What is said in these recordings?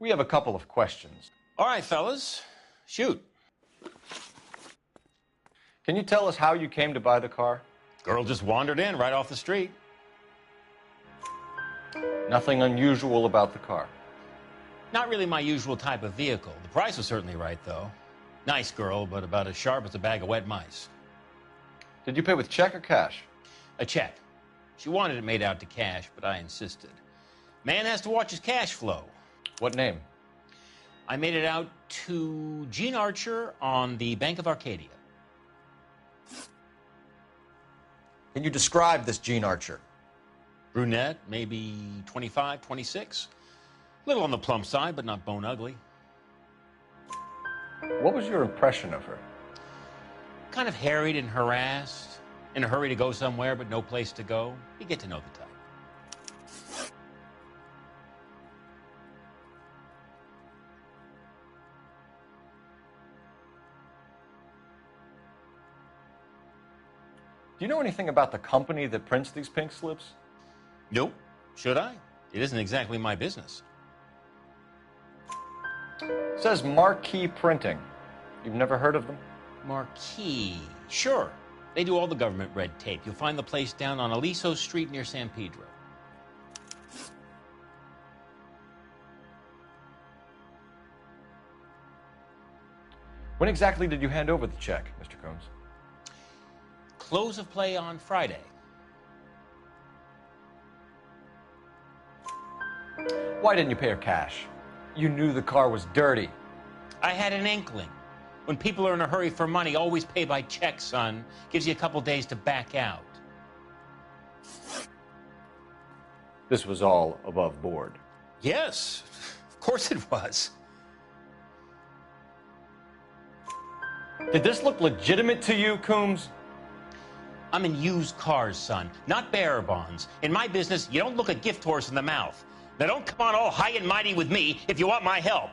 We have a couple of questions. All right, fellas, shoot. Can you tell us how you came to buy the car? Girl just wandered in right off the street. Nothing unusual about the car. Not really my usual type of vehicle. The price was certainly right, though. Nice girl, but about as sharp as a bag of wet mice. Did you pay with check or cash? A check. She wanted it made out to cash, but I insisted. Man has to watch his cash flow. What name? I made it out to Gene Archer on the Bank of Arcadia. Can you describe this Gene Archer? Brunette, maybe 25, 26. Little on the plump side, but not bone ugly. What was your impression of her? Kind of harried and harassed, in a hurry to go somewhere, but no place to go. You get to know the type. Do you know anything about the company that prints these pink slips? Nope. Should I? It isn't exactly my business. It says Marquee Printing. You've never heard of them? Marquee. Sure. They do all the government red tape. You'll find the place down on Aliso Street near San Pedro. When exactly did you hand over the check, Mr. Combs? Close of play on Friday. Why didn't you pay her cash? You knew the car was dirty. I had an inkling. When people are in a hurry for money, always pay by check, son. Gives you a couple days to back out. This was all above board. Yes, of course it was. Did this look legitimate to you, Coombs? I'm in used cars, son, not bearer bonds. In my business, you don't look a gift horse in the mouth. Now don't come on all high and mighty with me if you want my help.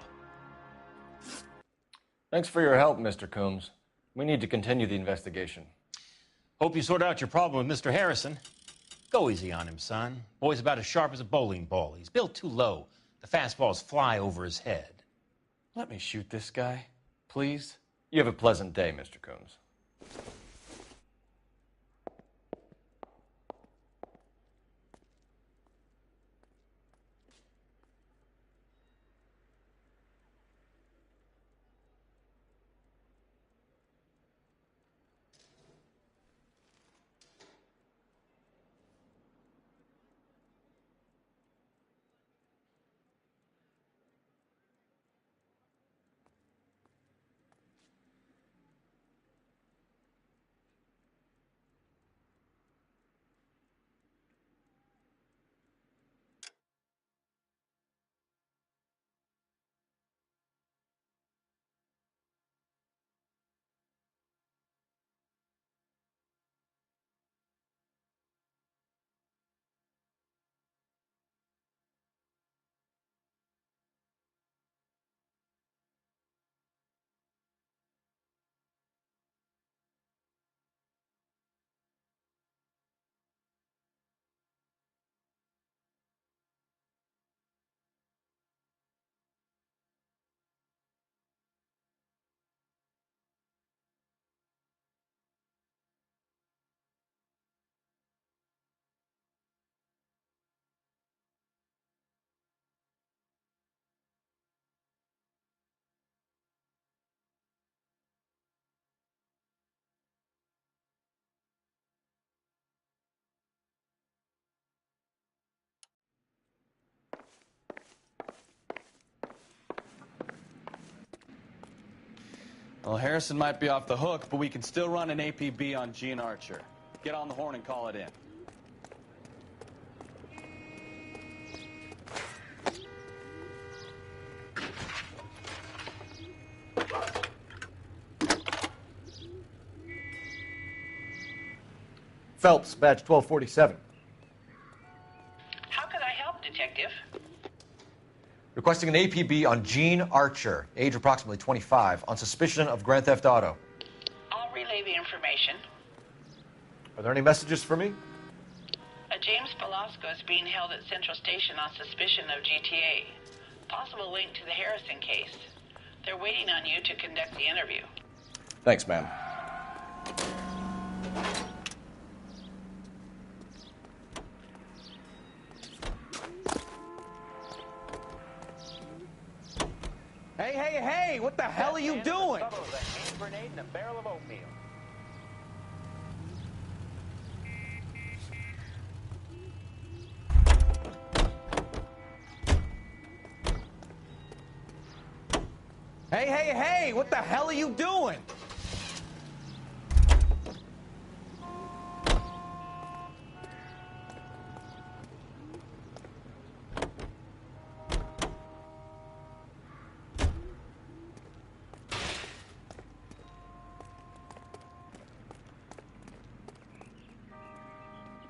Thanks for your help, Mr. Coombs. We need to continue the investigation. Hope you sort out your problem with Mr. Harrison. Go easy on him, son. Boy's about as sharp as a bowling ball. He's built too low. The fastballs fly over his head. Let me shoot this guy, please. You have a pleasant day, Mr. Coombs. Well, Harrison might be off the hook, but we can still run an APB on Gene Archer. Get on the horn and call it in. Phelps, badge 1247. How can I help, Detective? Requesting an APB on Gene Archer, age approximately 25, on suspicion of Grand Theft Auto. I'll relay the information. Are there any messages for me? A James Velasco is being held at Central Station on suspicion of GTA. Possible link to the Harrison case. They're waiting on you to conduct the interview. Thanks, ma'am. Hey, hey, hey! What the hell are you doing? A hand grenade and a barrel of oatmeal. Hey, hey, hey! What the hell are you doing?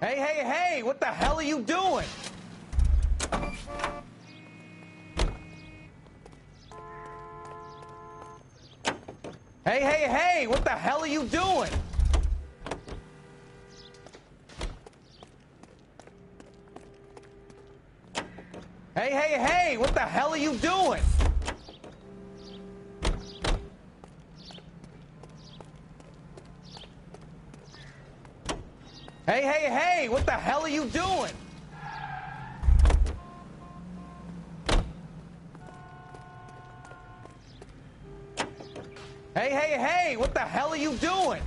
Hey, hey, hey! What the hell are you doing? Hey, hey, hey! What the hell are you doing? Hey, hey, hey! What the hell are you doing? Hey, hey, hey! What the hell are you doing? Hey, hey, hey! What the hell are you doing?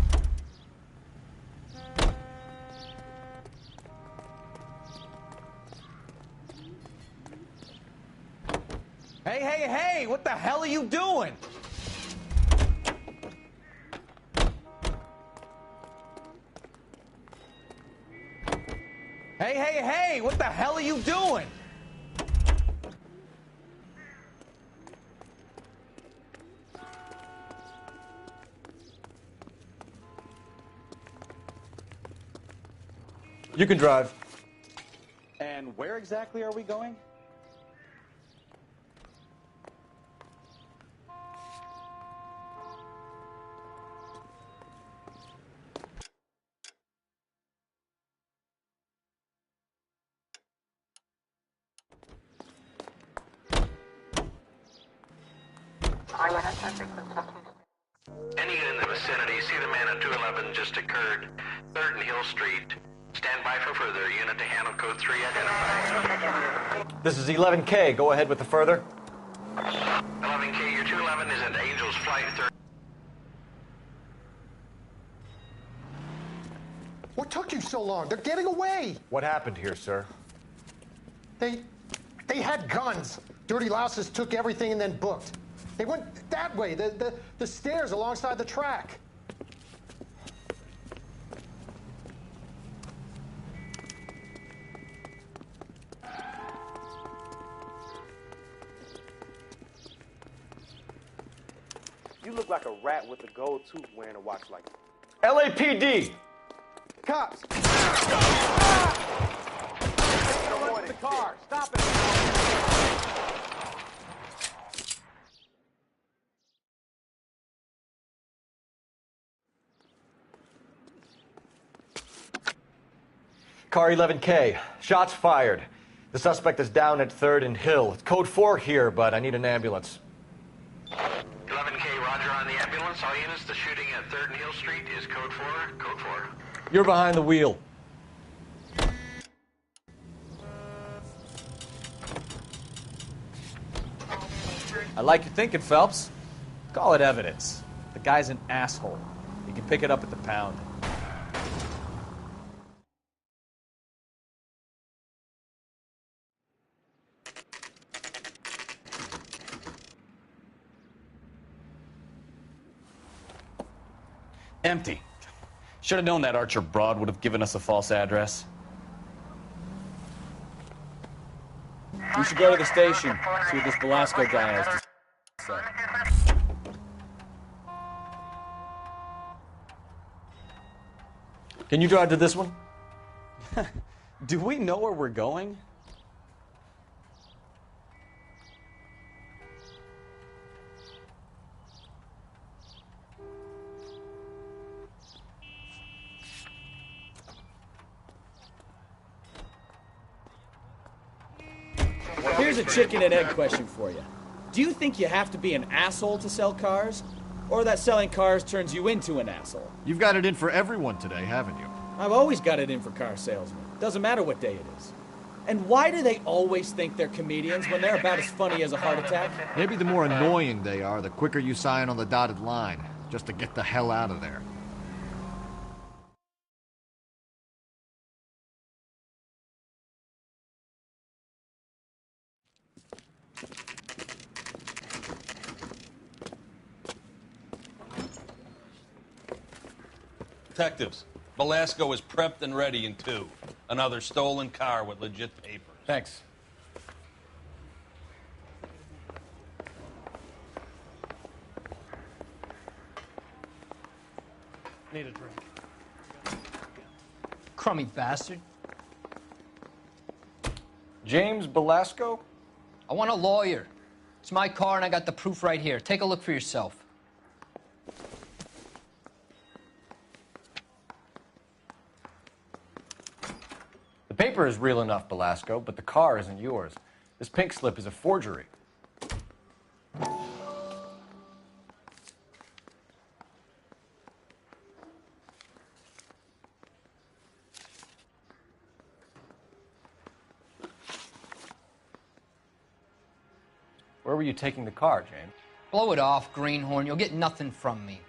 Hey, hey, hey! What the hell are you doing? Hey, hey, hey! What the hell are you doing? You can drive. And where exactly are we going? Any in the vicinity, see the man at 211 just occurred. 3rd and Hill Street. Stand by for further. Unit to handle code 3 identified. This is 11K. Go ahead with the further. 11K, your 211 is at Angels Flight 30. What took you so long? They're getting away. What happened here, sir? They had guns. Dirty Louses took everything and then booked. They went that way, the stairs alongside the track. You look like a rat with a gold tooth wearing a watch like that. LAPD! Cops! Avoid the car. Stop it. Car 11K. Shots fired. The suspect is down at 3rd and Hill. It's code 4 here, but I need an ambulance. 11K, roger on the ambulance. All units, the shooting at 3rd and Hill Street is code 4. Code 4. You're behind the wheel. I like your thinking, Phelps. Call it evidence. The guy's an asshole. You can pick it up at the pound. Empty. Should have known that Archer broad would have given us a false address. We should go to the station, see what this Velasco guy has to say. Can you drive to this one? Do we know where we're going? Here Here's a chicken and egg question for you. Do you think you have to be an asshole to sell cars? Or that selling cars turns you into an asshole? You've got it in for everyone today, haven't you? I've always got it in for car salesmen. Doesn't matter what day it is. And why do they always think they're comedians when they're about as funny as a heart attack? Maybe the more annoying they are, the quicker you sign on the dotted line, just to get the hell out of there. Detectives, Belasco is prepped and ready in 2. Another stolen car with legit papers. Thanks. Need a drink. Crummy bastard. James Belasco? I want a lawyer. It's my car and I got the proof right here. Take a look for yourself. The paper is real enough, Belasco, but the car isn't yours. This pink slip is a forgery. Where were you taking the car, James? Blow it off, Greenhorn. You'll get nothing from me.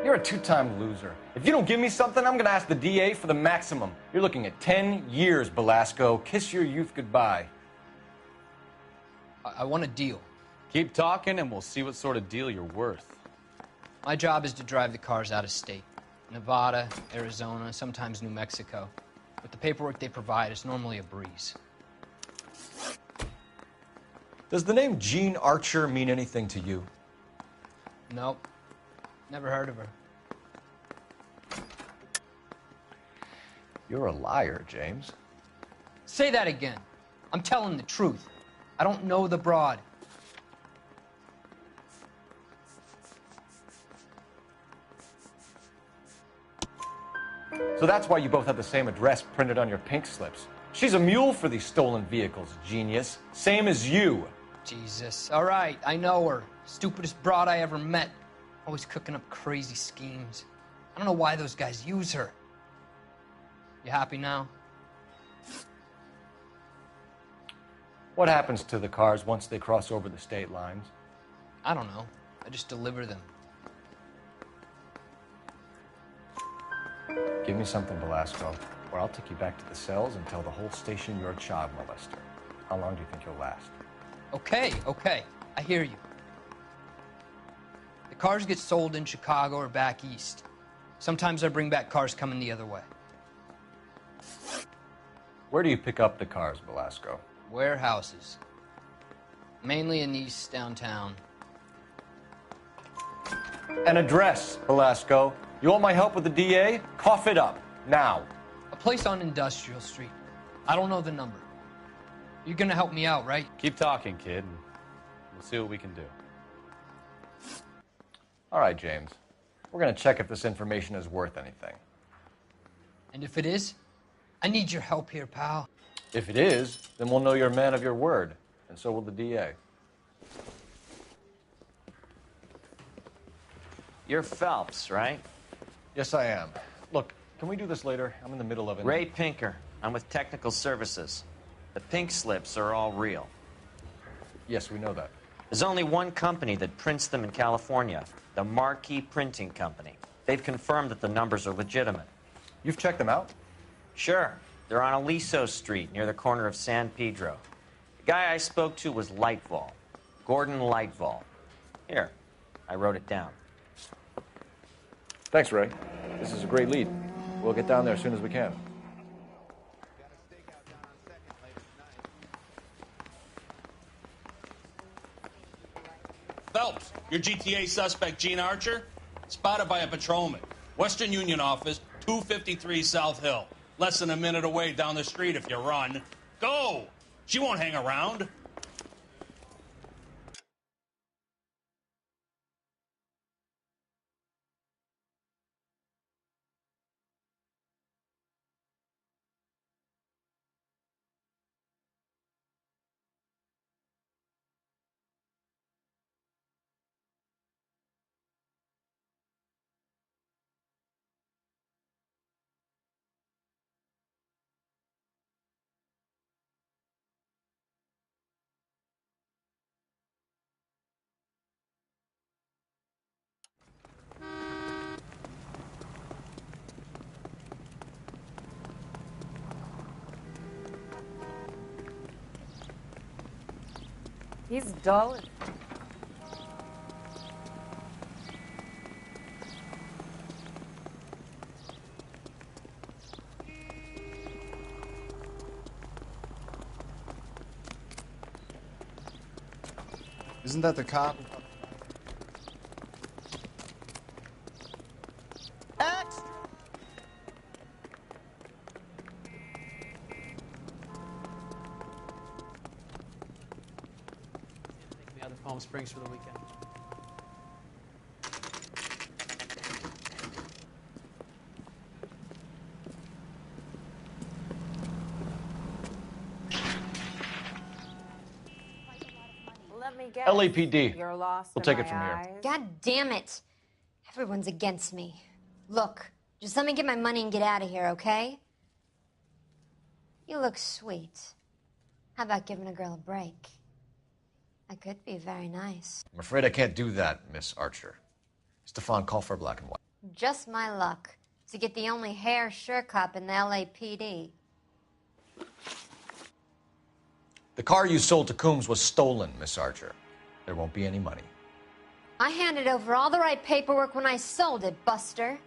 You're a two-time loser. If you don't give me something, I'm gonna ask the DA for the maximum. You're looking at 10 years, Belasco. Kiss your youth goodbye. I want a deal. Keep talking and we'll see what sort of deal you're worth. My job is to drive the cars out of state. Nevada, Arizona, sometimes New Mexico. With the paperwork they provide, it's normally a breeze. Does the name Jean Archer mean anything to you? Nope. Never heard of her. You're a liar, James. Say that again. I'm telling the truth. I don't know the broad. So that's why you both have the same address printed on your pink slips. She's a mule for these stolen vehicles, genius. Same as you. Jesus. All right, I know her. Stupidest broad I ever met. Always cooking up crazy schemes. I don't know why those guys use her. You happy now? What happens to the cars once they cross over the state lines? I don't know. I just deliver them. Give me something, Belasco, or I'll take you back to the cells and tell the whole station you're a child molester. How long do you think you'll last? Okay. I hear you. The cars get sold in Chicago or back east. Sometimes I bring back cars coming the other way. Where do you pick up the cars, Belasco? Warehouses. Mainly in East downtown. An address, Belasco. You want my help with the DA? Cough it up, now. A place on Industrial Street. I don't know the number. You're gonna help me out, right? Keep talking, kid, and we'll see what we can do. All right, James. We're gonna check if this information is worth anything. And if it is, I need your help here, pal. If it is, then we'll know you're a man of your word, and so will the DA. You're Phelps, right? Yes, I am. Look, can we do this later? I'm in the middle of it. Ray Pinker. I'm with Technical Services. The pink slips are all real. Yes, we know that. There's only one company that prints them in California, the Marquee Printing Company. They've confirmed that the numbers are legitimate. You've checked them out? Sure. They're on Aliso Street, near the corner of San Pedro. The guy I spoke to was Lightval. Gordon Lightval. Here, I wrote it down. Thanks, Ray. This is a great lead. We'll get down there as soon as we can. Phelps, your GTA suspect, Jean Archer, spotted by a patrolman. Western Union office, 253 South Hill. Less than a minute away down the street if you run. Go! She won't hang around. He's dull. Isn't that the cop? Me out of Palm Springs for the weekend. Let me guess. LAPD. You're lost. We'll in take it my from here. eyes. God damn it. Everyone's against me. Look, just let me get my money and get out of here, okay? You look sweet. How about giving a girl a break? I could be very nice. I'm afraid I can't do that, Miss Archer. Stefan, call for black and white. Just my luck to get the only hair sure cop in the LAPD. The car you sold to Coombs was stolen, Miss Archer. There won't be any money. I handed over all the right paperwork when I sold it, Buster.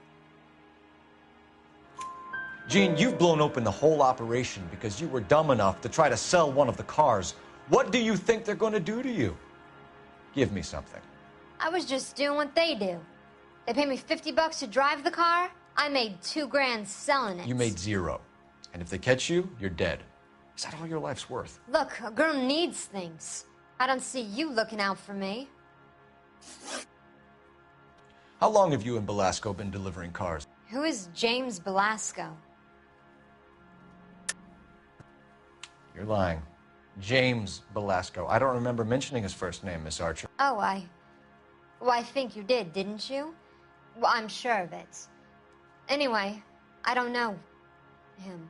Gene, you've blown open the whole operation because you were dumb enough to try to sell one of the cars. What do you think they're going to do to you? Give me something. I was just doing what they do. They paid me $50 to drive the car. I made $2 grand selling it. You made zero. And if they catch you, you're dead. Is that all your life's worth? Look, a girl needs things. I don't see you looking out for me. How long have you and Belasco been delivering cars? Who is James Belasco? You're lying. James Belasco. I don't remember mentioning his first name, Miss Archer. Oh, Well, I think you did, didn't you? Well, I'm sure of it. Anyway, I don't know him.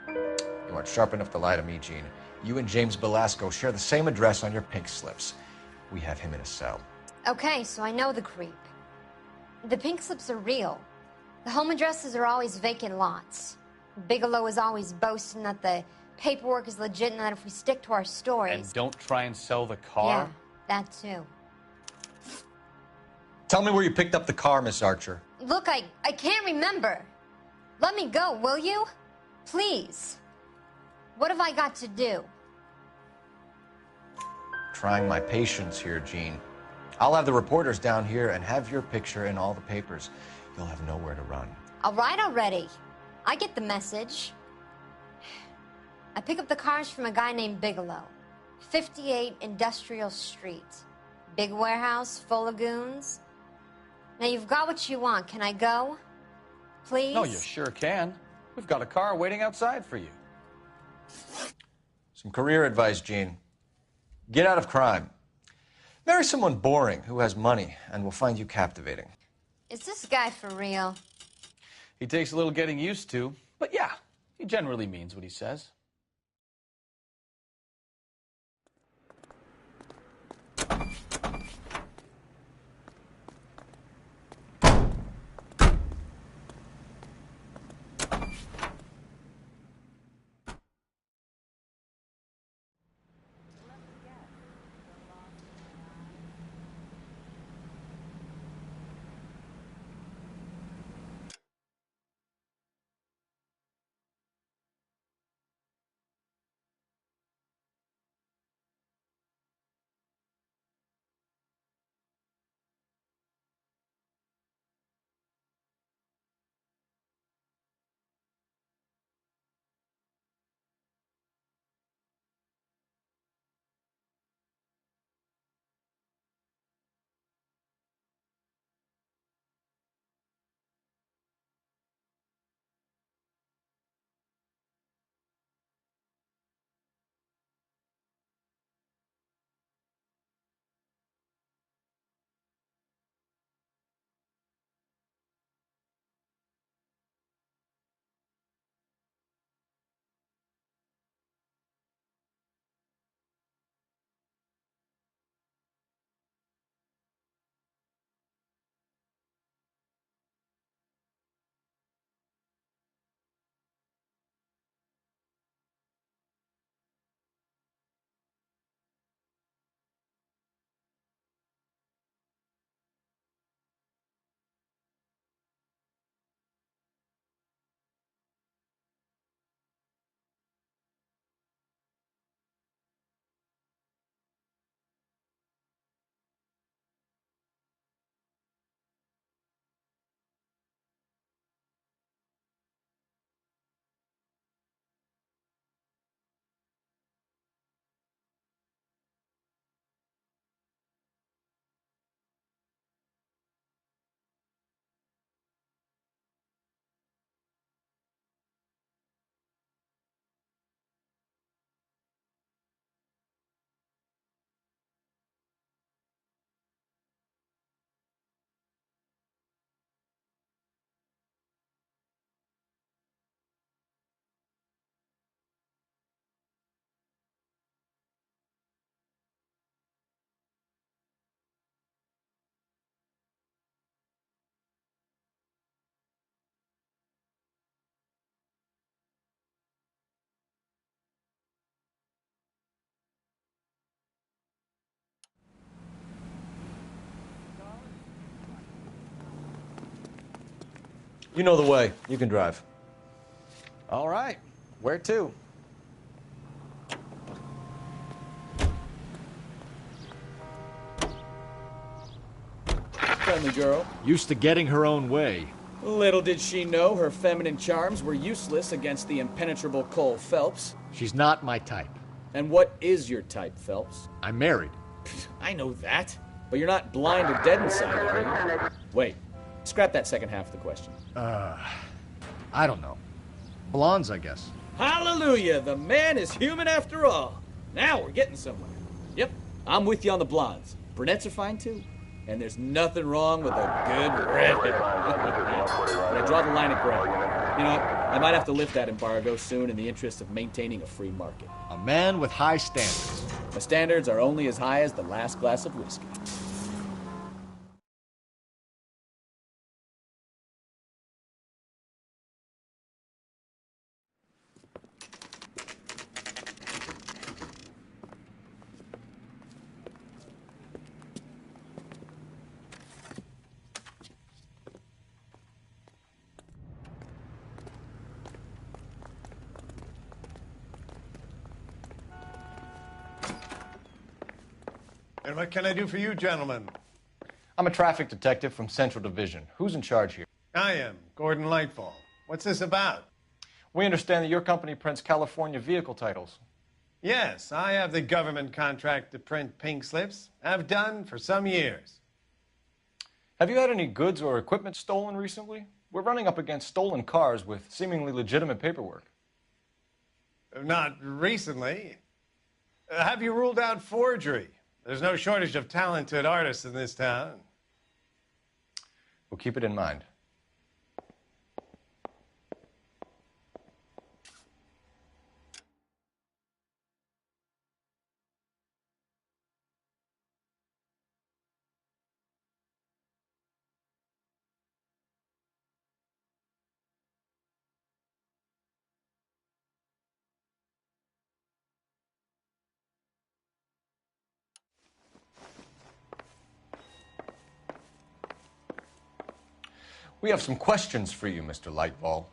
You aren't sharp enough to lie to me, Gene. You and James Belasco share the same address on your pink slips. We have him in a cell. Okay, so I know the creep. The pink slips are real. The home addresses are always vacant lots. Bigelow is always boasting that the paperwork is legit and that if we stick to our stories... And don't try and sell the car? Yeah, that too. Tell me where you picked up the car, Miss Archer. Look, I can't remember. Let me go, will you? Please. What have I got to do? Trying my patience here, Gene. I'll have the reporters down here and have your picture in all the papers. You'll have nowhere to run. All right already. I get the message. I pick up the cars from a guy named Bigelow. 58 Industrial Street. Big warehouse full of goons. Now you've got what you want. Can I go? Please? No, you sure can. We've got a car waiting outside for you. Some career advice, Gene. Get out of crime. Marry someone boring who has money and will find you captivating. Is this guy for real? He takes a little getting used to, but yeah, he generally means what he says. You know the way. You can drive. All right. Where to? Friendly girl. Used to getting her own way. Little did she know her feminine charms were useless against the impenetrable Cole Phelps. She's not my type. And what is your type, Phelps? I'm married. I know that. But you're not blind or dead inside, are you? Wait. Scrap that second half of the question. I don't know. Blondes, I guess. Hallelujah! The man is human after all. Now we're getting somewhere. Yep, I'm with you on the blondes. Brunettes are fine too. And there's nothing wrong with a good redhead. But I draw the line at gray. You know what? I might have to lift that embargo soon in the interest of maintaining a free market. A man with high standards. My standards are only as high as the last glass of whiskey. And what can I do for you, gentlemen? I'm a traffic detective from Central Division. Who's in charge here? I am, Gordon Lightfall. What's this about? We understand that your company prints California vehicle titles. Yes, I have the government contract to print pink slips. Have done for some years. Have you had any goods or equipment stolen recently? We're running up against stolen cars with seemingly legitimate paperwork. Not recently. Have you ruled out forgery? There's no shortage of talented artists in this town. We'll keep it in mind. We have some questions for you, Mr. Lightfall.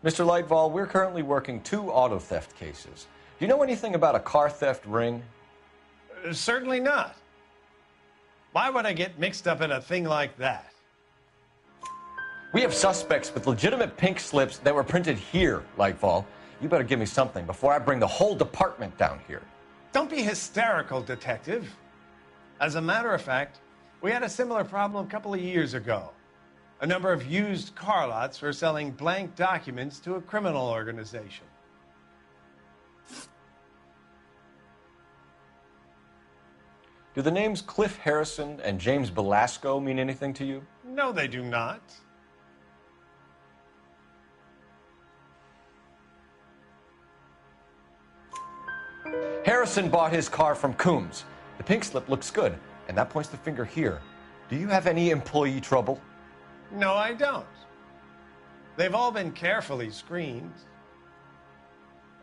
Mr. Lightfall, we're currently working 2 auto theft cases. Do you know anything about a car theft ring? Certainly not. Why would I get mixed up in a thing like that? We have suspects with legitimate pink slips that were printed here, Lightfall. You better give me something before I bring the whole department down here. Don't be hysterical, Detective. As a matter of fact, we had a similar problem a couple of years ago. A number of used car lots were selling blank documents to a criminal organization. Do the names Cliff Harrison and James Belasco mean anything to you? No, they do not. Harrison bought his car from Coombs. The pink slip looks good, and that points the finger here. Do you have any employee trouble? No, I don't. They've all been carefully screened.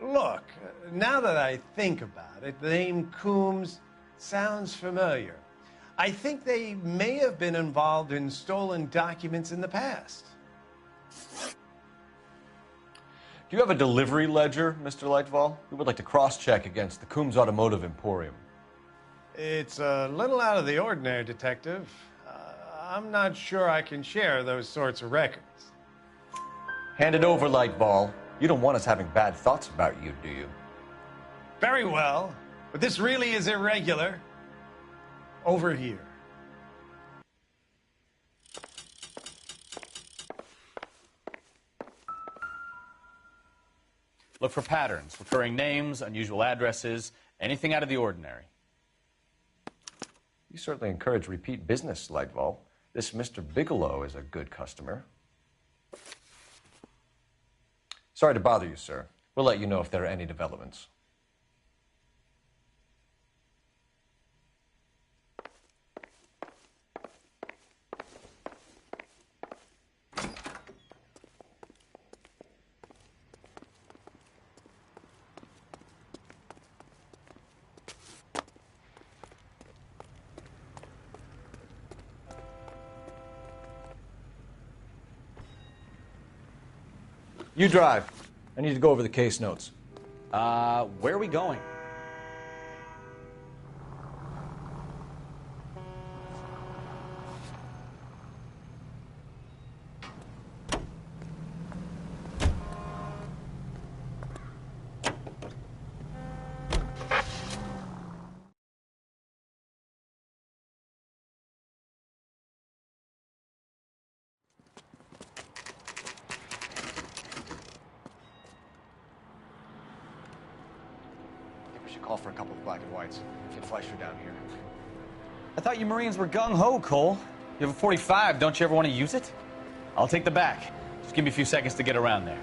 Look, now that I think about it, the name Coombs sounds familiar. I think they may have been involved in stolen documents in the past. Do you have a delivery ledger, Mr. Lightfall? We would like to cross-check against the Coombs Automotive Emporium. It's a little out of the ordinary, Detective. I'm not sure I can share those sorts of records. Hand it over, Lightfall. You don't want us having bad thoughts about you, do you? Very well, but this really is irregular. Over here. Look for patterns, recurring names, unusual addresses, anything out of the ordinary. You certainly encourage repeat business, Lightfall. This Mr. Bigelow is a good customer. Sorry to bother you, sir. We'll let you know if there are any developments. You drive. I need to go over the case notes. Where are we going? We should call for a couple of black and whites. Get Fleischer down here. I thought you Marines were gung-ho, Cole. You have a 45. Don't you ever want to use it? I'll take the back. Just give me a few seconds to get around there.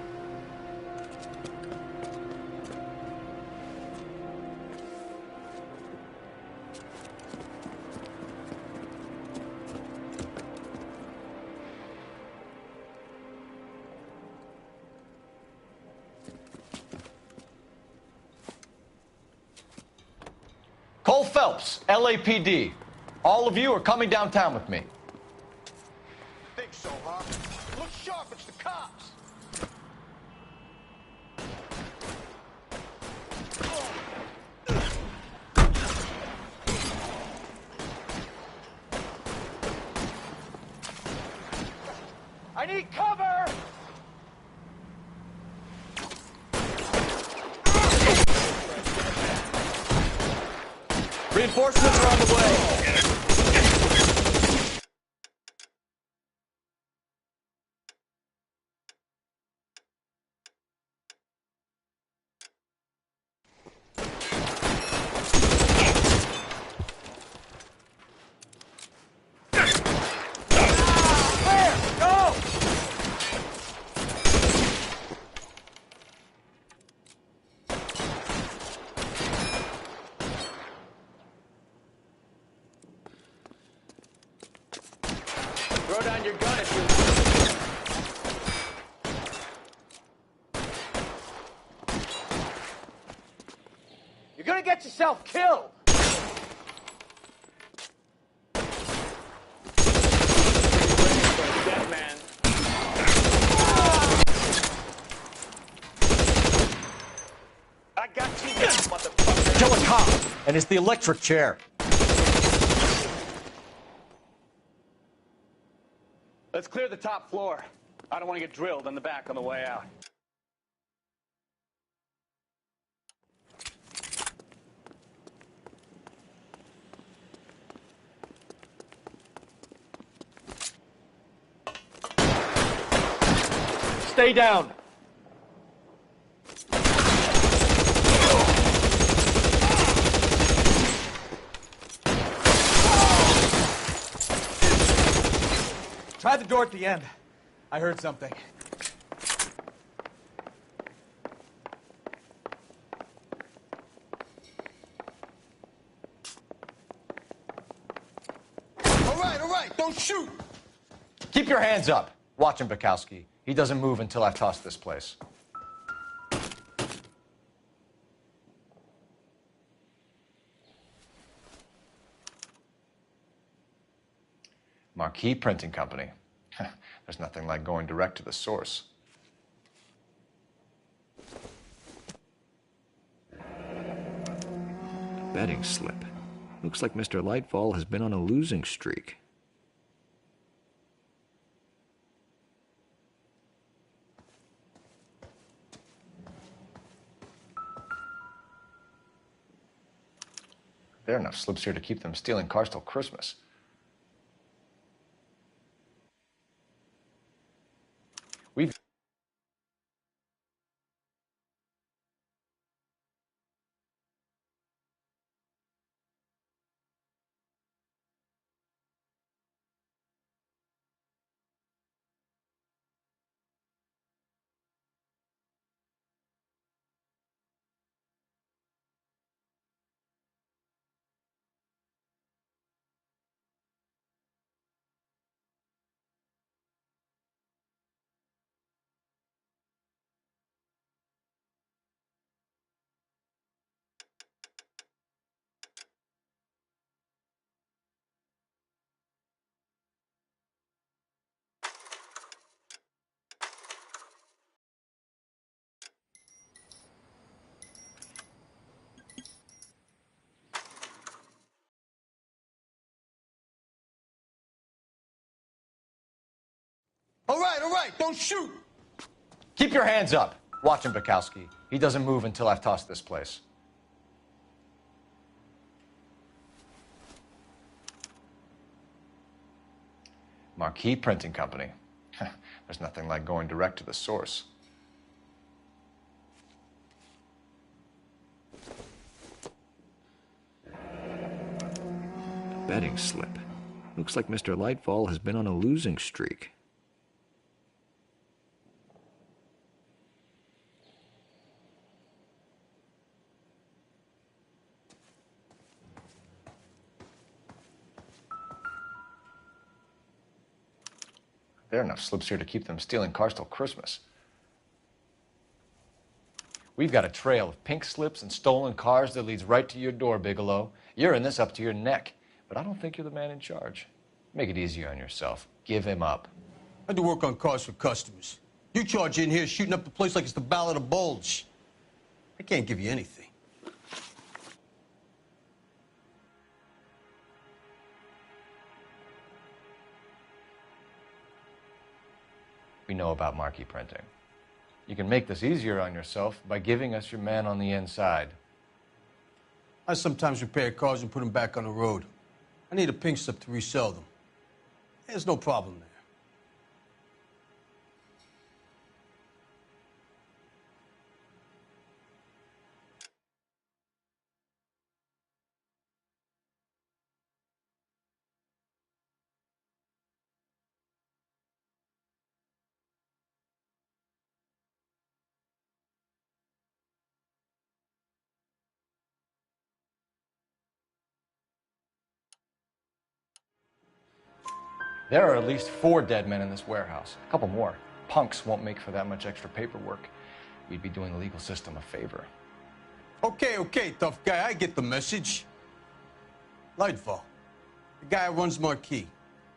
Cole Phelps, LAPD. All of you are coming downtown with me. Think so, huh? Look sharp, it's the cops. I need cover! Reinforcements are on the way. Throw down your gun if you're gonna get yourself killed. Dead man. I got you down, motherfucker. Kill a cop, and it's the electric chair. Let's clear the top floor. I don't want to get drilled in the back on the way out. Stay down. Try the door at the end. I heard something. All right, don't shoot. Keep your hands up. Watch him, Bukowski. He doesn't move until I've tossed this place. Marquee Printing Company. There's nothing like going direct to the source. Betting slip. Looks like Mr. Lightfall has been on a losing streak. There are enough slips here to keep them stealing cars till Christmas. We've All right, don't shoot! Keep your hands up. Watch him, Bukowski. He doesn't move until I've tossed this place. Marquis Printing Company. There's nothing like going direct to the source. Betting slip. Looks like Mr. Lightfall has been on a losing streak. There are enough slips here to keep them stealing cars till Christmas. We've got a trail of pink slips and stolen cars that leads right to your door, Bigelow. You're in this up to your neck, but I don't think you're the man in charge. Make it easier on yourself. Give him up. I do work on cars for customers. You charge in here shooting up the place like it's the Ballad of Bulge. I can't give you anything. We know about Marquis Printing. You can make this easier on yourself by giving us your man on the inside. I sometimes repair cars and put them back on the road. I need a pink slip to resell them. There's no problem there. There are at least 4 dead men in this warehouse. A couple more. Punks won't make for that much extra paperwork. We'd be doing the legal system a favor. Okay, tough guy, I get the message. Lightfall, the guy who runs Marquis.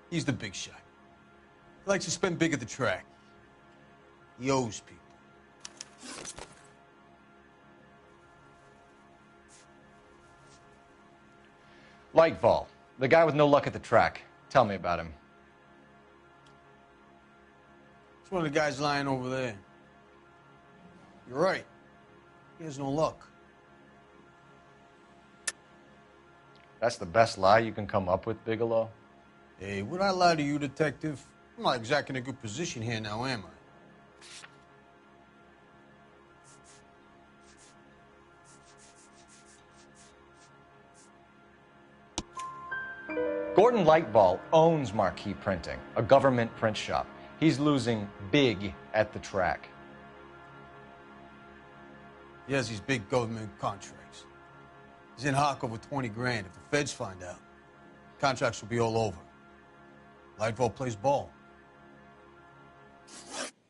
He's the big shot. He likes to spend big at the track. He owes people. Lightfall, the guy with no luck at the track. Tell me about him. It's one of the guys lying over there. You're right. He has no luck. That's the best lie you can come up with, Bigelow? Hey, would I lie to you, detective? I'm not exactly in a good position here now, am I? Gordon Lightfall owns Marquis Printing, a government print shop. He's losing big at the track. He has these big government contracts. He's in hock over 20 grand. If the feds find out, contracts will be all over. Lightfall plays ball.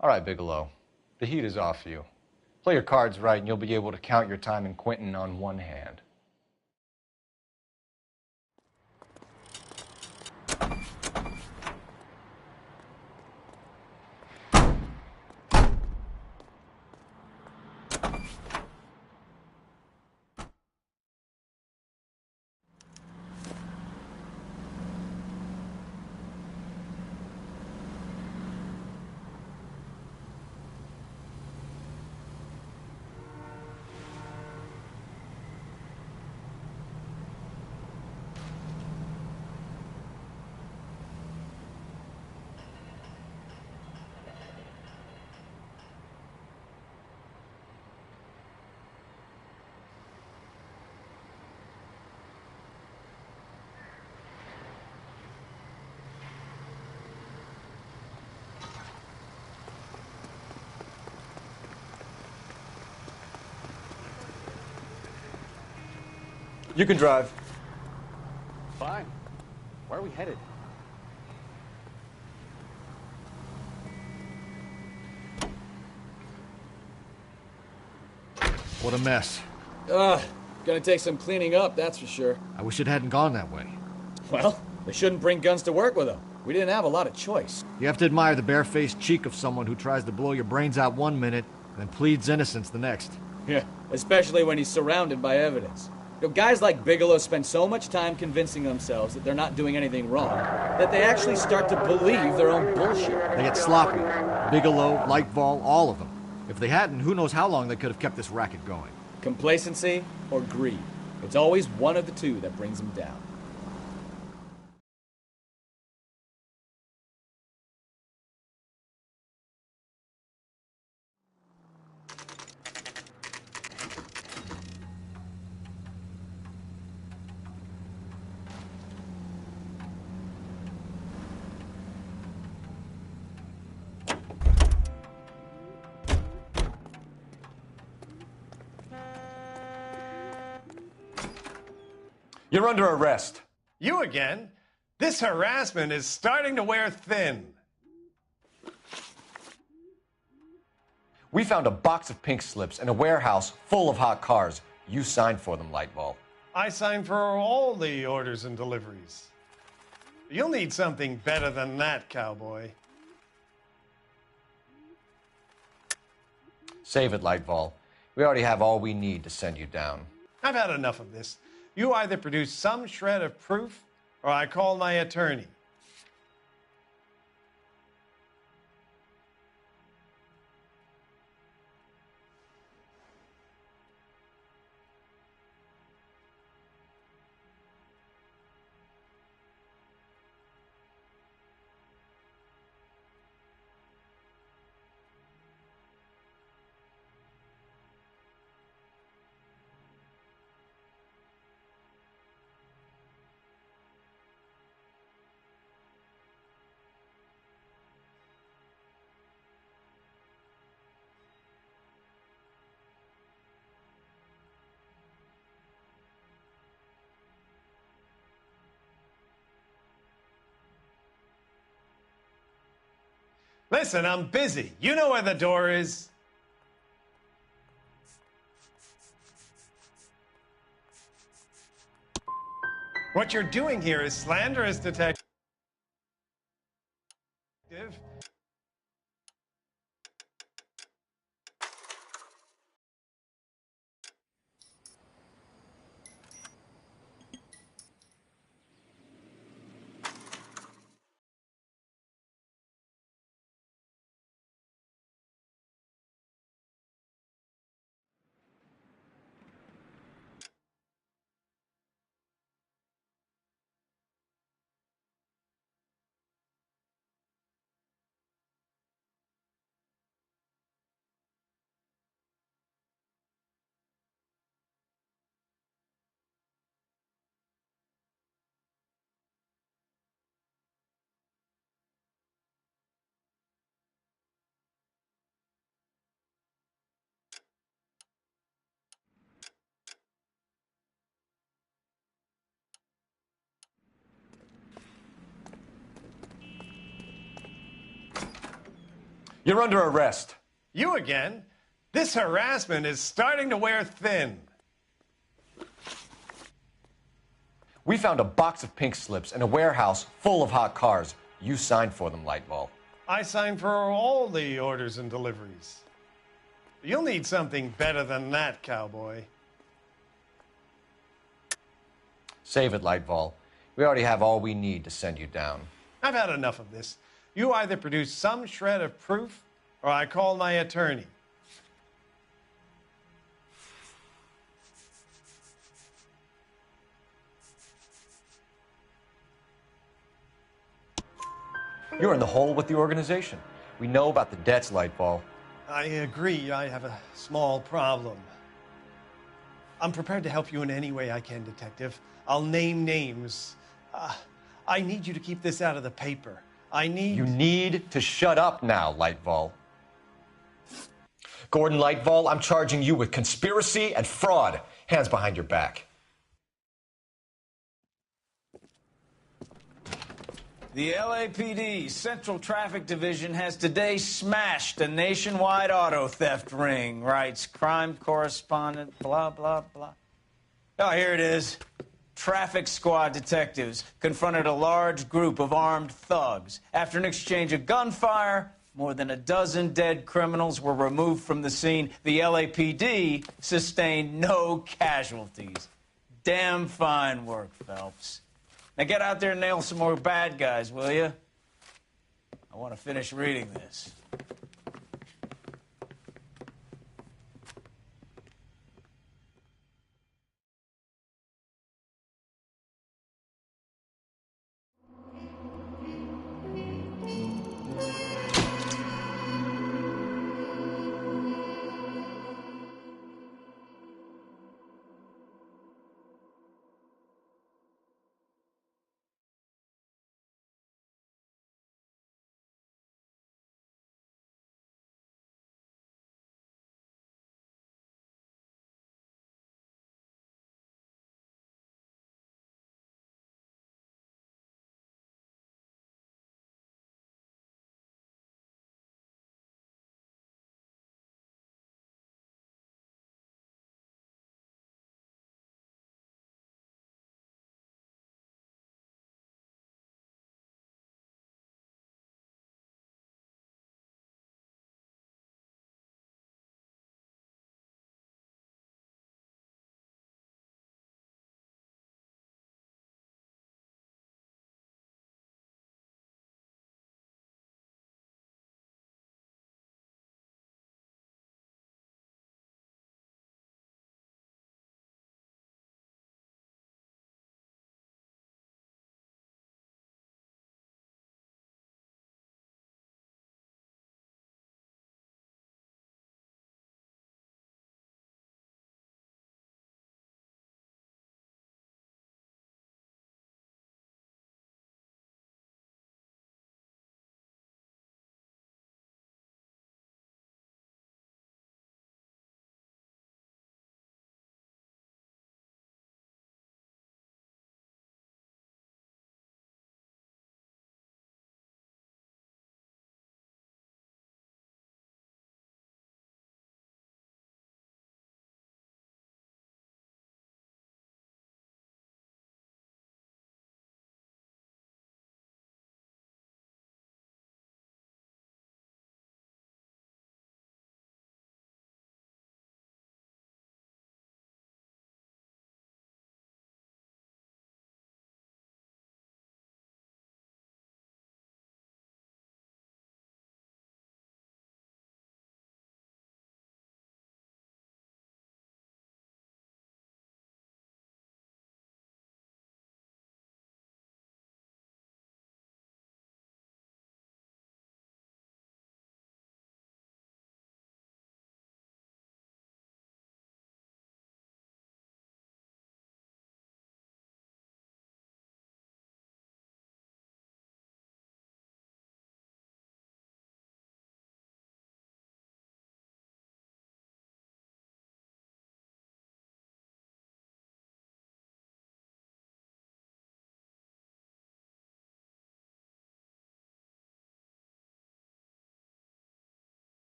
All right, Bigelow. The heat is off you. Play your cards right and you'll be able to count your time in Quentin on one hand. You can drive. Fine. Where are we headed? What a mess. Gonna take some cleaning up, that's for sure. I wish it hadn't gone that way. Well, they shouldn't bring guns to work with them. We didn't have a lot of choice. You have to admire the barefaced cheek of someone who tries to blow your brains out one minute, then pleads innocence the next. Yeah, especially when he's surrounded by evidence. You know, guys like Bigelow spend so much time convincing themselves that they're not doing anything wrong that they actually start to believe their own bullshit. They get sloppy. Bigelow, Lightfall, all of them. If they hadn't, who knows how long they could have kept this racket going. Complacency or greed. It's always one of the two that brings them down. You're under arrest. You again? This harassment is starting to wear thin. We found a box of pink slips in a warehouse full of hot cars. You signed for them, Lightball. I signed for all the orders and deliveries. You'll need something better than that, cowboy. Save it, Lightball. We already have all we need to send you down. I've had enough of this. You either produce some shred of proof, or I call my attorney. Listen, I'm busy. You know where the door is. What you're doing here is slanderous, detective. You're under arrest. You again? This harassment is starting to wear thin. We found a box of pink slips in a warehouse full of hot cars. You signed for them, Lightball. I signed for all the orders and deliveries. You'll need something better than that, cowboy. Save it, Lightball. We already have all we need to send you down. I've had enough of this. You either produce some shred of proof, or I call my attorney. You're in the hole with the organization. We know about the debts, Lightball. I agree. I have a small problem. I'm prepared to help you in any way I can, Detective. I'll name names. I need you to keep this out of the paper. You need to shut up now, Lightball. Gordon Lightball, I'm charging you with conspiracy and fraud. Hands behind your back. The LAPD Central Traffic Division has today smashed a nationwide auto theft ring, writes crime correspondent, blah, blah, blah. Oh, here it is. Traffic squad detectives confronted a large group of armed thugs. After an exchange of gunfire, more than a dozen dead criminals were removed from the scene. The LAPD sustained no casualties. Damn fine work, Phelps. Now get out there and nail some more bad guys, will you? I want to finish reading this.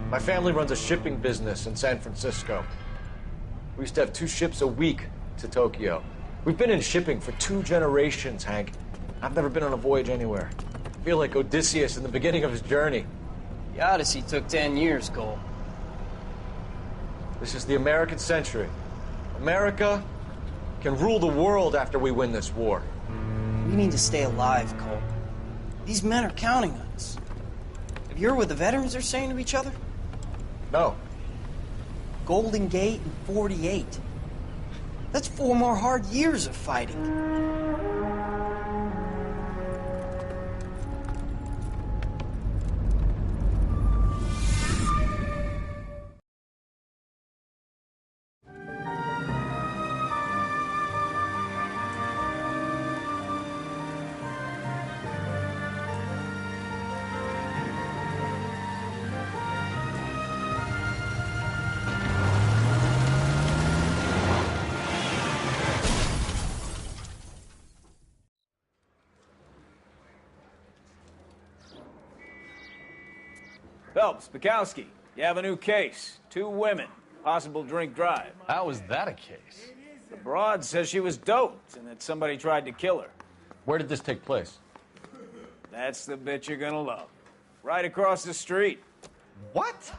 My family runs a shipping business in San Francisco. We used to have 2 ships a week to Tokyo. We've been in shipping for 2 generations, Hank. I've never been on a voyage anywhere. I feel like Odysseus in the beginning of his journey. The Odyssey took 10 years, Cole. This is the American century. America can rule the world after we win this war. We need to stay alive, Cole. These men are counting on us. Have you heard what the veterans are saying to each other? No. Golden Gate and 48. That's 4 more hard years of fighting. Phelps, Bukowski, you have a new case. 2 women, possible drink drive. How is that a case? The broad says she was doped and that somebody tried to kill her. Where did this take place? That's the bit you're gonna love. Right across the street. What?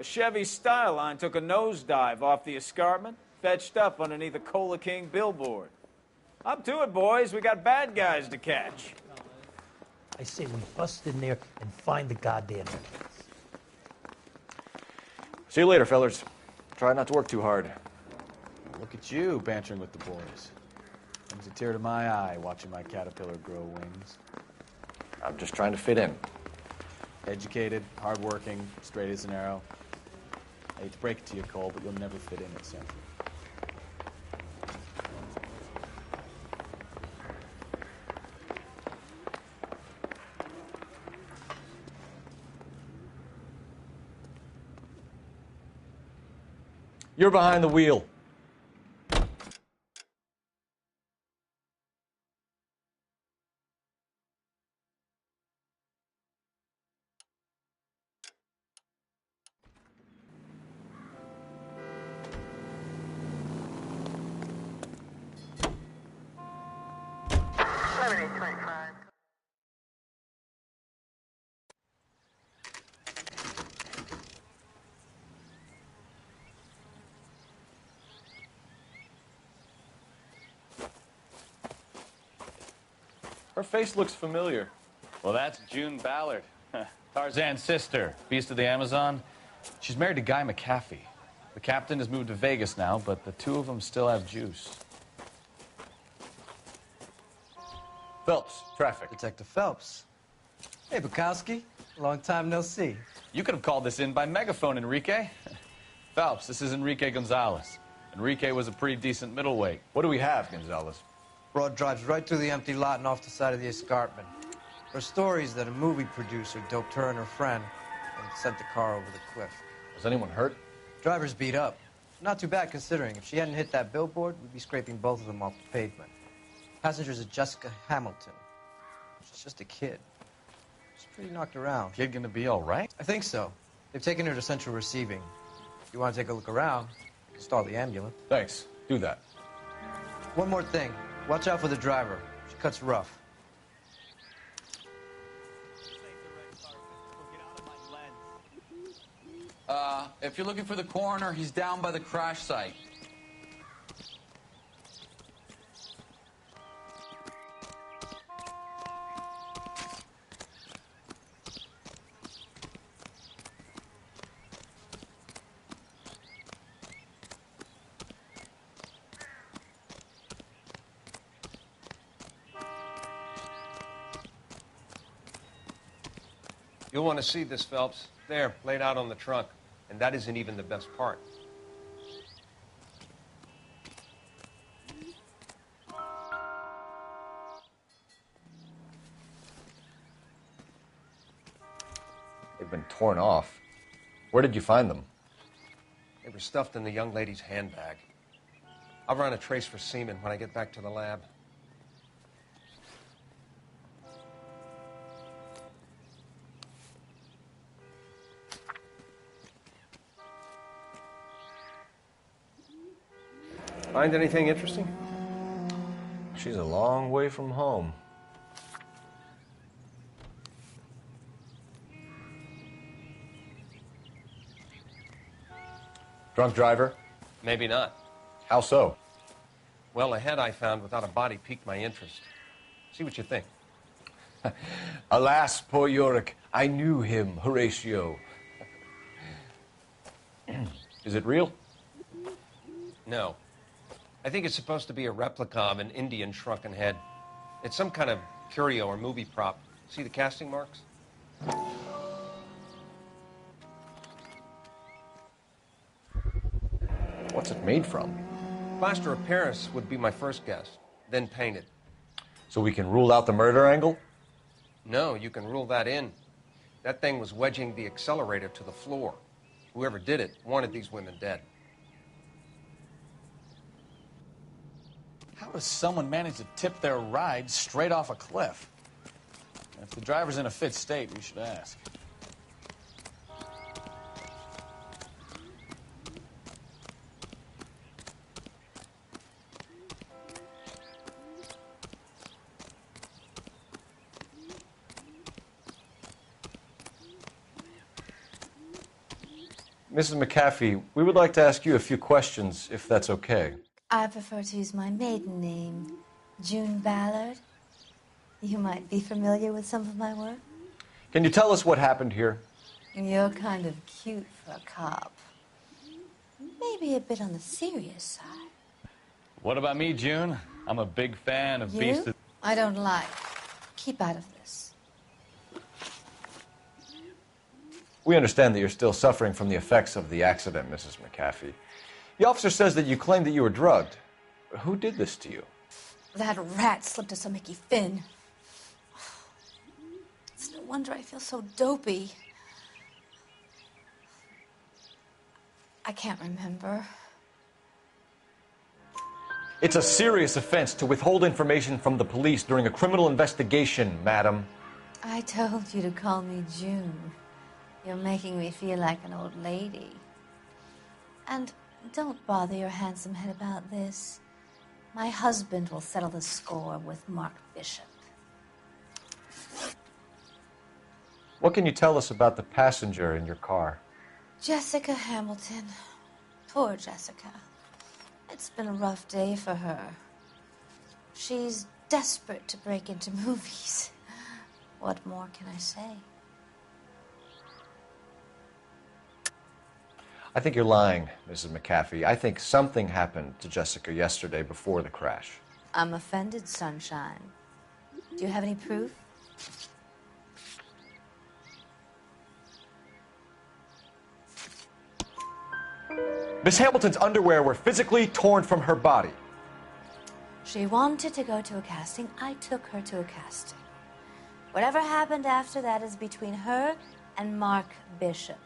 A Chevy Styline took a nosedive off the escarpment, fetched up underneath a Cola King billboard. Up to it, boys. We got bad guys to catch. I say we bust in there and find the goddamn evidence. See you later, fellers. Try not to work too hard. Look at you bantering with the boys. Brings a tear to my eye watching my caterpillar grow wings. I'm just trying to fit in. Educated, hardworking, straight as an arrow. I hate to break it to you, Cole, but you'll never fit in at Central. You're behind the wheel. Her face looks familiar. Well, that's June Ballard, Tarzan's sister, beast of the Amazon. She's married to Guy McAfee. The captain has moved to Vegas now, but the 2 of them still have juice. Phelps, traffic. Detective Phelps. Hey, Bukowski. Long time no see. You could have called this in by megaphone, Enrique. Phelps, this is Enrique Gonzalez. Enrique was a pretty decent middleweight. What do we have, Gonzalez? Broad drives right through the empty lot and off the side of the escarpment. Her story is that a movie producer doped her and her friend and sent the car over the cliff. Was anyone hurt? Driver's beat up. Not too bad considering. If she hadn't hit that billboard, we'd be scraping both of them off the pavement. Passenger's a Jessica Hamilton. She's just a kid. She's pretty knocked around. Kid gonna be all right? I think so. They've taken her to Central Receiving. If you want to take a look around, stall the ambulance. Thanks. Do that. One more thing. Watch out for the driver. She cuts rough. If you're looking for the coroner, he's down by the crash site. You'll want to see this, Phelps. There, laid out on the trunk. And that isn't even the best part. They've been torn off. Where did you find them? They were stuffed in the young lady's handbag. I'll run a trace for semen when I get back to the lab. Find anything interesting? She's a long way from home. Drunk driver? Maybe not. How so? Well, a head I found without a body piqued my interest. See what you think. Alas, poor Yorick, I knew him, Horatio. Is it real? No. I think it's supposed to be a replica of an Indian shrunken head. It's some kind of curio or movie prop. See the casting marks? What's it made from? Plaster of Paris would be my first guess, then painted. So we can rule out the murder angle? No, you can rule that in. That thing was wedging the accelerator to the floor. Whoever did it wanted these women dead. How does someone manage to tip their ride straight off a cliff? If the driver's in a fit state, we should ask. Mrs. McAfee, we would like to ask you a few questions, if that's okay. I prefer to use my maiden name, June Ballard. You might be familiar with some of my work. Can you tell us what happened here? You're kind of cute for a cop. Maybe a bit on the serious side. What about me, June? I'm a big fan of Beast You? of... I don't like. Keep out of this. We understand that you're still suffering from the effects of the accident, Mrs. McAfee. The officer says that you claimed that you were drugged. Who did this to you? That rat slipped us a Mickey Finn. It's no wonder I feel so dopey. I can't remember. It's a serious offense to withhold information from the police during a criminal investigation, madam. I told you to call me June. You're making me feel like an old lady. And don't bother your handsome head about this. My husband will settle the score with Mark Bishop. What can you tell us about the passenger in your car? Jessica Hamilton. Poor Jessica. It's been a rough day for her. She's desperate to break into movies. What more can I say? I think you're lying, Mrs. McAfee. I think something happened to Jessica yesterday before the crash. I'm offended, Sunshine. Do you have any proof? Miss Hamilton's underwear were physically torn from her body. She wanted to go to a casting. I took her to a casting. Whatever happened after that is between her and Mark Bishop.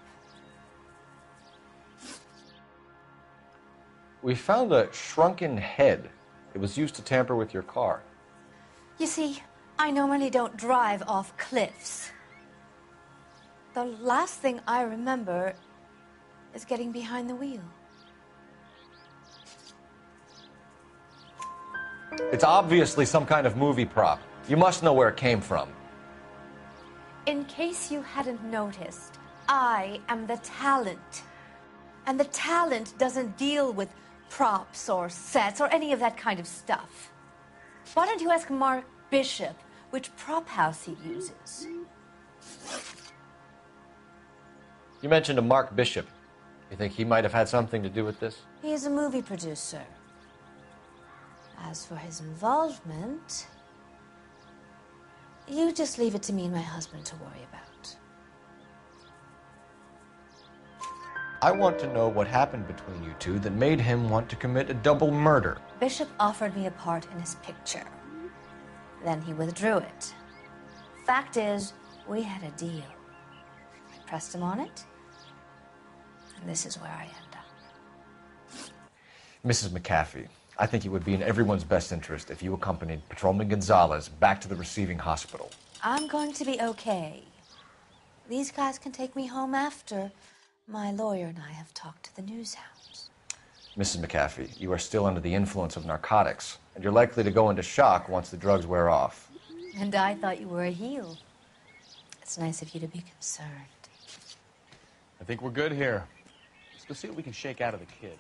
We found a shrunken head. It was used to tamper with your car. You see, I normally don't drive off cliffs. The last thing I remember is getting behind the wheel. It's obviously some kind of movie prop. You must know where it came from. In case you hadn't noticed, I am the talent. And the talent doesn't deal with props or sets or any of that kind of stuff. Why don't you ask Mark Bishop which prop house he uses? You mentioned a Mark Bishop. You think he might have had something to do with this? He is a movie producer. As for his involvement, you just leave it to me and my husband to worry about. I want to know what happened between you two that made him want to commit a double murder. Bishop offered me a part in his picture. Then he withdrew it. Fact is, we had a deal. I pressed him on it, and this is where I end up. Mrs. McAfee, I think it would be in everyone's best interest if you accompanied Patrolman Gonzalez back to the receiving hospital. I'm going to be okay. These guys can take me home after. My lawyer and I have talked to the news hounds. Mrs. McAfee, you are still under the influence of narcotics, and you're likely to go into shock once the drugs wear off. And I thought you were a heel. It's nice of you to be concerned. I think we're good here. Let's go see what we can shake out of the kid.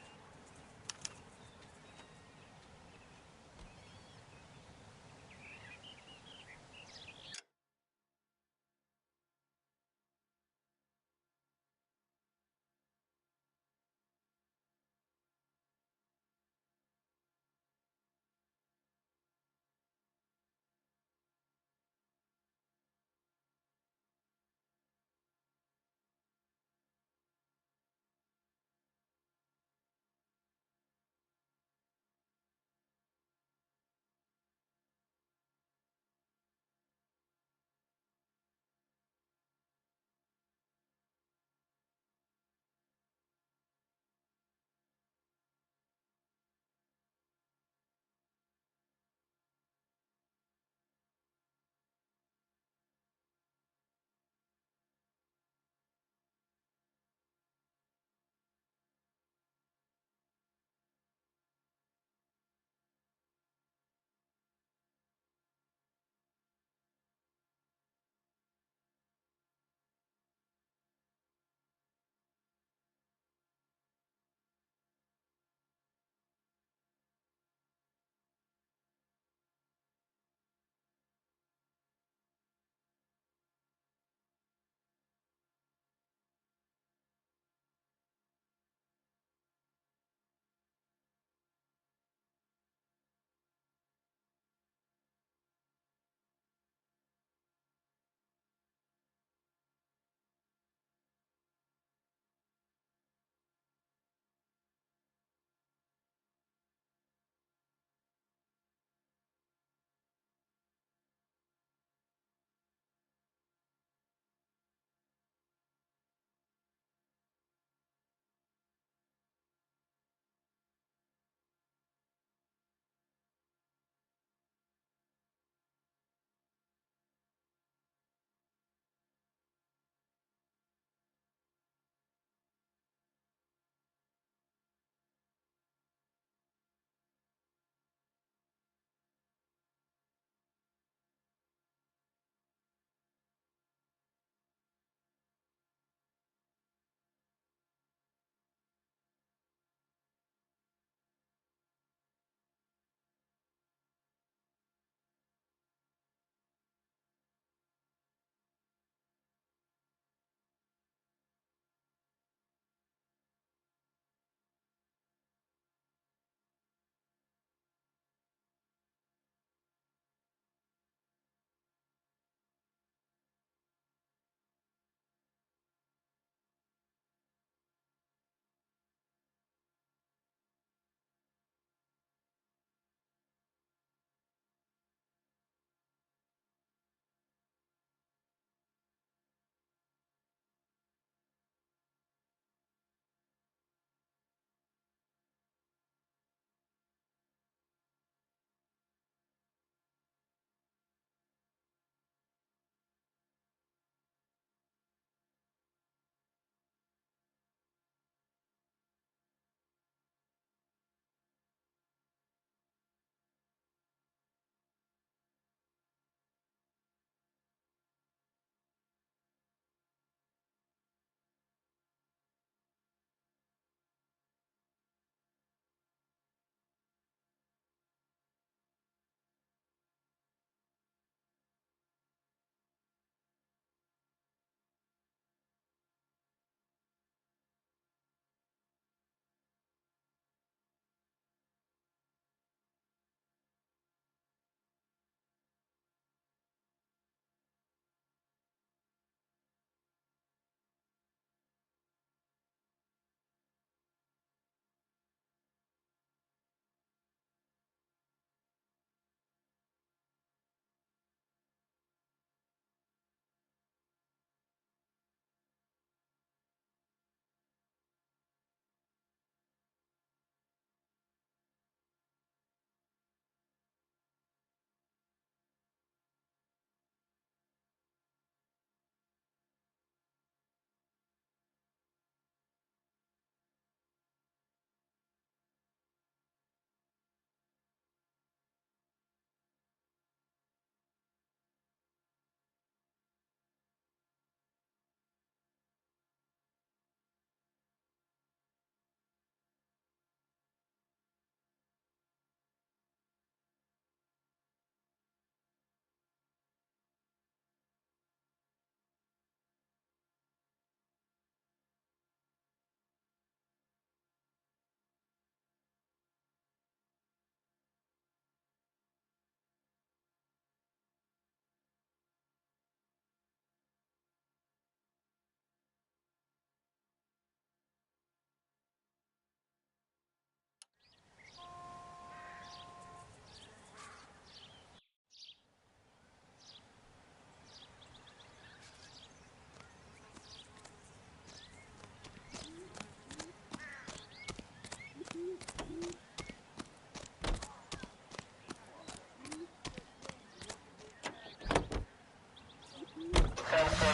The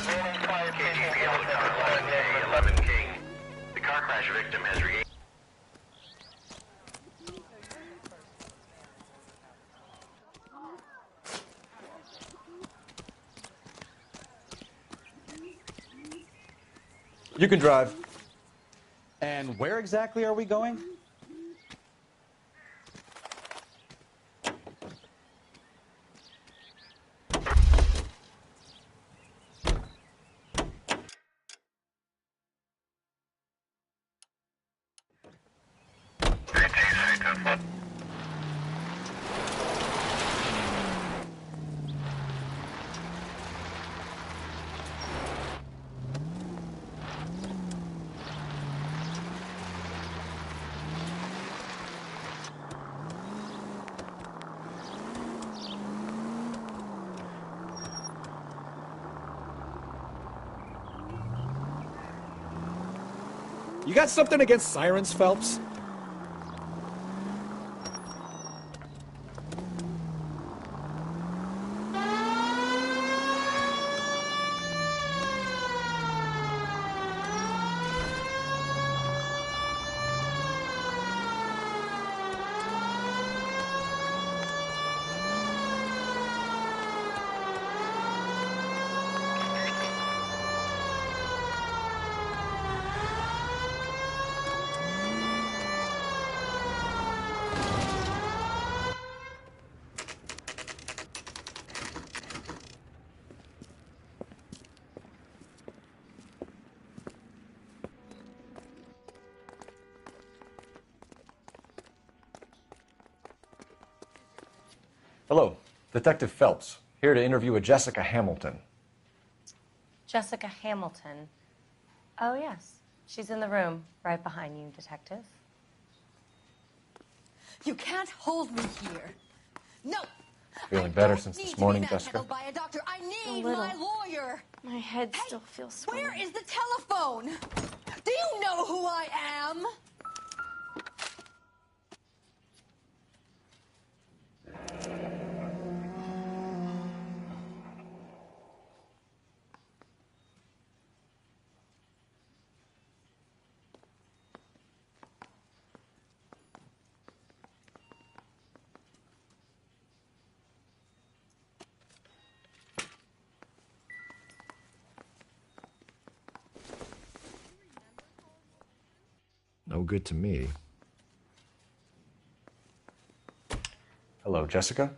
car crash victim has regained. You can drive. And where exactly are we going? You got something against sirens, Phelps? Hello, Detective Phelps, here to interview a Jessica Hamilton. Jessica Hamilton. Oh, yes. She's in the room right behind you, Detective. You can't hold me here. No. Feeling better since this morning, Jessica? By a doctor. I need little. my lawyer. My head still feels swollen. Where is the telephone? Do you know who I am? No good to me. Hello, Jessica.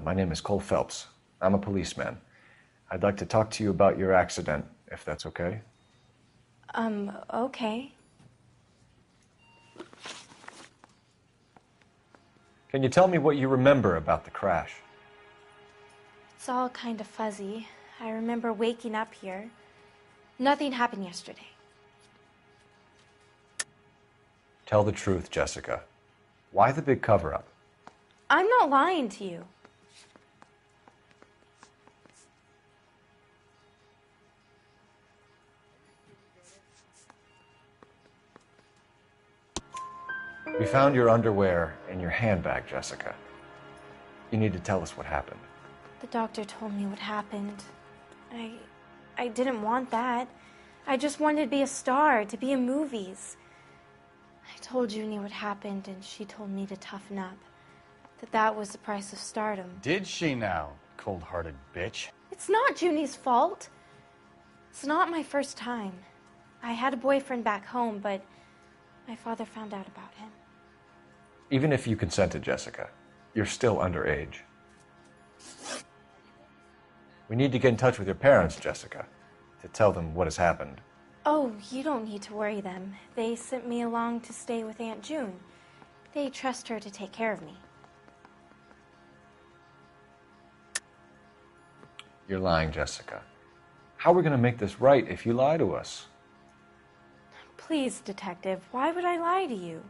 My name is Cole Phelps. I'm a policeman. I'd like to talk to you about your accident, if that's okay. Okay. Can you tell me what you remember about the crash? It's all kind of fuzzy. I remember waking up here. Nothing happened yesterday. Tell the truth, Jessica. Why the big cover-up? I'm not lying to you. We found your underwear in your handbag, Jessica. You need to tell us what happened. The doctor told me what happened. I didn't want that. I just wanted to be a star, to be in movies. I told Junie what happened, and she told me to toughen up. That was the price of stardom. Did she now, cold-hearted bitch? It's not Junie's fault. It's not my first time. I had a boyfriend back home, but my father found out about him. Even if you consented, Jessica, you're still underage. We need to get in touch with your parents, Jessica, to tell them what has happened. Oh, you don't need to worry them. They sent me along to stay with Aunt June. They trust her to take care of me. You're lying, Jessica. How are we going to make this right if you lie to us? Please, Detective, why would I lie to you?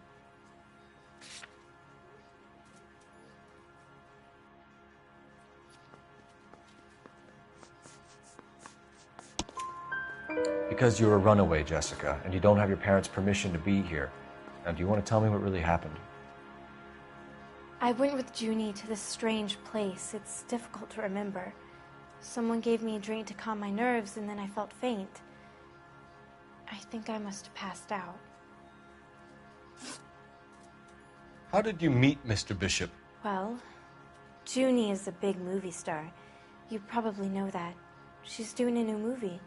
Because you're a runaway, Jessica, and you don't have your parents' permission to be here. Now, do you want to tell me what really happened? I went with Junie to this strange place. It's difficult to remember. Someone gave me a drink to calm my nerves, and then I felt faint. I think I must have passed out. How did you meet Mr. Bishop? Well, Junie is a big movie star. You probably know that. She's doing a new movie.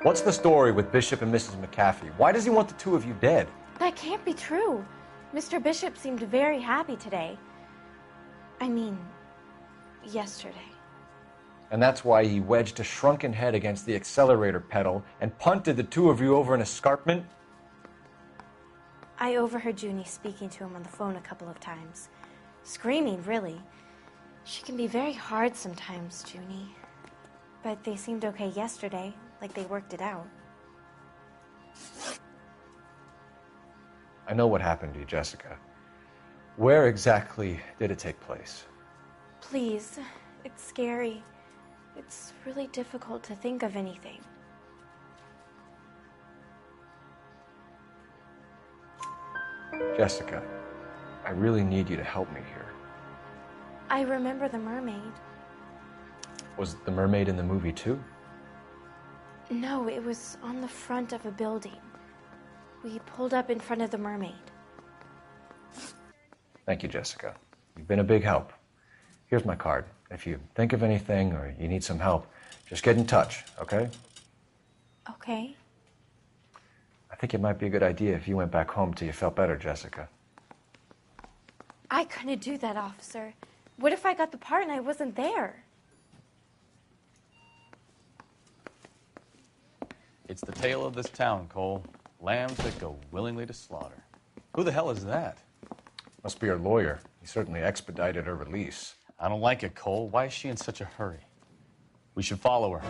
What's the story with Bishop and Mrs. McAfee? Why does he want the two of you dead? That can't be true. Mr. Bishop seemed very happy today. I mean, yesterday. And that's why he wedged a shrunken head against the accelerator pedal and punted the two of you over an escarpment? I overheard Junie speaking to him on the phone a couple of times. Screaming, really. She can be very hard sometimes, Junie. But they seemed okay yesterday, like they worked it out. I know what happened to you, Jessica. Where exactly did it take place? Please, it's scary. It's really difficult to think of anything. Jessica, I really need you to help me here. I remember the mermaid. Was the mermaid in the movie too? No, it was on the front of a building. We pulled up in front of the mermaid. Thank you, Jessica. You've been a big help. Here's my card. If you think of anything or you need some help, just get in touch, okay? Okay. I think it might be a good idea if you went back home till you felt better, Jessica. I couldn't do that, officer. What if I got the part and I wasn't there? It's the tale of this town, Cole. Lambs that go willingly to slaughter. Who the hell is that? Must be her lawyer. He certainly expedited her release. I don't like it, Cole. Why is she in such a hurry? We should follow her.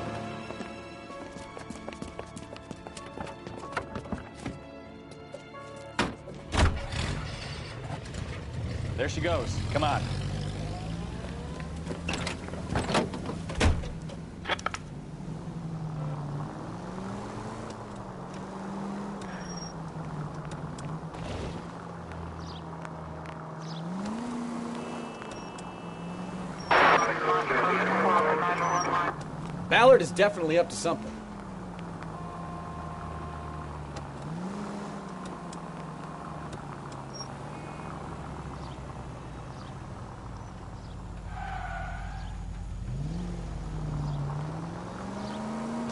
There she goes. Come on. Ballard is definitely up to something.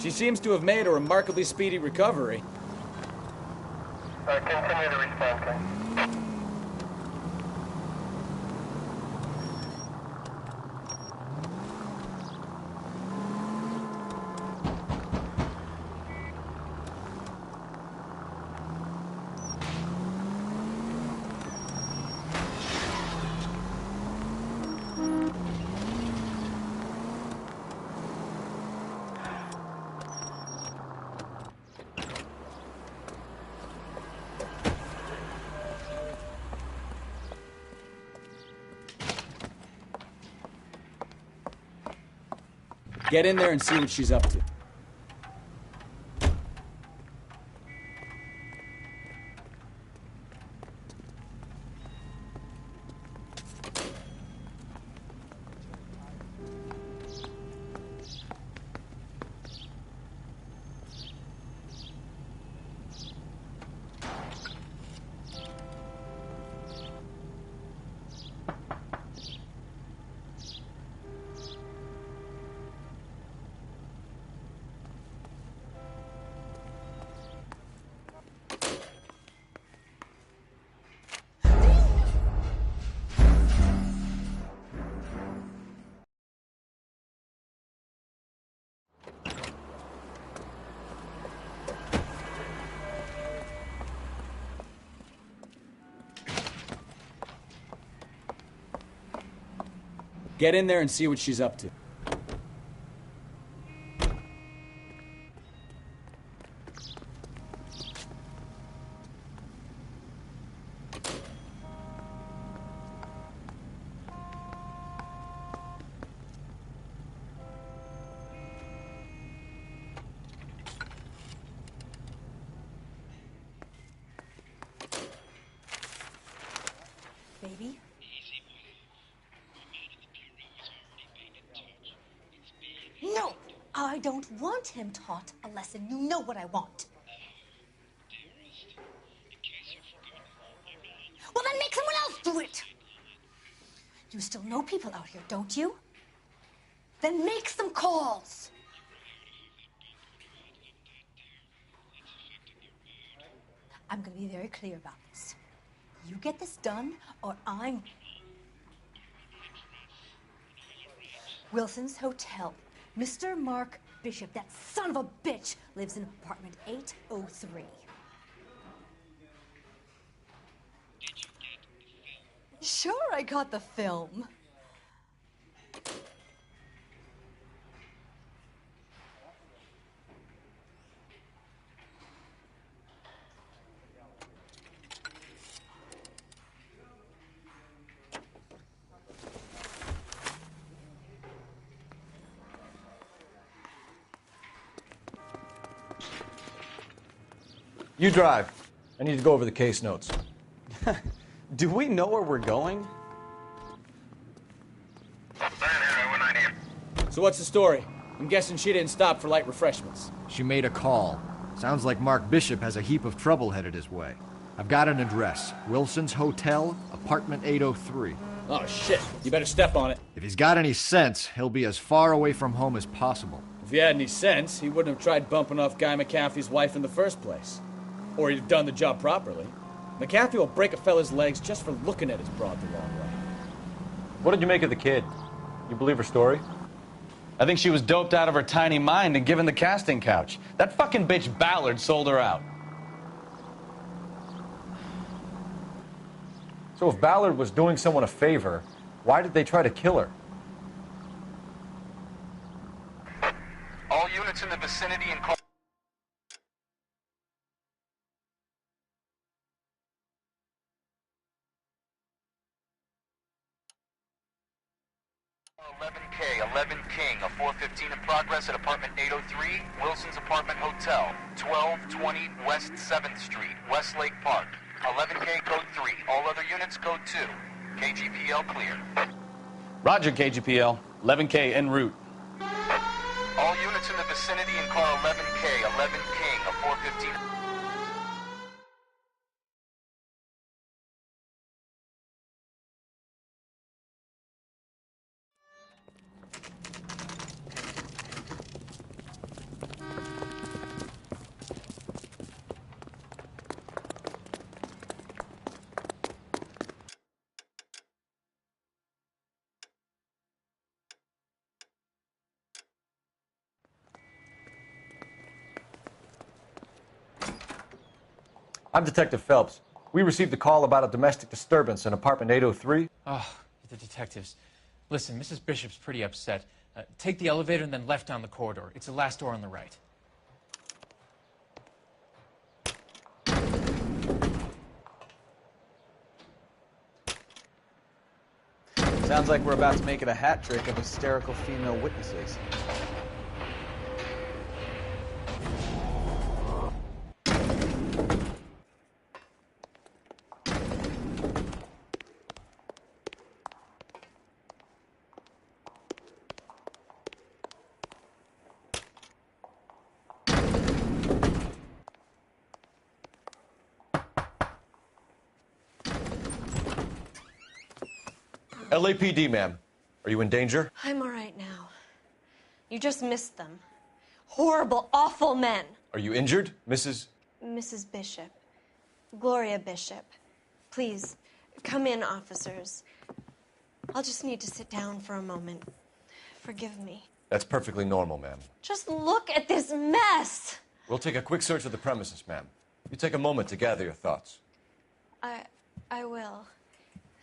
She seems to have made a remarkably speedy recovery. Continue to respond, please. Get in there and see what she's up to. Get in there and see what she's up to. Baby? I don't want him taught a lesson. You know what I want. Well, then make someone else do it. You still know people out here, don't you? Then make some calls. I'm going to be very clear about this. You get this done, or I'm... Wilson's Hotel. Mr. Mark Bishop, that son of a bitch, lives in apartment 803. Sure, I got the film. You drive. I need to go over the case notes. Do we know where we're going? So what's the story? I'm guessing she didn't stop for light refreshments. She made a call. Sounds like Mark Bishop has a heap of trouble headed his way. I've got an address. Wilson's Hotel, apartment 803. Oh, shit. You better step on it. If he's got any sense, he'll be as far away from home as possible. If he had any sense, he wouldn't have tried bumping off Guy McAfee's wife in the first place. Or he'd have done the job properly. McAfee will break a fella's legs just for looking at his broad the wrong way. What did you make of the kid? You believe her story? I think she was doped out of her tiny mind and given the casting couch. That fucking bitch Ballard sold her out. So if Ballard was doing someone a favor, why did they try to kill her? All units in the vicinity and call... K, 11 King, a 415 in progress at apartment 803, Wilson's Apartment Hotel, 1220 West 7th Street, Westlake Park. 11K code 3, all other units code 2. KGPL clear. Roger, KGPL. 11K en route. All units in the vicinity in car 11K, 11 King, a 415... I'm Detective Phelps. We received a call about a domestic disturbance in apartment 803. Oh, the detectives. Listen, Mrs. Bishop's pretty upset. Take the elevator and then left down the corridor. It's the last door on the right. Sounds like we're about to make it a hat trick of hysterical female witnesses. LAPD, ma'am. Are you in danger? I'm all right now. You just missed them. Horrible, awful men. Are you injured, Mrs.? Mrs. Bishop. Gloria Bishop. Please, come in, officers. I'll just need to sit down for a moment. Forgive me. That's perfectly normal, ma'am. Just look at this mess. We'll take a quick search of the premises, ma'am. You take a moment to gather your thoughts. I will.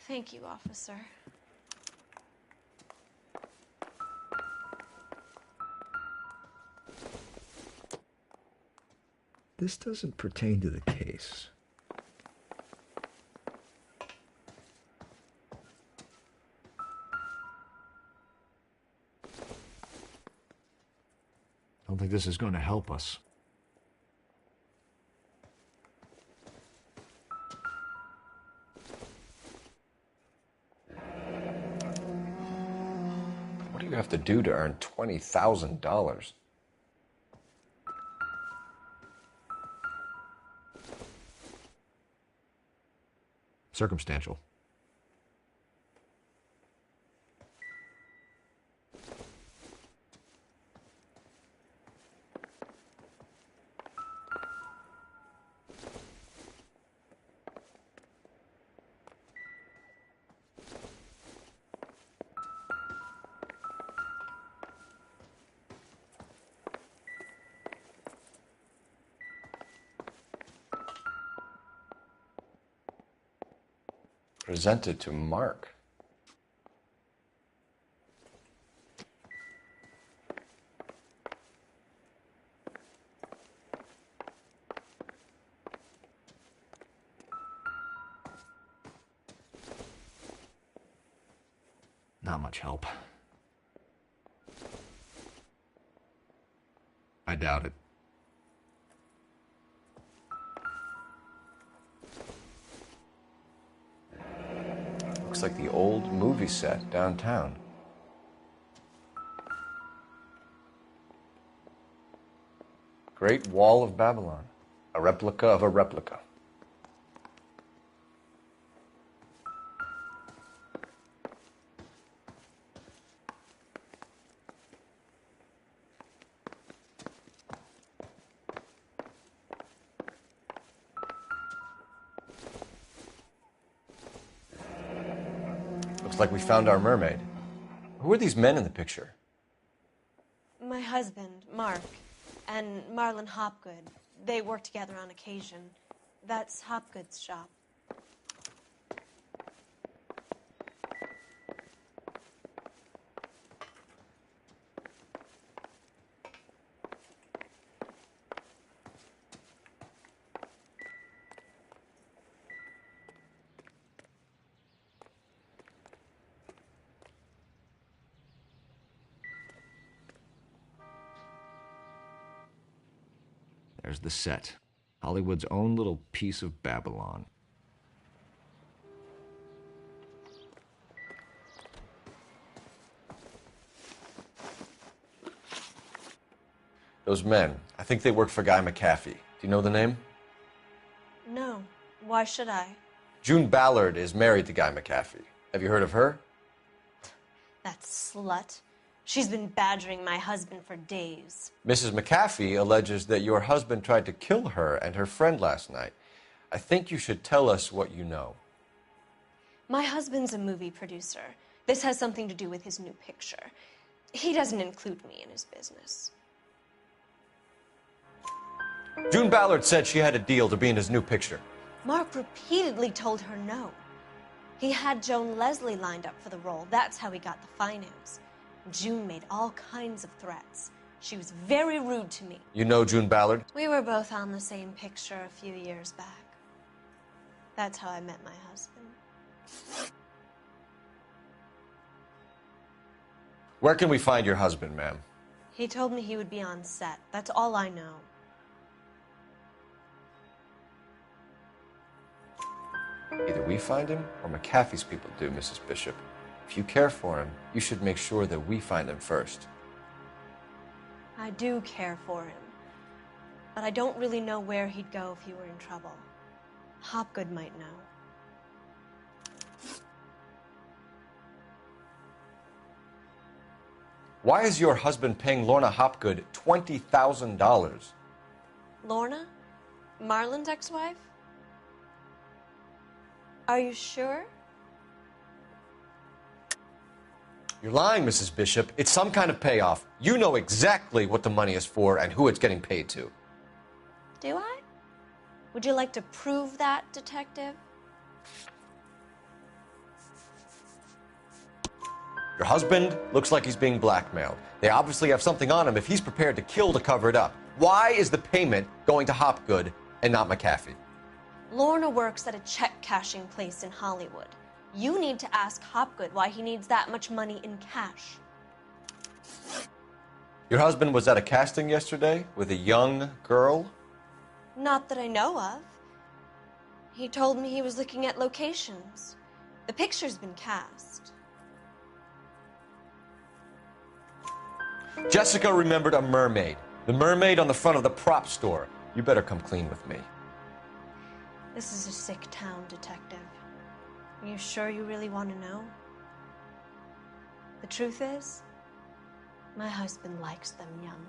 Thank you, officer. This doesn't pertain to the case. I don't think this is going to help us. What do you have to do to earn $20,000? Circumstantial. Presented to Mark. Not much help. I doubt it. Looks like the old movie set downtown. Great Wall of Babylon. A replica of a replica. Looks like we found our mermaid. Who are these men in the picture? My husband, Mark, and Marlon Hopgood. They work together on occasion. That's Hopgood's shop. There's the set. Hollywood's own little piece of Babylon. Those men, I think they work for Guy McAfee. Do you know the name? No. Why should I? June Ballard is married to Guy McAfee. Have you heard of her? That slut. She's been badgering my husband for days. Mrs. McAfee alleges that your husband tried to kill her and her friend last night. I think you should tell us what you know. My husband's a movie producer. This has something to do with his new picture. He doesn't include me in his business. June Ballard said she had a deal to be in his new picture. Mark repeatedly told her no. He had Joan Leslie lined up for the role. That's how he got the finance. June made all kinds of threats. She was very rude to me. You know June Ballard? We were both on the same picture a few years back. That's how I met my husband. Where can we find your husband, ma'am? He told me he would be on set. That's all I know. Either we find him or McAfee's people do, Mrs. Bishop. If you care for him, you should make sure that we find him first. I do care for him. But I don't really know where he'd go if he were in trouble. Hopgood might know. Why is your husband paying Lorna Hopgood $20,000? Lorna? Marlon's ex-wife? Are you sure? You're lying, Mrs. Bishop. It's some kind of payoff. You know exactly what the money is for and who it's getting paid to. Do I? Would you like to prove that, Detective? Your husband looks like he's being blackmailed. They obviously have something on him if he's prepared to kill to cover it up. Why is the payment going to Hopgood and not McAfee? Lorna works at a check-cashing place in Hollywood. You need to ask Hopgood why he needs that much money in cash. Your husband was at a casting yesterday with a young girl? Not that I know of. He told me he was looking at locations. The picture's been cast. Jessica remembered a mermaid. The mermaid on the front of the prop store. You better come clean with me. This is a sick town, Detective. Are you sure you really want to know? The truth is, my husband likes them young.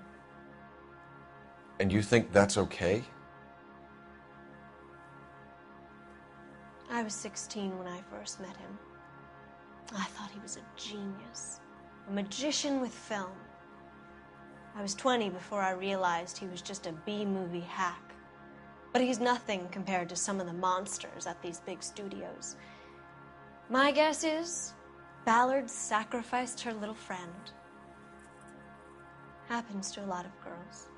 And you think that's okay? I was 16 when I first met him. I thought he was a genius, a magician with film. I was 20 before I realized he was just a B-movie hack. But he's nothing compared to some of the monsters at these big studios. My guess is Ballard sacrificed her little friend. Happens to a lot of girls.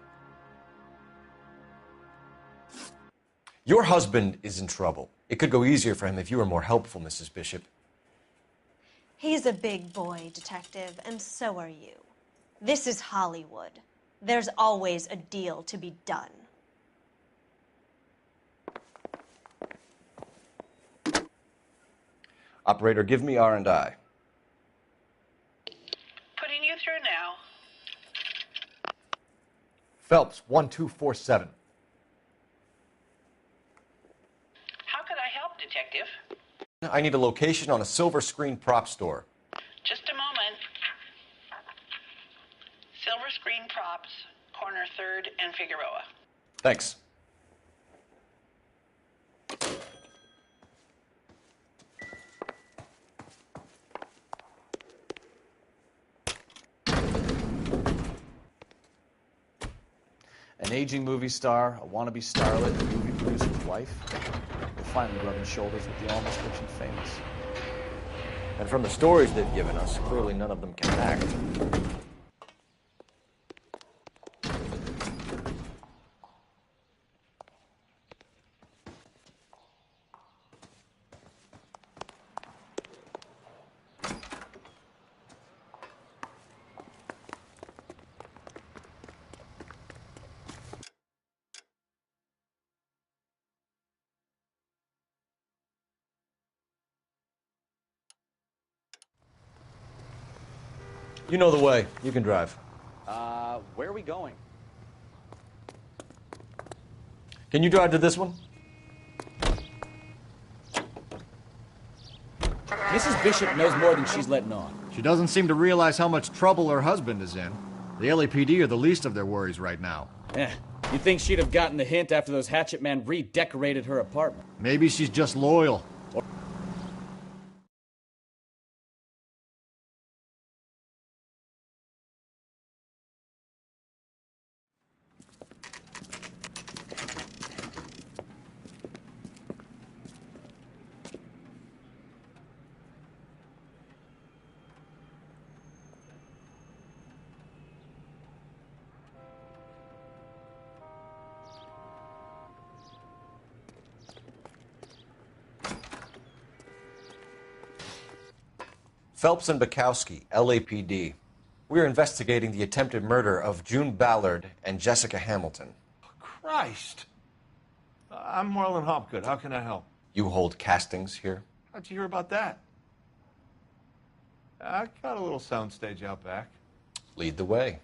Your husband is in trouble. It could go easier for him if you were more helpful, Mrs. Bishop. He's a big boy, Detective, and so are you. This is Hollywood. There's always a deal to be done. Operator, give me R&I. Putting you through now. Phelps, 1247. How could I help, Detective? I need a location on a silver screen prop store. Just a moment. Silver Screen Props, corner 3rd and Figueroa. Thanks. An aging movie star, a wannabe starlet, a movie producer's wife. They're finally rubbing shoulders with the almost rich and famous. And from the stories they've given us, clearly none of them can act. You know the way. You can drive. Where are we going? Can you drive to this one? Mrs. Bishop knows more than she's letting on. She doesn't seem to realize how much trouble her husband is in. The LAPD are the least of their worries right now. You'd think she'd have gotten the hint after those hatchet men redecorated her apartment. Maybe she's just loyal. Phelps and Bukowski, LAPD. We're investigating the attempted murder of June Ballard and Jessica Hamilton. Christ. I'm Marlon Hopgood. How can I help? You hold castings here? How'd you hear about that? I got a little soundstage out back. Lead the way.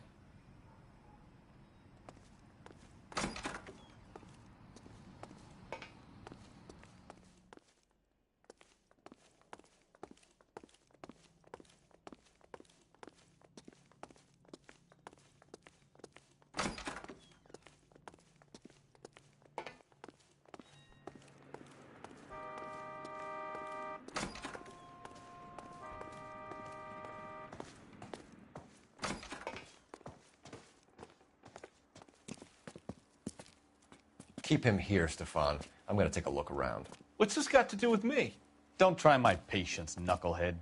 Keep him here, Stefan. I'm going to take a look around. What's this got to do with me? Don't try my patience, knucklehead.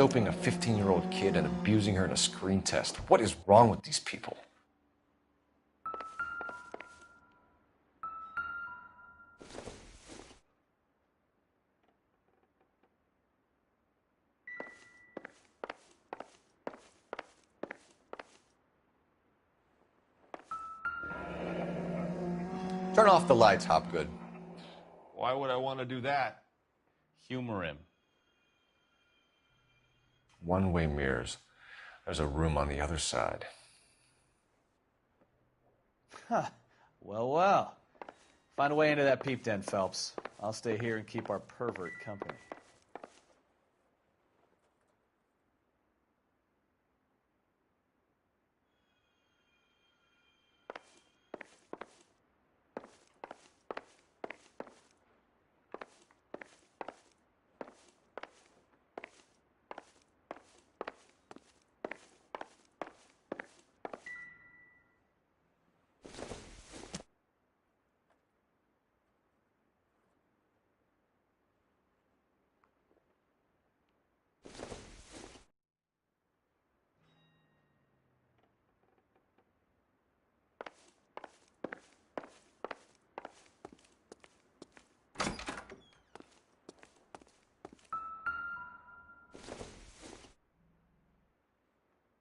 doping a 15-year-old kid and abusing her in a screen test. What is wrong with these people? Turn off the lights, Hopgood. Why would I want to do that? Humor him. One-way mirrors. There's a room on the other side. Huh. Well, well. Find a way into that peep den, Phelps. I'll stay here and keep our pervert company.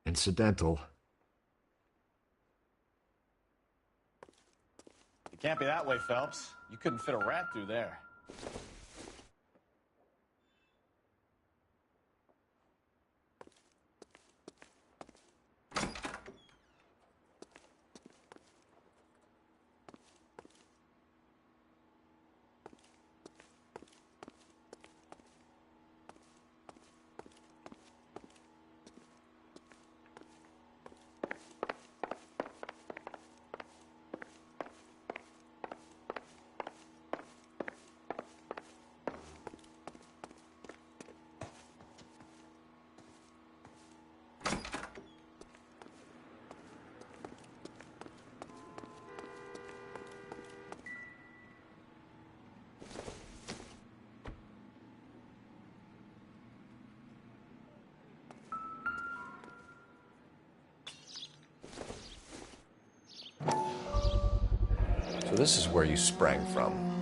Incidental. It can't be that way, Phelps. You couldn't fit a rat through there. So this is where you sprang from.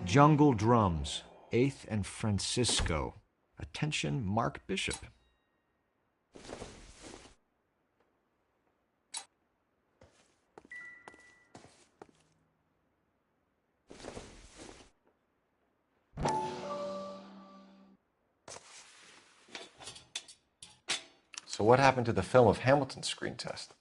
Jungle Drums, 8th and Francisco. Attention, Mark Bishop. So what happened to the film of Hamilton's screen test?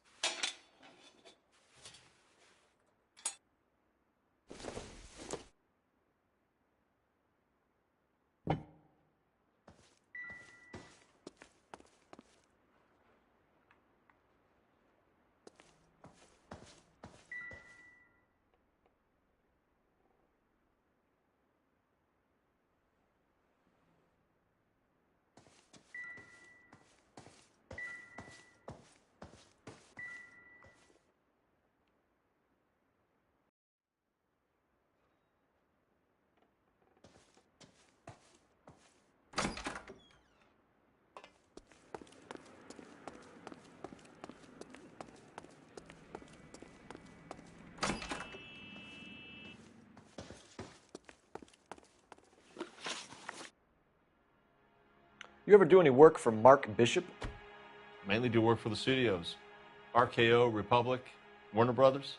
You ever do any work for Mark Bishop? Mainly do work for the studios. RKO, Republic, Warner Brothers.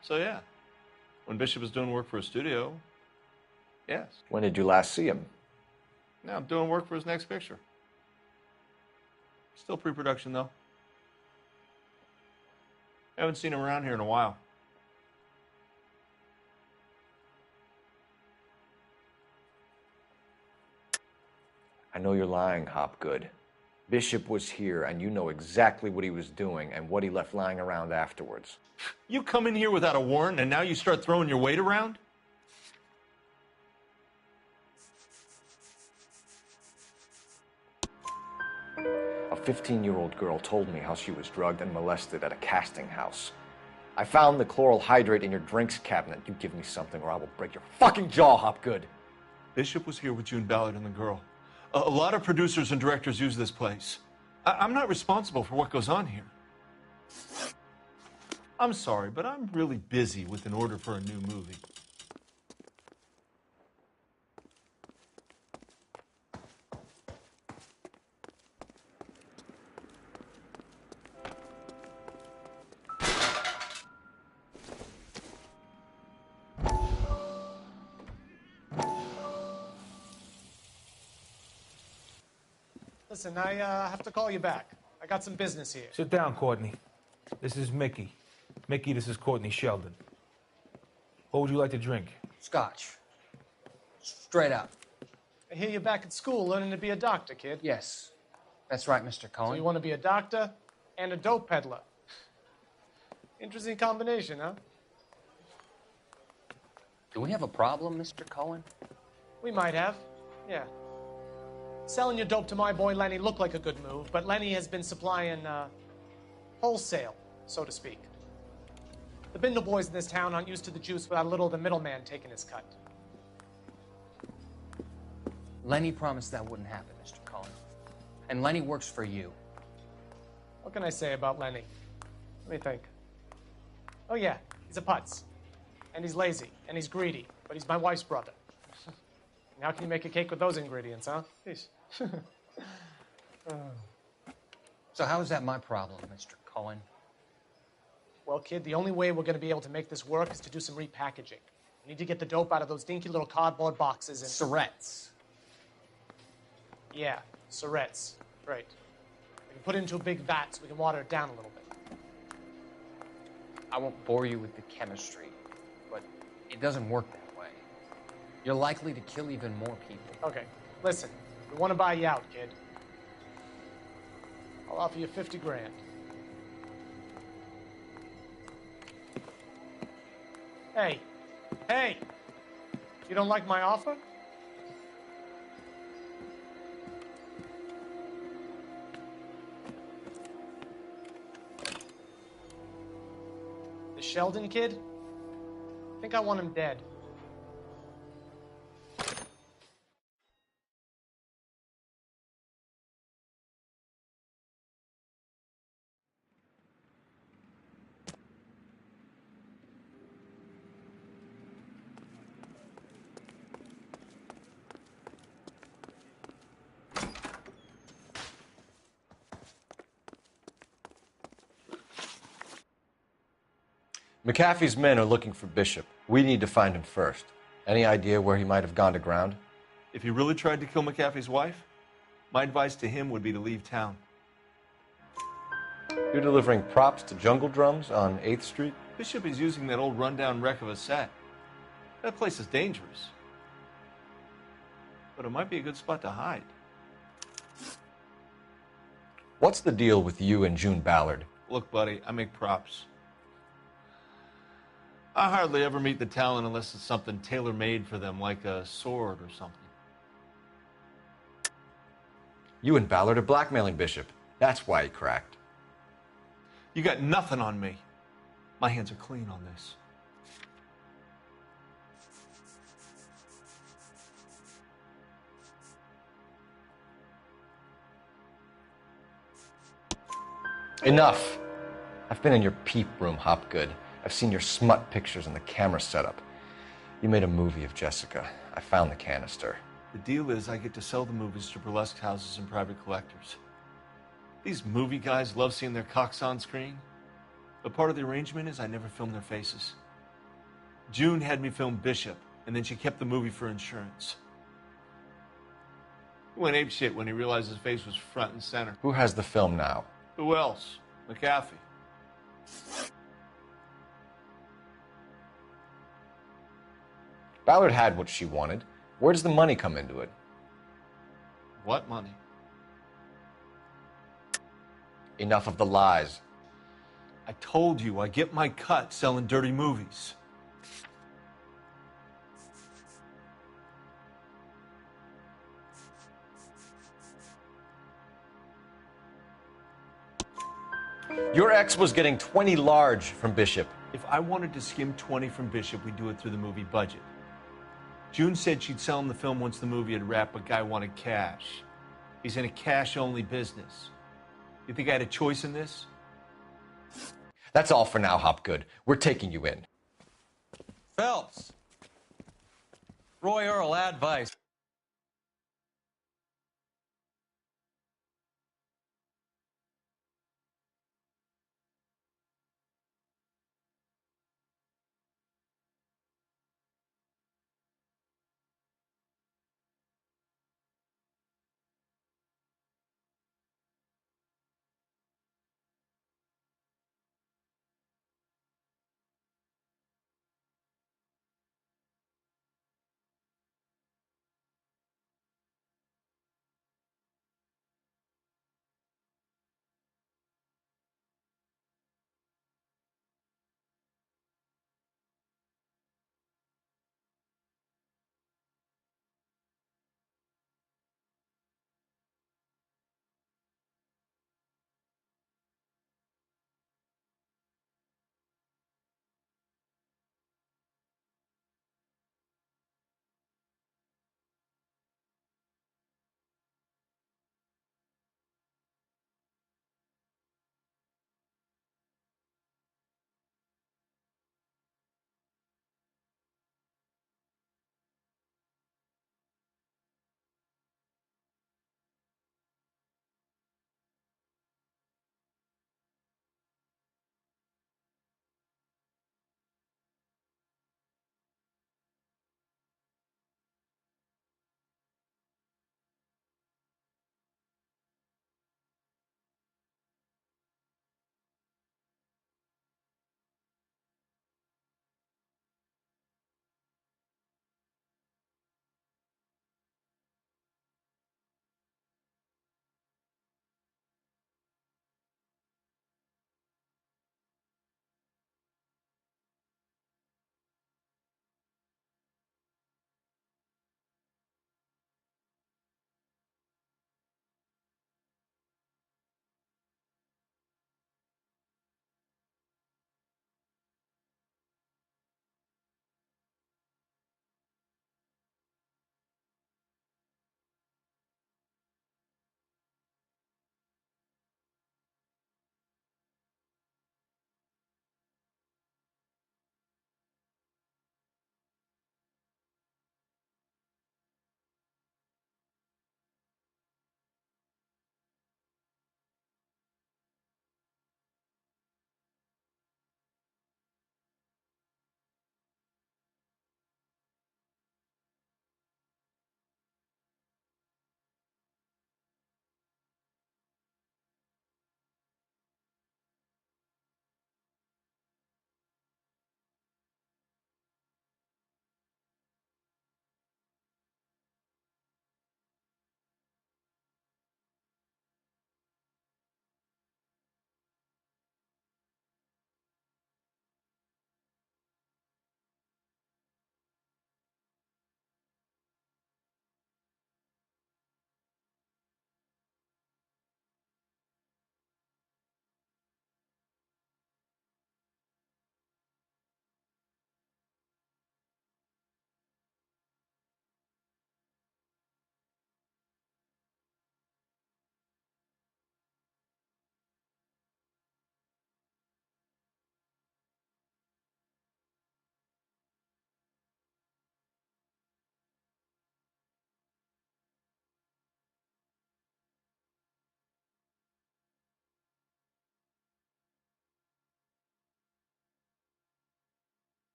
So yeah, when Bishop is doing work for a studio, yes. When did you last see him? Now I'm doing work for his next picture. Still pre-production though. Haven't seen him around here in a while. I know you're lying, Hopgood. Bishop was here, and you know exactly what he was doing and what he left lying around afterwards. You come in here without a warrant, and now you start throwing your weight around? A 15-year-old girl told me how she was drugged and molested at a casting house. I found the chloral hydrate in your drinks cabinet. You give me something or I will break your fucking jaw, Hopgood. Bishop was here with June Ballard and the girl. A lot of producers and directors use this place. I'm not responsible for what goes on here. I'm sorry, but I'm really busy with an order for a new movie. Listen, I have to call you back. I got some business here. Sit down, Courtney. This is Mickey. Mickey, this is Courtney Sheldon. What would you like to drink? Scotch. Straight up. I hear you're back at school learning to be a doctor, kid. Yes. That's right, Mr. Cohen. So you want to be a doctor and a dope peddler. Interesting combination, huh? Do we have a problem, Mr. Cohen? We might have, yeah. Selling your dope to my boy Lenny looked like a good move, but Lenny has been supplying wholesale, so to speak. The Bindle boys in this town aren't used to the juice without a little of the middleman taking his cut. Lenny promised that wouldn't happen, Mr. Cohen. And Lenny works for you. What can I say about Lenny? Let me think. Oh yeah, he's a putz. And he's lazy, and he's greedy, but he's my wife's brother. And how can you make a cake with those ingredients, huh? Jeez. So how is that my problem, Mr. Cohen? Well, kid, the only way we're going to be able to make this work is to do some repackaging. We need to get the dope out of those dinky little cardboard boxes and... Syrettes. Yeah, syrettes. Right. We can put it into a big vat so we can water it down a little bit. I won't bore you with the chemistry, but it doesn't work that way. You're likely to kill even more people. Okay, listen. We want to buy you out, kid. I'll offer you 50 grand. Hey. Hey! You don't like my offer? The Sheldon kid? I think I want him dead. McAfee's men are looking for Bishop. We need to find him first. Any idea where he might have gone to ground? If he really tried to kill McAfee's wife, my advice to him would be to leave town. You're delivering props to Jungle Drums on 8th Street? Bishop is using that old rundown wreck of a set. That place is dangerous. But it might be a good spot to hide. What's the deal with you and June Ballard? Look, buddy, I make props. I hardly ever meet the talent unless it's something tailor-made for them, like a sword or something. You and Ballard are blackmailing Bishop. That's why he cracked. You got nothing on me. My hands are clean on this. Enough. I've been in your peep room, Hopgood. I've seen your smut pictures and the camera setup. You made a movie of Jessica. I found the canister. The deal is I get to sell the movies to burlesque houses and private collectors. These movie guys love seeing their cocks on screen. But part of the arrangement is I never film their faces. June had me film Bishop, and then she kept the movie for insurance. He went apeshit when he realized his face was front and center. Who has the film now? Who else? McAfee. Ballard had what she wanted. Where does the money come into it? What money? Enough of the lies. I told you I get my cut selling dirty movies. Your ex was getting 20 large from Bishop. If I wanted to skim 20 from Bishop, we'd do it through the movie budget. June said she'd sell him the film once the movie had wrapped, but Guy wanted cash. He's in a cash-only business. You think I had a choice in this? That's all for now, Hopgood. We're taking you in. Phelps. Roy Earl, advice.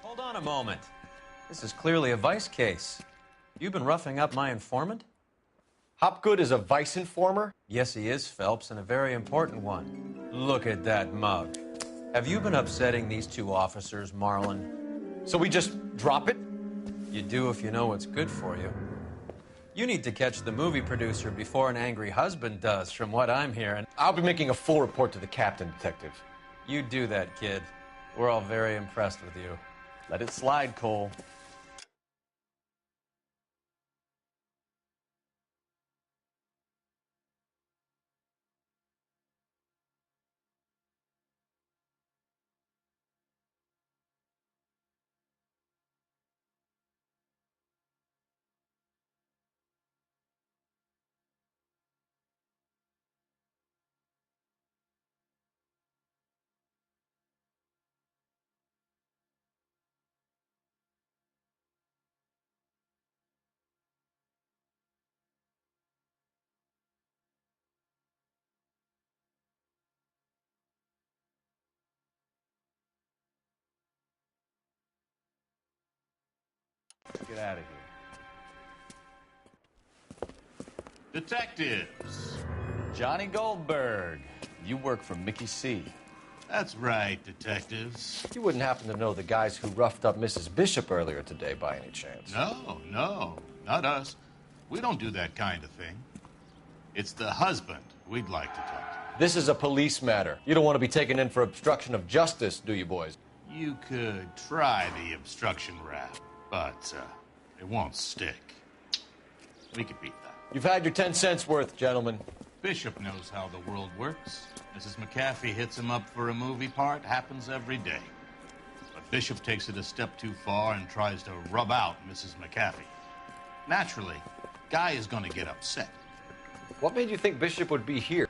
Hold on a moment. This is clearly a vice case. You've been roughing up my informant? Hopgood is a vice informer? Yes, he is, Phelps, and a very important one. Look at that mug. Have you been upsetting these two officers, Marlin? So we just drop it? You do if you know what's good for you. You need to catch the movie producer before an angry husband does, from what I'm hearing. I'll be making a full report to the captain, Detective. You do that, kid. We're all very impressed with you. Let it slide, Cole. Let's get out of here. Detectives. Johnny Goldberg. You work for Mickey C. That's right, detectives. You wouldn't happen to know the guys who roughed up Mrs. Bishop earlier today by any chance? No, not us. We don't do that kind of thing. It's the husband we'd like to talk to. This is a police matter. You don't want to be taken in for obstruction of justice, do you, boys? You could try the obstruction rap, but it won't stick. We could beat that. You've had your 10 cents worth, gentlemen. Bishop knows how the world works. Mrs. McAfee hits him up for a movie part. Happens every day. But Bishop takes it a step too far and tries to rub out Mrs. McAfee. Naturally, Guy is going to get upset. What made you think Bishop would be here?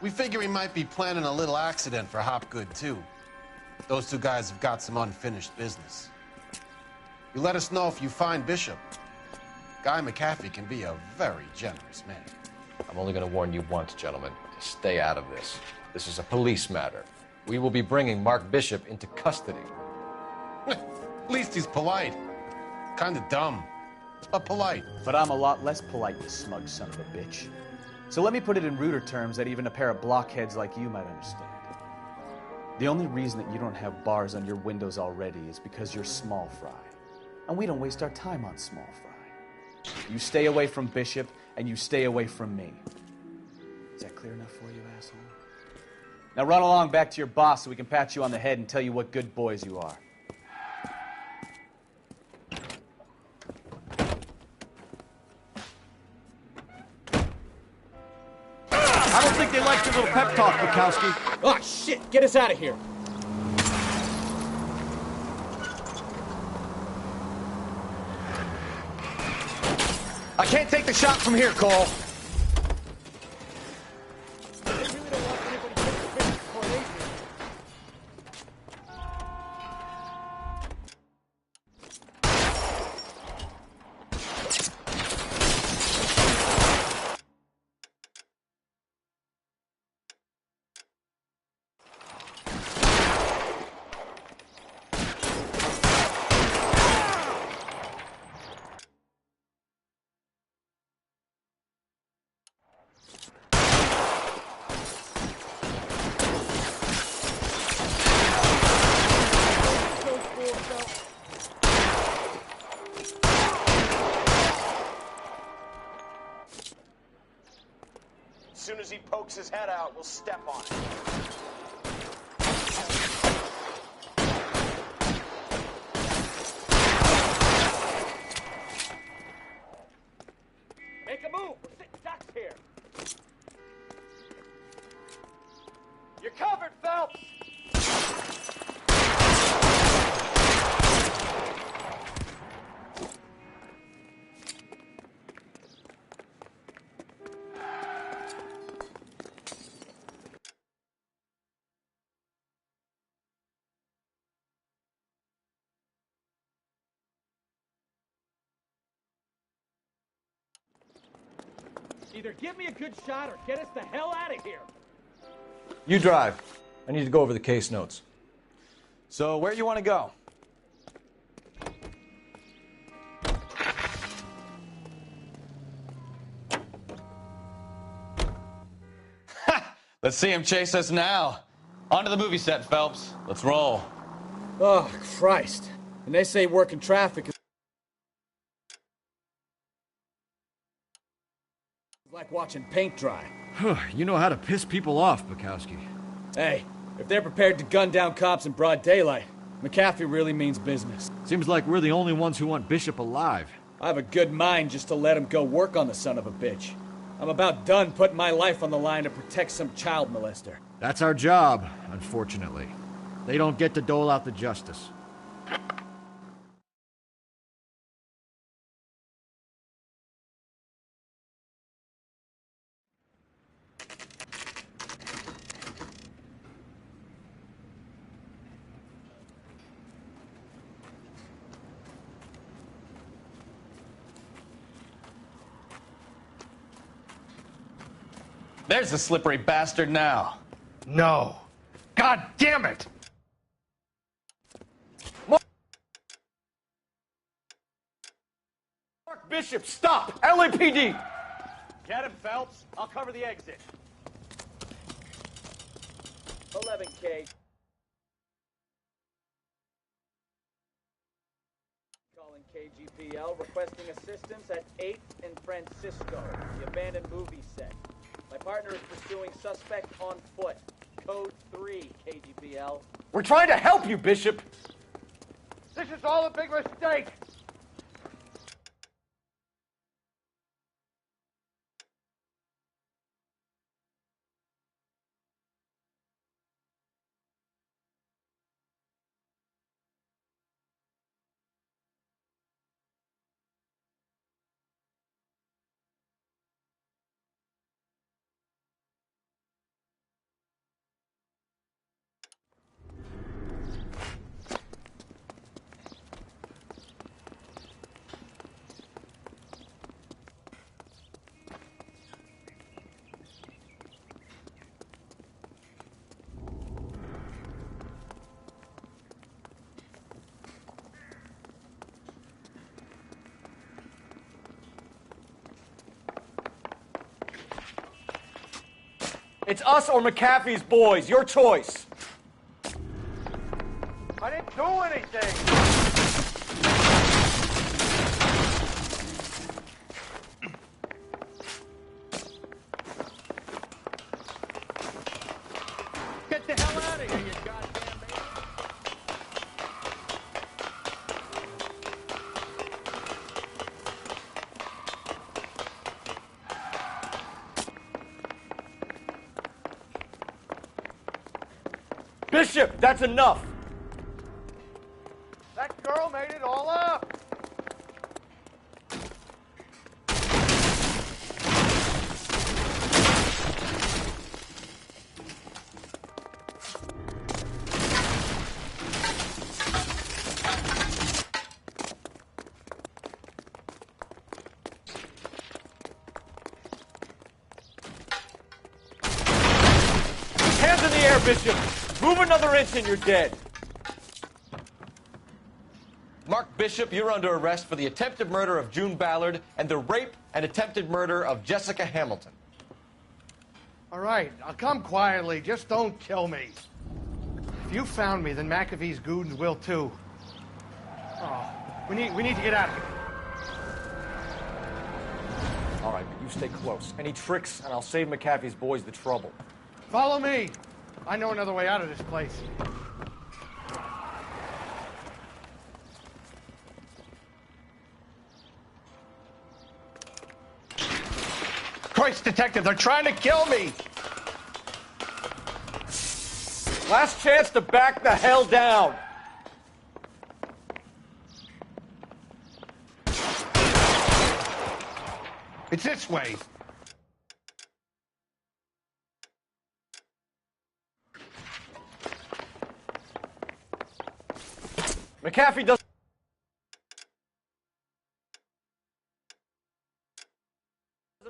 We figure he might be planning a little accident for Hopgood, too. Those two guys have got some unfinished business. You let us know if you find Bishop. Guy McAfee can be a very generous man. I'm only going to warn you once, gentlemen, to stay out of this. This is a police matter. We will be bringing Mark Bishop into custody. At least he's polite. Kind of dumb, but polite. But I'm a lot less polite, you smug son of a bitch. So let me put it in ruder terms that even a pair of blockheads like you might understand. The only reason that you don't have bars on your windows already is because you're small fry. And we don't waste our time on small fry. You stay away from Bishop, and you stay away from me. Is that clear enough for you, asshole? Now run along back to your boss so we can pat you on the head and tell you what good boys you are. I don't think they liked your little pep talk, Bukowski. Oh, shit! Get us out of here! I can't take the shot from here, Cole. As soon as he pokes his head out, we'll step on it. Make a move! We're sitting ducks here! You're covered, Phelps! Either give me a good shot or get us the hell out of here. You drive. I need to go over the case notes. So where you want to go? Let's see him chase us now. Onto the movie set, Phelps. Let's roll. Oh, Christ. And they say working traffic is like watching paint dry. You know how to piss people off, Bukowski. Hey, if they're prepared to gun down cops in broad daylight, McAfee really means business. Seems like we're the only ones who want Bishop alive. I have a good mind just to let him go work on the son of a bitch. I'm about done putting my life on the line to protect some child molester. That's our job, unfortunately. They don't get to dole out the justice. There's the slippery bastard now. No. God damn it! Mark Bishop, stop! LAPD! Get him, Phelps. I'll cover the exit. 11K. Calling KGPL, requesting assistance at 8th and Francisco, the abandoned movie set. My partner is pursuing suspect on foot. Code 3, KGPL. We're trying to help you, Bishop! This is all a big mistake! It's us or McAfee's boys. Your choice. I didn't do anything! Get the hell out of here, you goddamn baby! Bishop, that's enough! That girl made it all up! Hands in the air, Bishop! Move another inch and you're dead. Mark Bishop, you're under arrest for the attempted murder of June Ballard and the rape and attempted murder of Jessica Hamilton. All right, I'll come quietly. Just don't kill me. If you found me, then McAfee's goons will too. Oh, we need to get out of here. All right, but you stay close. Any tricks, and I'll save McAfee's boys the trouble. Follow me. I know another way out of this place. Christ, Detective, they're trying to kill me! Last chance to back the hell down! It's this way. McAfee doesn't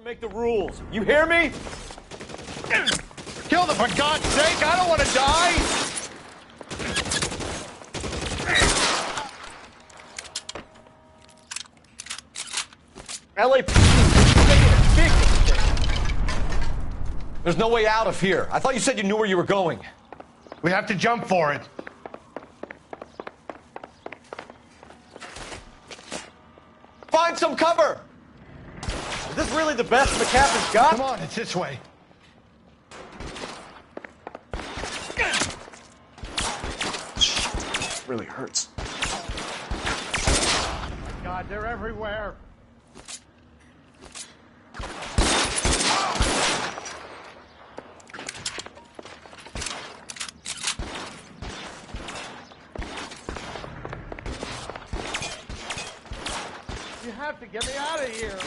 make the rules. You hear me? Kill them, for God's sake! I don't want to die! LAPD is making a big mistake. There's no way out of here. I thought you said you knew where you were going. We have to jump for it. Find some cover! Is this really the best McCaffrey's got? Come on, it's this way. Really hurts. God, they're everywhere. You have to get me out of here.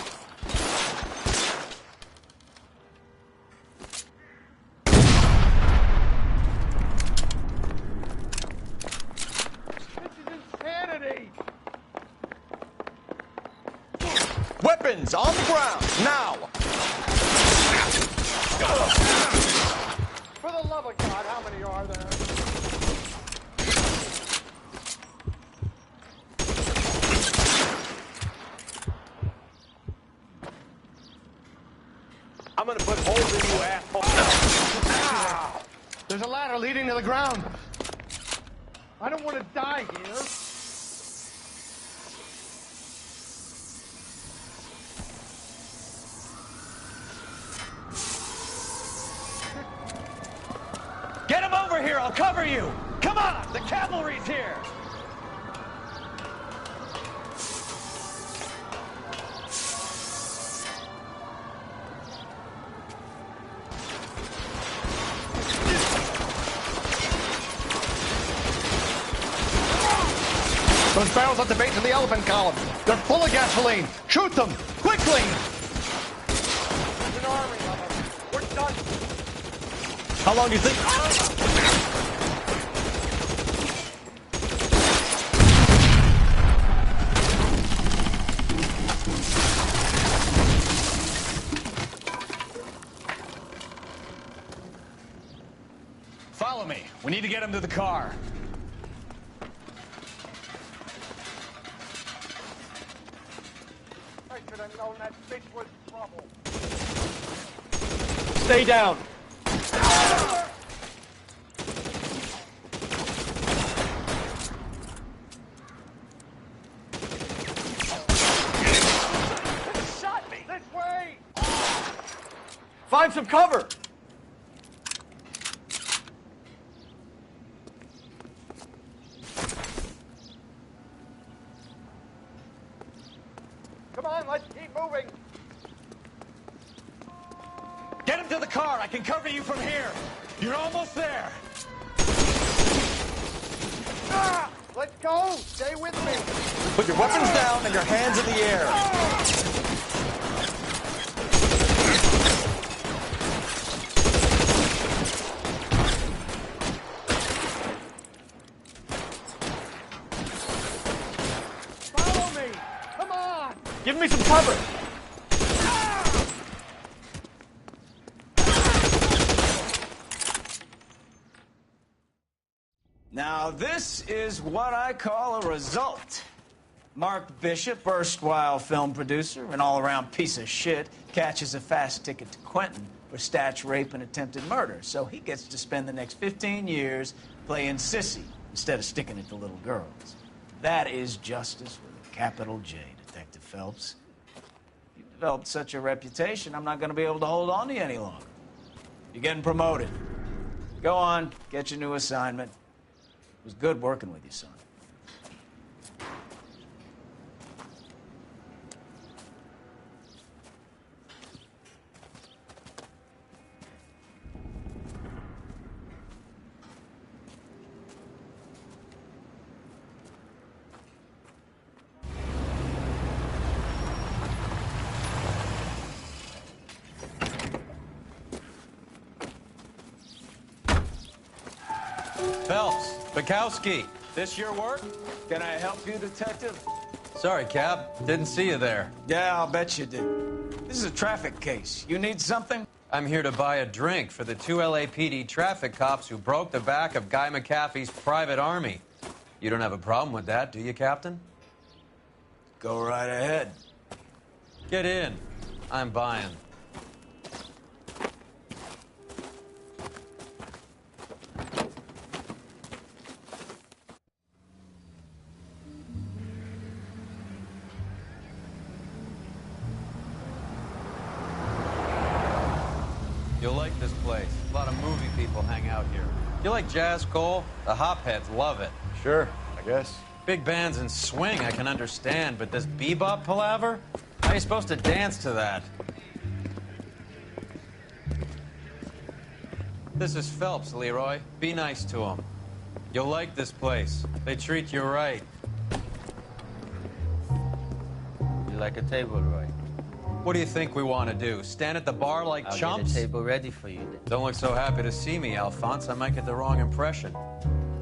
This is insanity. Weapons on the ground, now! For the love of God, how many are there? I'm gonna put holes in you, asshole. There's a ladder leading to the ground. I don't want to die here. Get him over here, I'll cover you! Come on, the cavalry's here! Those barrels at the base of the elephant column. They're full of gasoline. Shoot them! Quickly! There's an army of them. We're done. How long do you think? Follow me. We need to get him to the car. I should have known that bitch was trouble. Stay down. Shot me! This way! Find some cover. Come on, let's keep moving. Get him to the car. I can cover you from here. You're almost there. Ah! Let's go! Stay with me! Put your weapons down and your hands in the air. Follow me! Come on! Give me some cover. Now, this is what I call a result. Mark Bishop, erstwhile film producer and all-around piece of shit, catches a fast ticket to Quentin for statch rape and attempted murder, so he gets to spend the next 15 years playing sissy instead of sticking it to little girls. That is justice with a capital J, Detective Phelps. You've developed such a reputation, I'm not going to be able to hold on to you any longer. You're getting promoted. Go on, get your new assignment. It was good working with you, son. Phelps, Bukowski. This your work? Can I help you, Detective? Sorry, Cap. Didn't see you there. Yeah, I'll bet you did. This is a traffic case. You need something? I'm here to buy a drink for the 2 LAPD traffic cops who broke the back of Guy McAfee's private army. You don't have a problem with that, do you, Captain? Go right ahead. Get in. I'm buying. You'll like this place. A lot of movie people hang out here. You like jazz, Cole? The hopheads love it. Sure, I guess. Big bands and swing I can understand, but this bebop palaver? How are you supposed to dance to that? This is Phelps, Leroy. Be nice to him. You'll like this place. They treat you right. You like a table, Roy? What do you think we want to do? Stand at the bar like I'll chumps? get a table ready for you then. Don't look so happy to see me, Alphonse. I might get the wrong impression.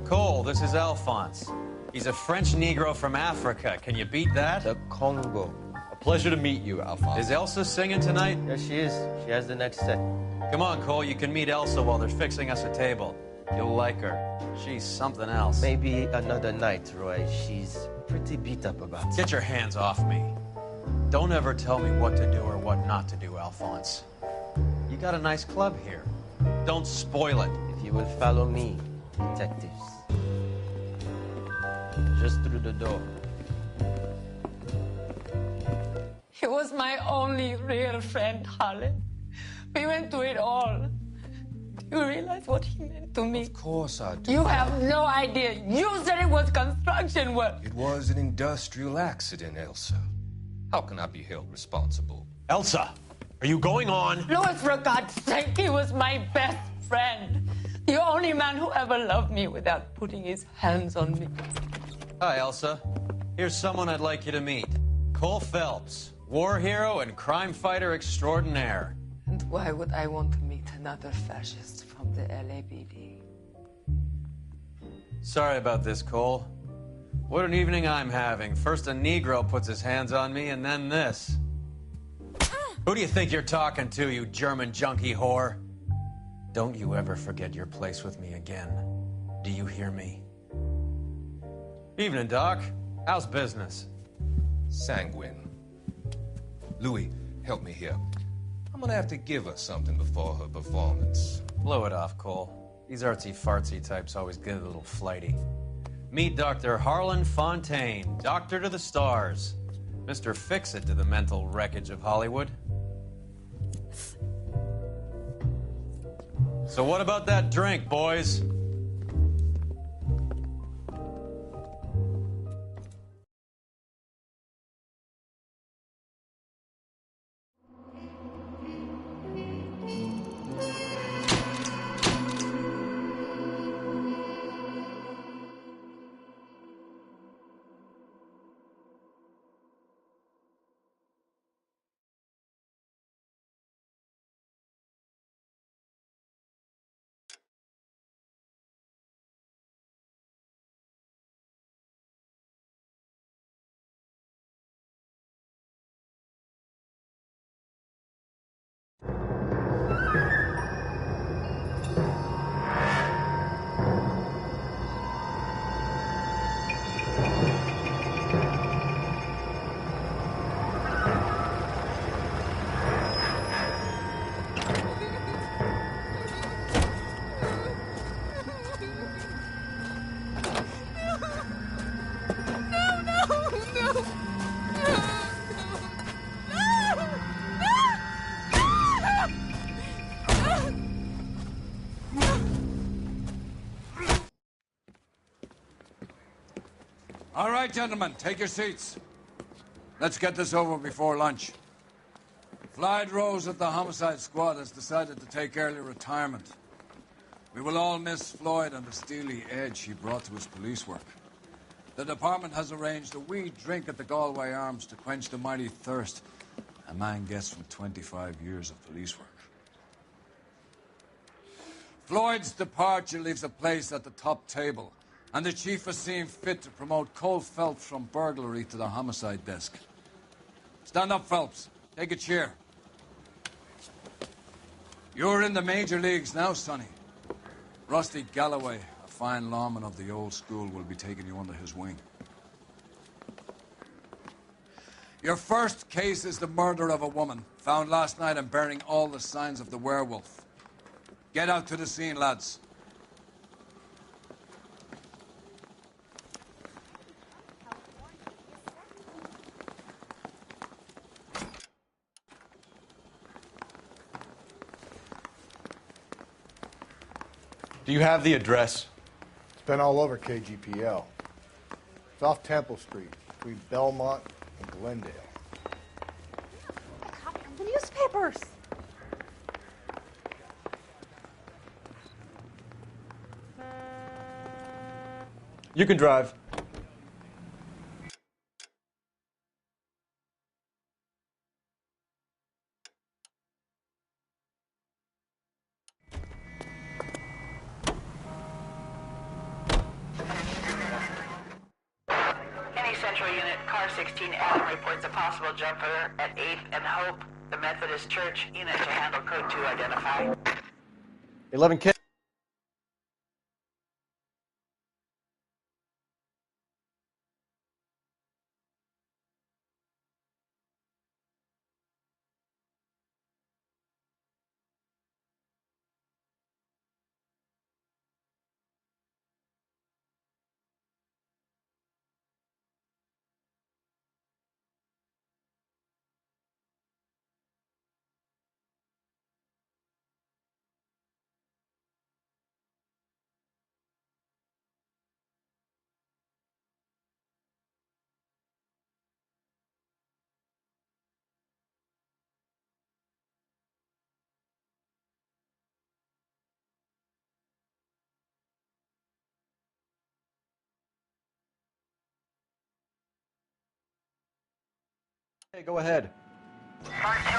Cole, this is Alphonse. He's a French Negro from Africa. Can you beat that? The Congo. A pleasure to meet you, Alphonse. Is Elsa singing tonight? Yes, she is. She has the next set. Come on, Cole. You can meet Elsa while they're fixing us a table. You'll like her. She's something else. Maybe another night, Roy. She's pretty beat up about it. Get your hands off me. Don't ever tell me what to do or what not to do, Alphonse. You got a nice club here. Don't spoil it. If you will follow me, detectives. Just through the door. He was my only real friend, Harlan. We went through it all. Do you realize what he meant to me? Of course I do. You have no idea. You said it was construction work. It was an industrial accident, Elsa. How can I be held responsible? Elsa, are you going on? Louis, for God's sake, he was my best friend. The only man who ever loved me without putting his hands on me. Hi, Elsa. Here's someone I'd like you to meet. Cole Phelps, war hero and crime fighter extraordinaire. And why would I want to meet another fascist from the LAPD? Sorry about this, Cole. What an evening I'm having. First a Negro puts his hands on me, and then this. Who do you think you're talking to, you German junkie whore? Don't you ever forget your place with me again. Do you hear me? Evening, Doc. How's business? Sanguine. Louis, help me here. I'm gonna have to give her something before her performance. Blow it off, Cole. These artsy-fartsy types always get a little flighty. Meet Dr. Harlan Fontaine, doctor to the stars. Mr. Fix-It to the mental wreckage of Hollywood. So what about that drink, boys? All right, gentlemen, take your seats. Let's get this over before lunch. Floyd Rose of the Homicide Squad has decided to take early retirement. We will all miss Floyd and the steely edge he brought to his police work. The department has arranged a wee drink at the Galway Arms to quench the mighty thirst a man gets from 25 years of police work. Floyd's departure leaves a place at the top table, and the chief has seen fit to promote Cole Phelps from burglary to the homicide desk. Stand up, Phelps. Take a chair. You're in the major leagues now, Sonny. Rusty Galloway, a fine lawman of the old school, will be taking you under his wing. Your first case is the murder of a woman, found last night and bearing all the signs of the werewolf. Get out to the scene, lads. Do you have the address? It's been all over KGPL. It's off Temple Street, between Belmont and Glendale. A copy of the newspapers. You can drive. Kenny Central Unit, Car 16 Adam reports a possible jumper at 8th and Hope. The Methodist Church unit to handle code 2 identify. 11K. Hey, go ahead. Possible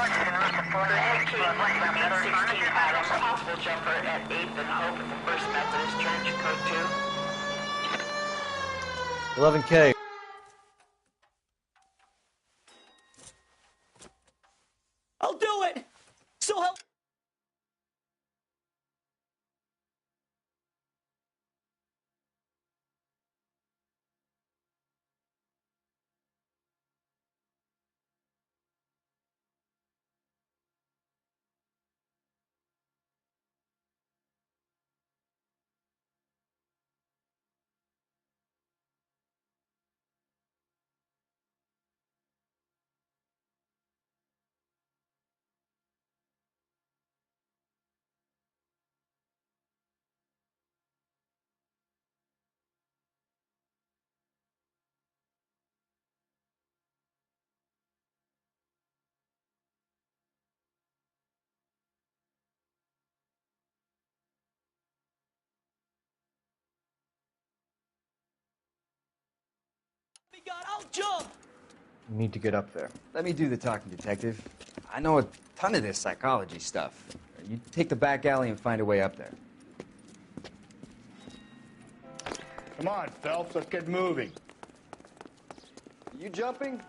jumper at 8th and Hope at the First Methodist Church, code 2. 11K. I'll do it! So help. God, I'll jump! You need to get up there. Let me do the talking, detective. I know a ton of this psychology stuff. You take the back alley and find a way up there. Come on, Phelps, let's get moving. You jumping?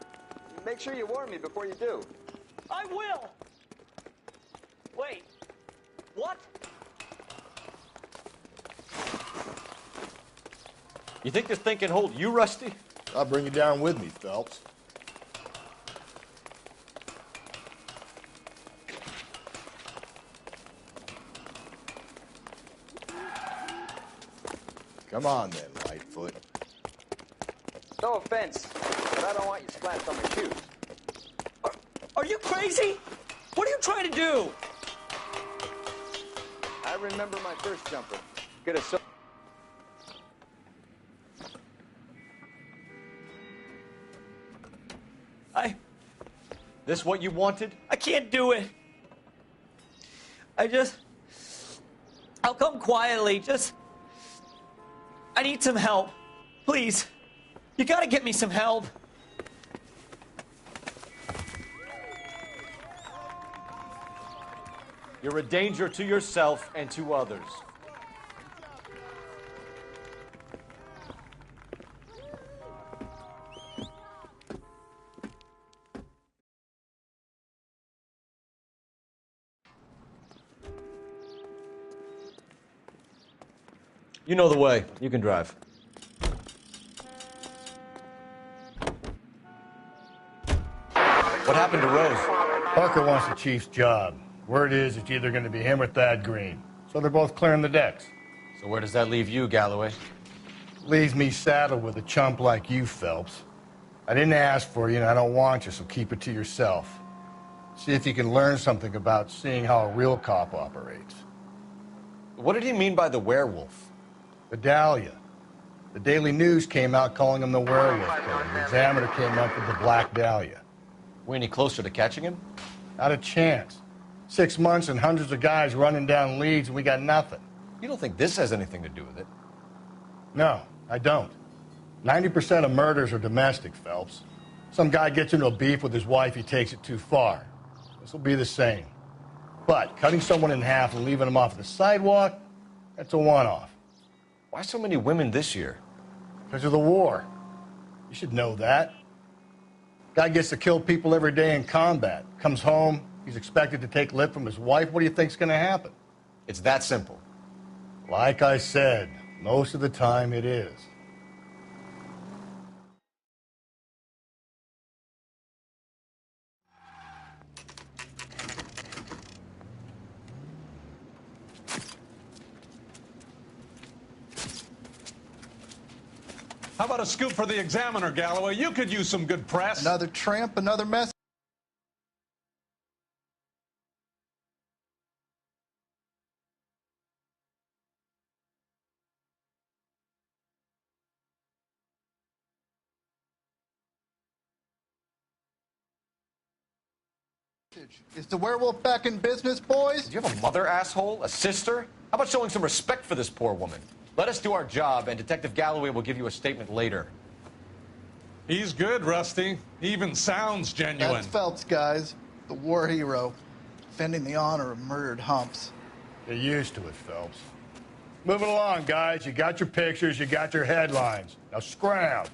Make sure you warn me before you do. I will! Wait, what? You think this thing can hold you, Rusty? I'll bring you down with me, Phelps. Come on then, Lightfoot. No offense, but I don't want you splashed on my shoes. Are you crazy? What are you trying to do? I remember my first jumper. Could have so. This what you wanted? I can't do it. I'll come quietly. I need some help. Please. You gotta get me some help. You're a danger to yourself and to others. You know the way. You can drive. What happened to Rose? Parker wants the chief's job. Word is it's either going to be him or Thad Green. So they're both clearing the decks. So where does that leave you, Galloway? Leaves me saddled with a chump like you, Phelps. I didn't ask for you, and I don't want you, so keep it to yourself. See if you can learn something about seeing how a real cop operates. What did he mean by the werewolf? The Dahlia. The Daily News came out calling him the werewolf killer. The Examiner came up with the Black Dahlia. We any closer to catching him? Not a chance. 6 months and hundreds of guys running down leads, and we got nothing. You don't think this has anything to do with it? No, I don't. 90% of murders are domestic, Phelps. Some guy gets into a beef with his wife, he takes it too far. This will be the same. But cutting someone in half and leaving them off the sidewalk, that's a one-off. Why so many women this year? Because of the war. You should know that. Guy gets to kill people every day in combat. Comes home, he's expected to take lip from his wife. What do you think's going to happen? It's that simple. Like I said, most of the time it is. How about a scoop for the Examiner, Galloway? You could use some good press. Another tramp, another mess. Is the werewolf back in business, boys? Do you have a mother, asshole? A sister? How about showing some respect for this poor woman? Let us do our job, and Detective Galloway will give you a statement later. He's good, Rusty. He even sounds genuine. That's Phelps, guys. The war hero. Defending the honor of murdered humps. Get used to it, Phelps. Moving along, guys. You got your pictures, you got your headlines. Now scram.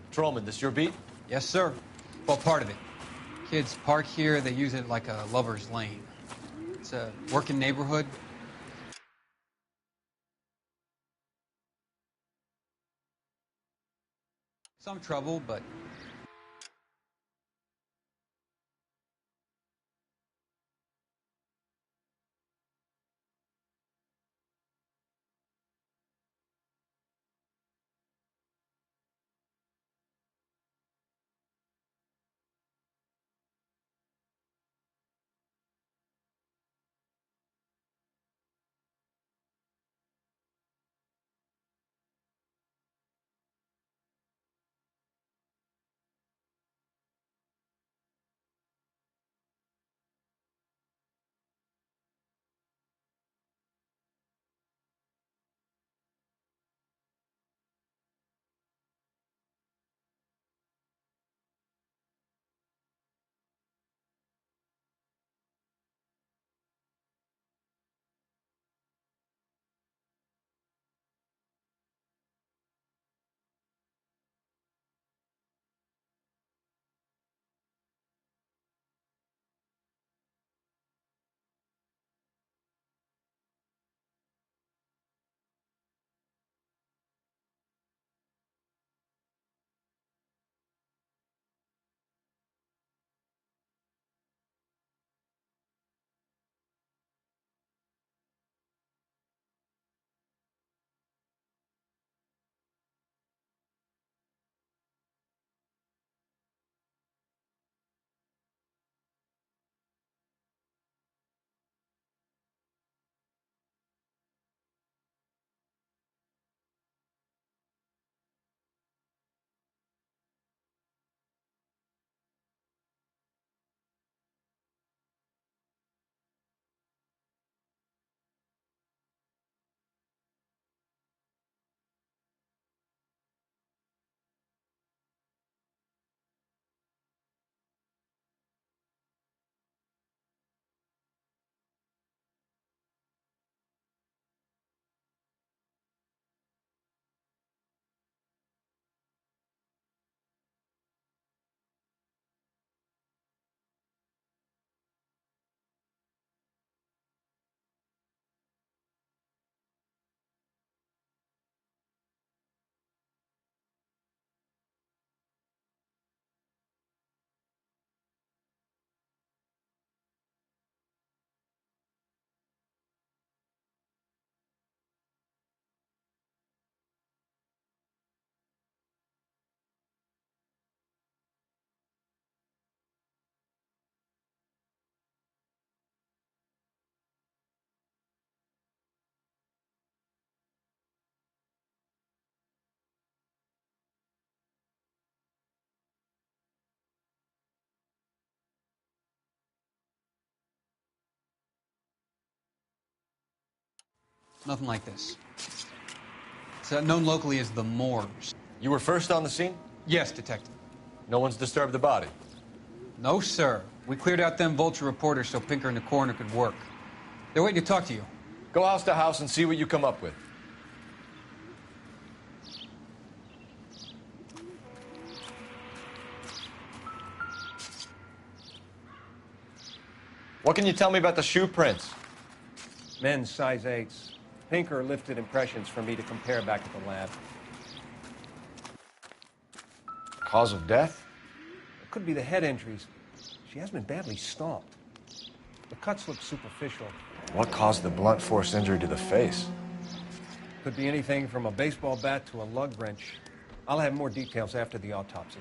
Patrolman, this your beat? Yes, sir. Well, part of it. Kids park here, they use it like a lover's lane. It's a working neighborhood. Some trouble, but Nothing like this. It's known locally as the Moors. You were first on the scene? Yes, Detective. No one's disturbed the body? No, sir. We cleared out them vulture reporters so Pinker and the coroner could work. They're waiting to talk to you. Go house to house and see what you come up with. What can you tell me about the shoe prints? Men's size 8s. Pinker lifted impressions for me to compare back at the lab. Cause of death? It could be the head injuries. She has been badly stomped. The cuts look superficial. What caused the blunt force injury to the face? Could be anything from a baseball bat to a lug wrench. I'll have more details after the autopsy.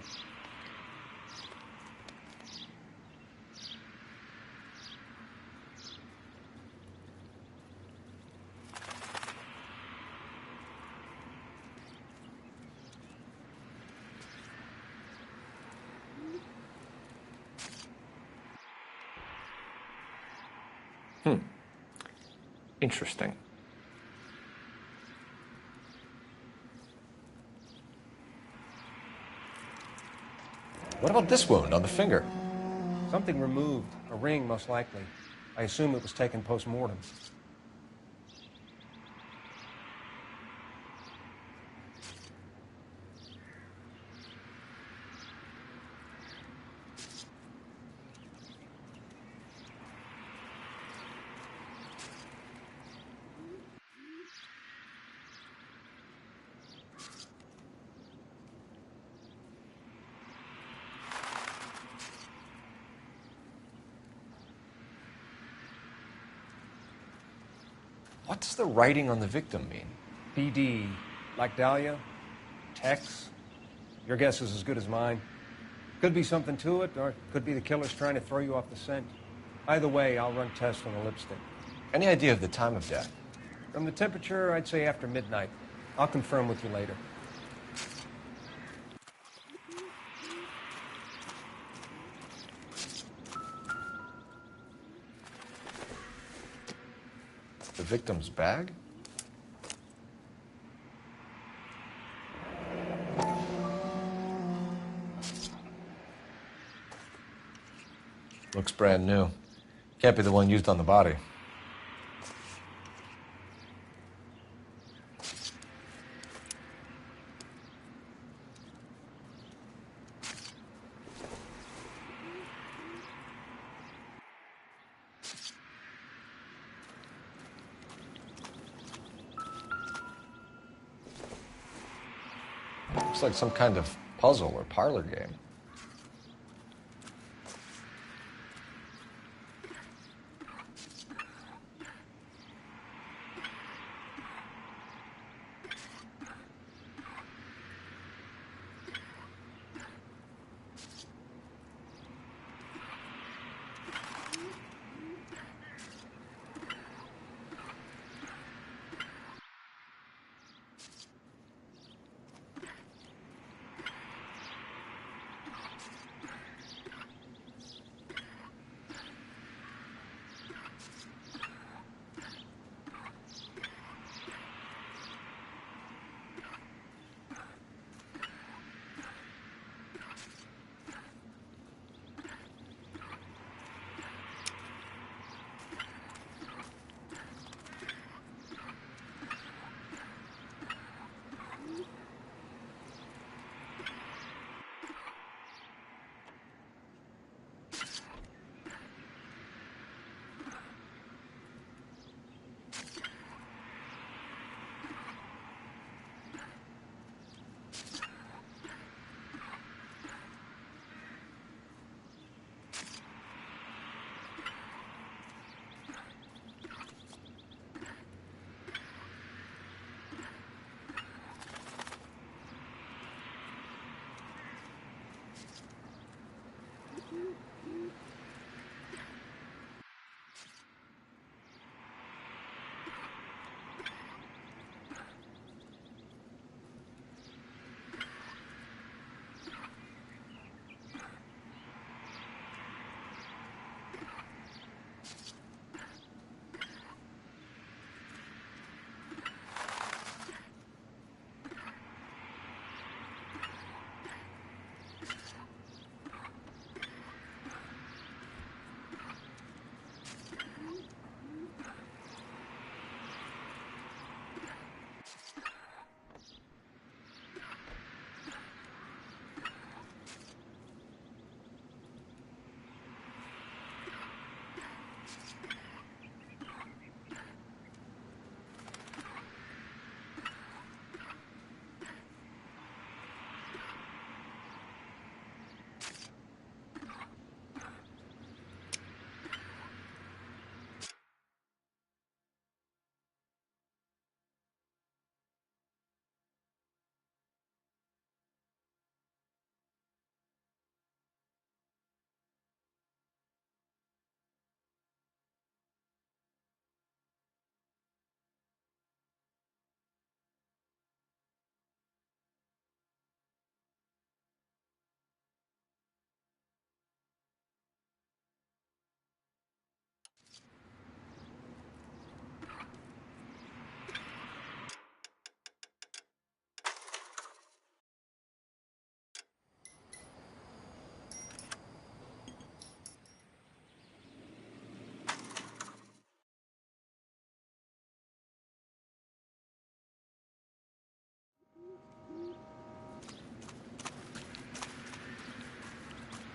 Interesting. What about this wound on the finger? Something removed. A ring, most likely. I assume it was taken post-mortem. What does the writing on the victim mean? BD. Like Dahlia? Tex? Your guess is as good as mine. Could be something to it, or it could be the killer's trying to throw you off the scent. Either way, I'll run tests on the lipstick. Any idea of the time of death? From the temperature, I'd say after midnight. I'll confirm with you later. The victim's bag? Looks brand new. Can't be the one used on the body. Looks like some kind of puzzle or parlor game.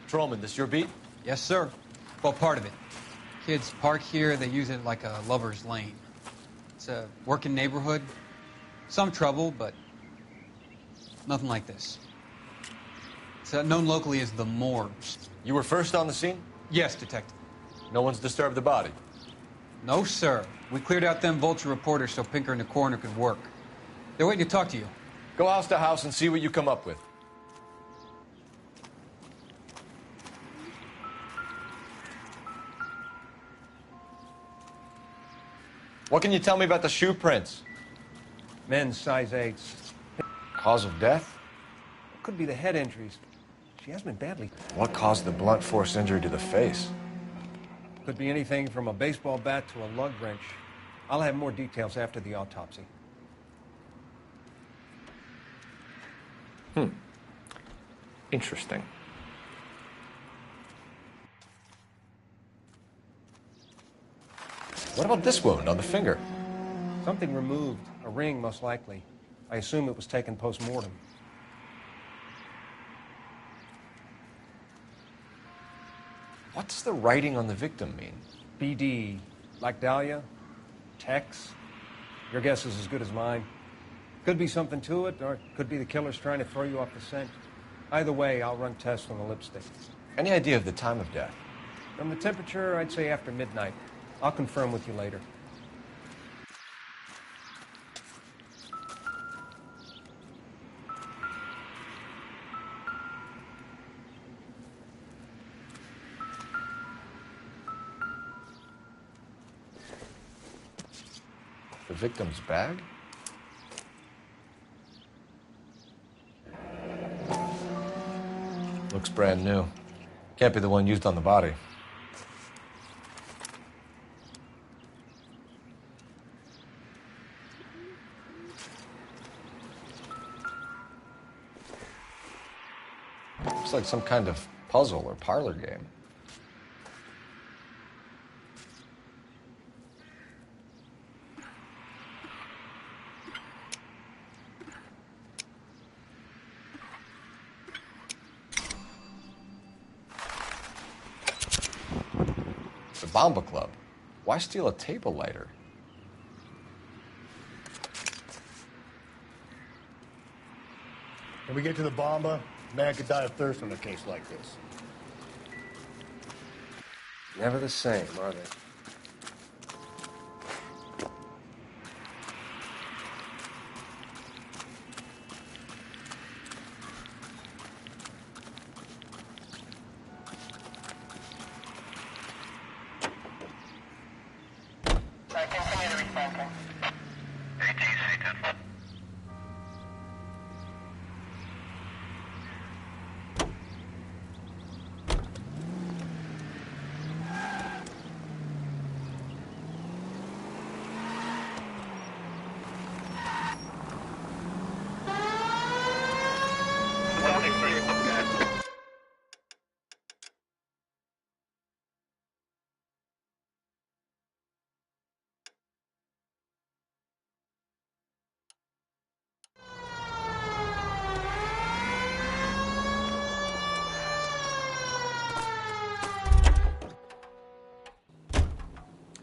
Patrolman, this your beat? Yes, sir. Well, part of it. Kids park here, they use it like a lover's lane. It's a working neighborhood. Some trouble, but nothing like this. It's known locally as the Morgues. You were first on the scene? Yes, Detective. No one's disturbed the body? No, sir. We cleared out them vulture reporters so Pinker and the coroner could work. They're waiting to talk to you. Go house to house and see what you come up with. What can you tell me about the shoe prints? Men's size 8s. Cause of death? Could be the head injuries. She has been badly. What caused the blunt force injury to the face? Could be anything from a baseball bat to a lug wrench. I'll have more details after the autopsy. Interesting. What about this wound on the finger? Something removed. A ring, most likely. I assume it was taken post-mortem. What does the writing on the victim mean? BD. Like Dahlia? Tex? Your guess is as good as mine. Could be something to it, or it could be the killer's trying to throw you off the scent. Either way, I'll run tests on the lipstick. Any idea of the time of death? From the temperature, I'd say after midnight. I'll confirm with you later. The victim's bag? Looks brand new. Can't be the one used on the body. Looks like some kind of puzzle or parlor game. The Bomba Club. Why steal a table lighter? When we get to the Bomba, a man could die of thirst on a case like this. Never the same, are they?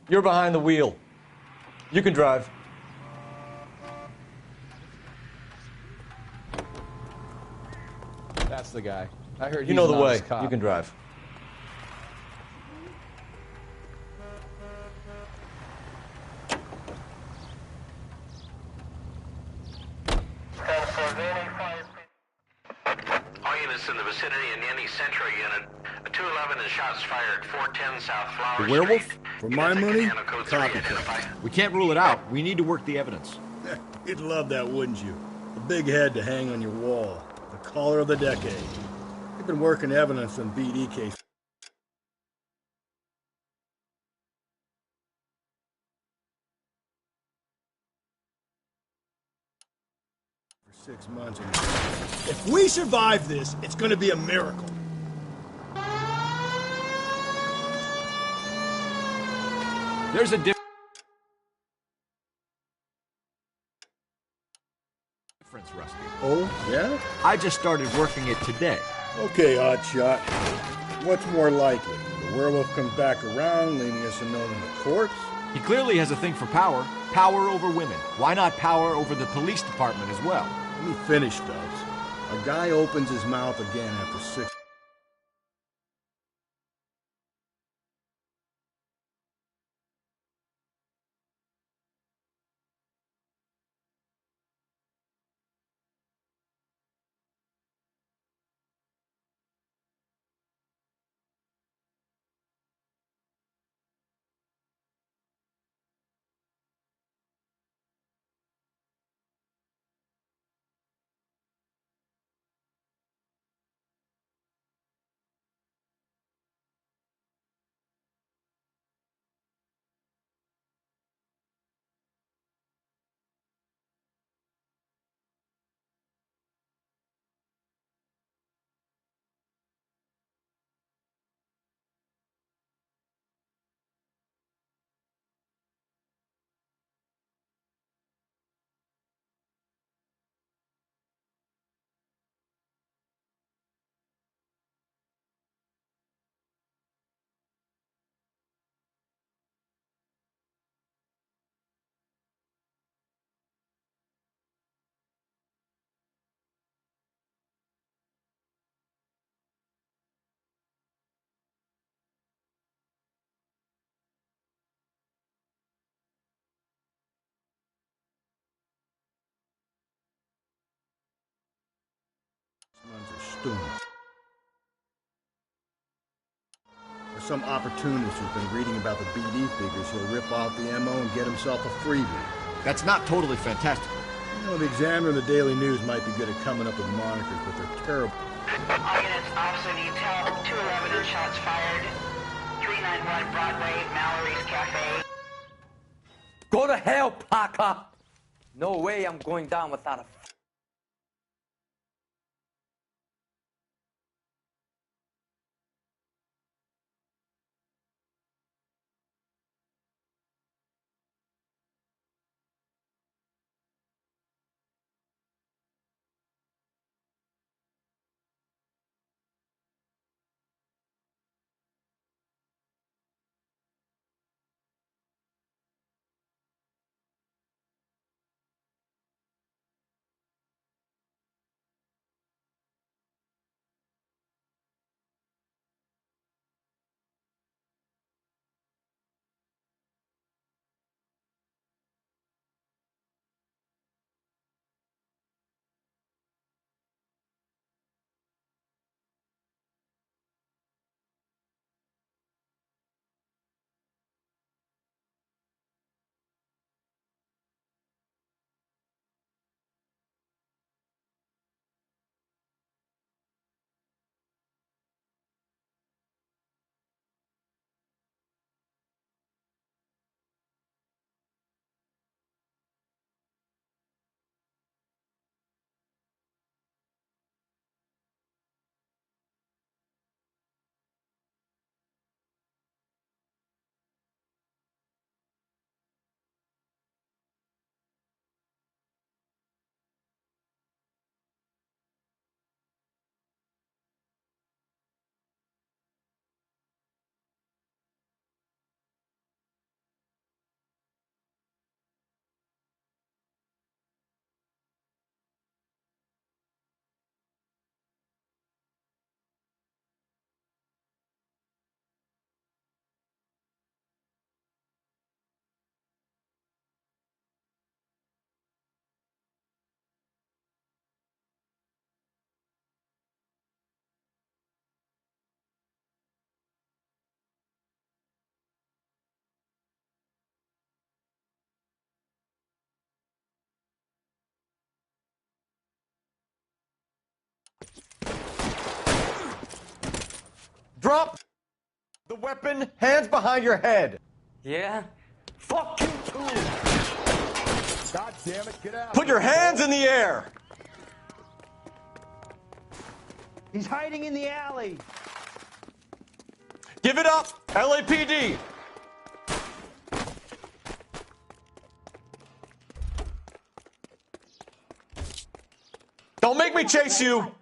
You're behind the wheel. You can drive. That's the guy. I heard You know he's the an way. honest cop. You can drive. All units in the vicinity in any Central unit. A 211 and shots fired. 410 South Flower The werewolf? Street. For my money, Canal code 3 identified. We can't rule it out. We need to work the evidence. You'd love that, wouldn't you? A big head to hang on your wall. The caller of the decade. You've been working evidence on BD case. For 6 months. If we survive this, it's going to be a miracle. There's a difference, Rusty. Oh, yeah? I just started working it today. Okay, Oddshot. What's more likely? The werewolf comes back around, leaving us unknown in the courts? He clearly has a thing for power. Power over women. Why not power over the police department as well? Let me finish, Stubbs. A guy opens his mouth again after 6... There's some opportunist who's been reading about the BD figures. He'll rip off the MO and get himself a freebie. That's not totally fantastic. You know, the Examiner and the Daily News might be good at coming up with monikers, but they're terrible. All units, officer detail, 211 and shots fired. 391 Broadway, Mallory's Cafe. Go to hell, Parker! No way I'm going down without a... Drop the weapon, hands behind your head. Yeah? Fuck you too! God damn it, get out! Put your hands in the air! He's hiding in the alley! Give it up, LAPD! Don't make me chase you!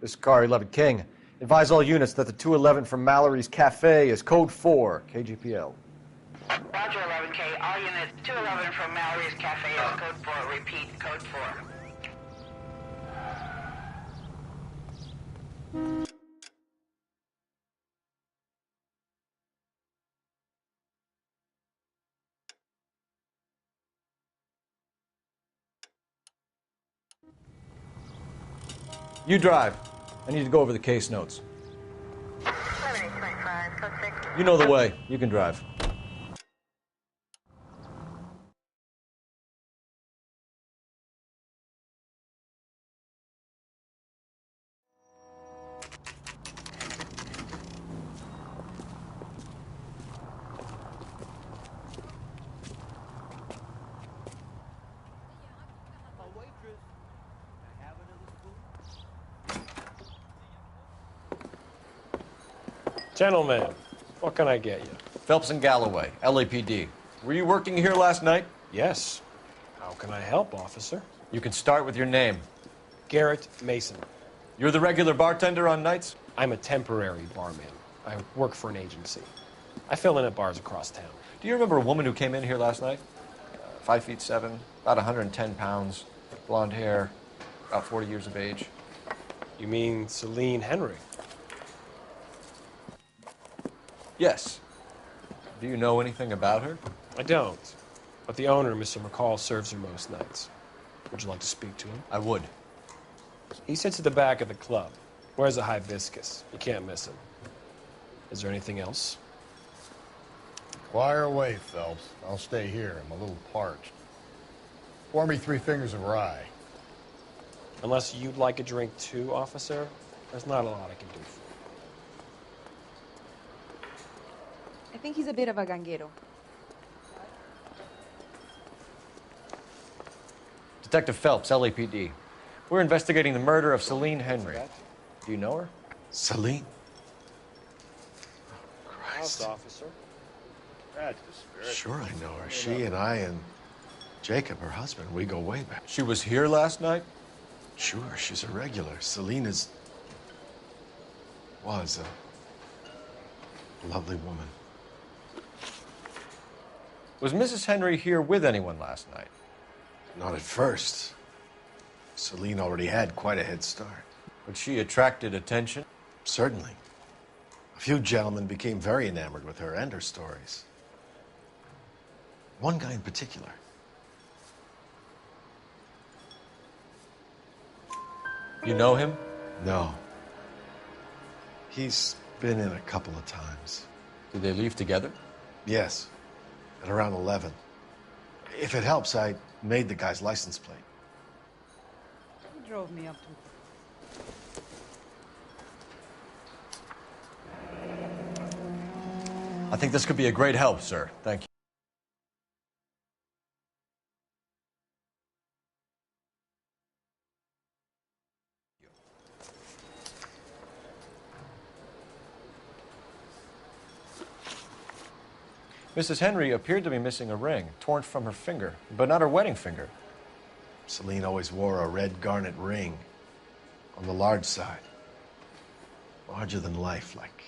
This is Car 11 King. Advise all units that the 211 from Mallory's Cafe is code 4, KGPL. Roger, 11K. All units, 211 from Mallory's Cafe is code 4. Repeat, code 4. You drive. I need to go over the case notes. You know the way. You can drive. Gentlemen, what can I get you? Phelps and Galloway, LAPD. Were you working here last night? Yes. How can I help, officer? You can start with your name. Garrett Mason. You're the regular bartender on nights? I'm a temporary barman. I work for an agency. I fill in at bars across town. Do you remember a woman who came in here last night? 5'7", about 110 pounds, blonde hair, about 40 years of age. You mean Celine Henry? Yes. Do you know anything about her? I don't. But the owner, Mr. McCall, serves her most nights. Would you like to speak to him? I would. He sits at the back of the club. Wears a hibiscus. You can't miss him. Is there anything else? Fire away, Phelps. I'll stay here. I'm a little parched. Pour me 3 fingers of rye. Unless you'd like a drink too, officer, there's not a lot I can do for you. I think he's a bit of a ganguero. Detective Phelps, LAPD. We're investigating the murder of Celine Henry. Do you know her? Celine? Christ. Officer. That's the spirit. Sure I know her. She and I and Jacob, her husband, we go way back. She was here last night? Sure, she's a regular. Celine was a lovely woman. Was Mrs. Henry here with anyone last night? Not at first. Celine already had quite a head start. But she attracted attention? Certainly. A few gentlemen became very enamored with her and her stories. One guy in particular. You know him? No. He's been in a couple of times. Did they leave together? Yes. At around 11. If it helps, I made the guy's license plate. He drove me up to... I think this could be a great help, sir. Thank you. Mrs. Henry appeared to be missing a ring, torn from her finger, but not her wedding finger. Celine always wore a red garnet ring on the large side. Larger than life, like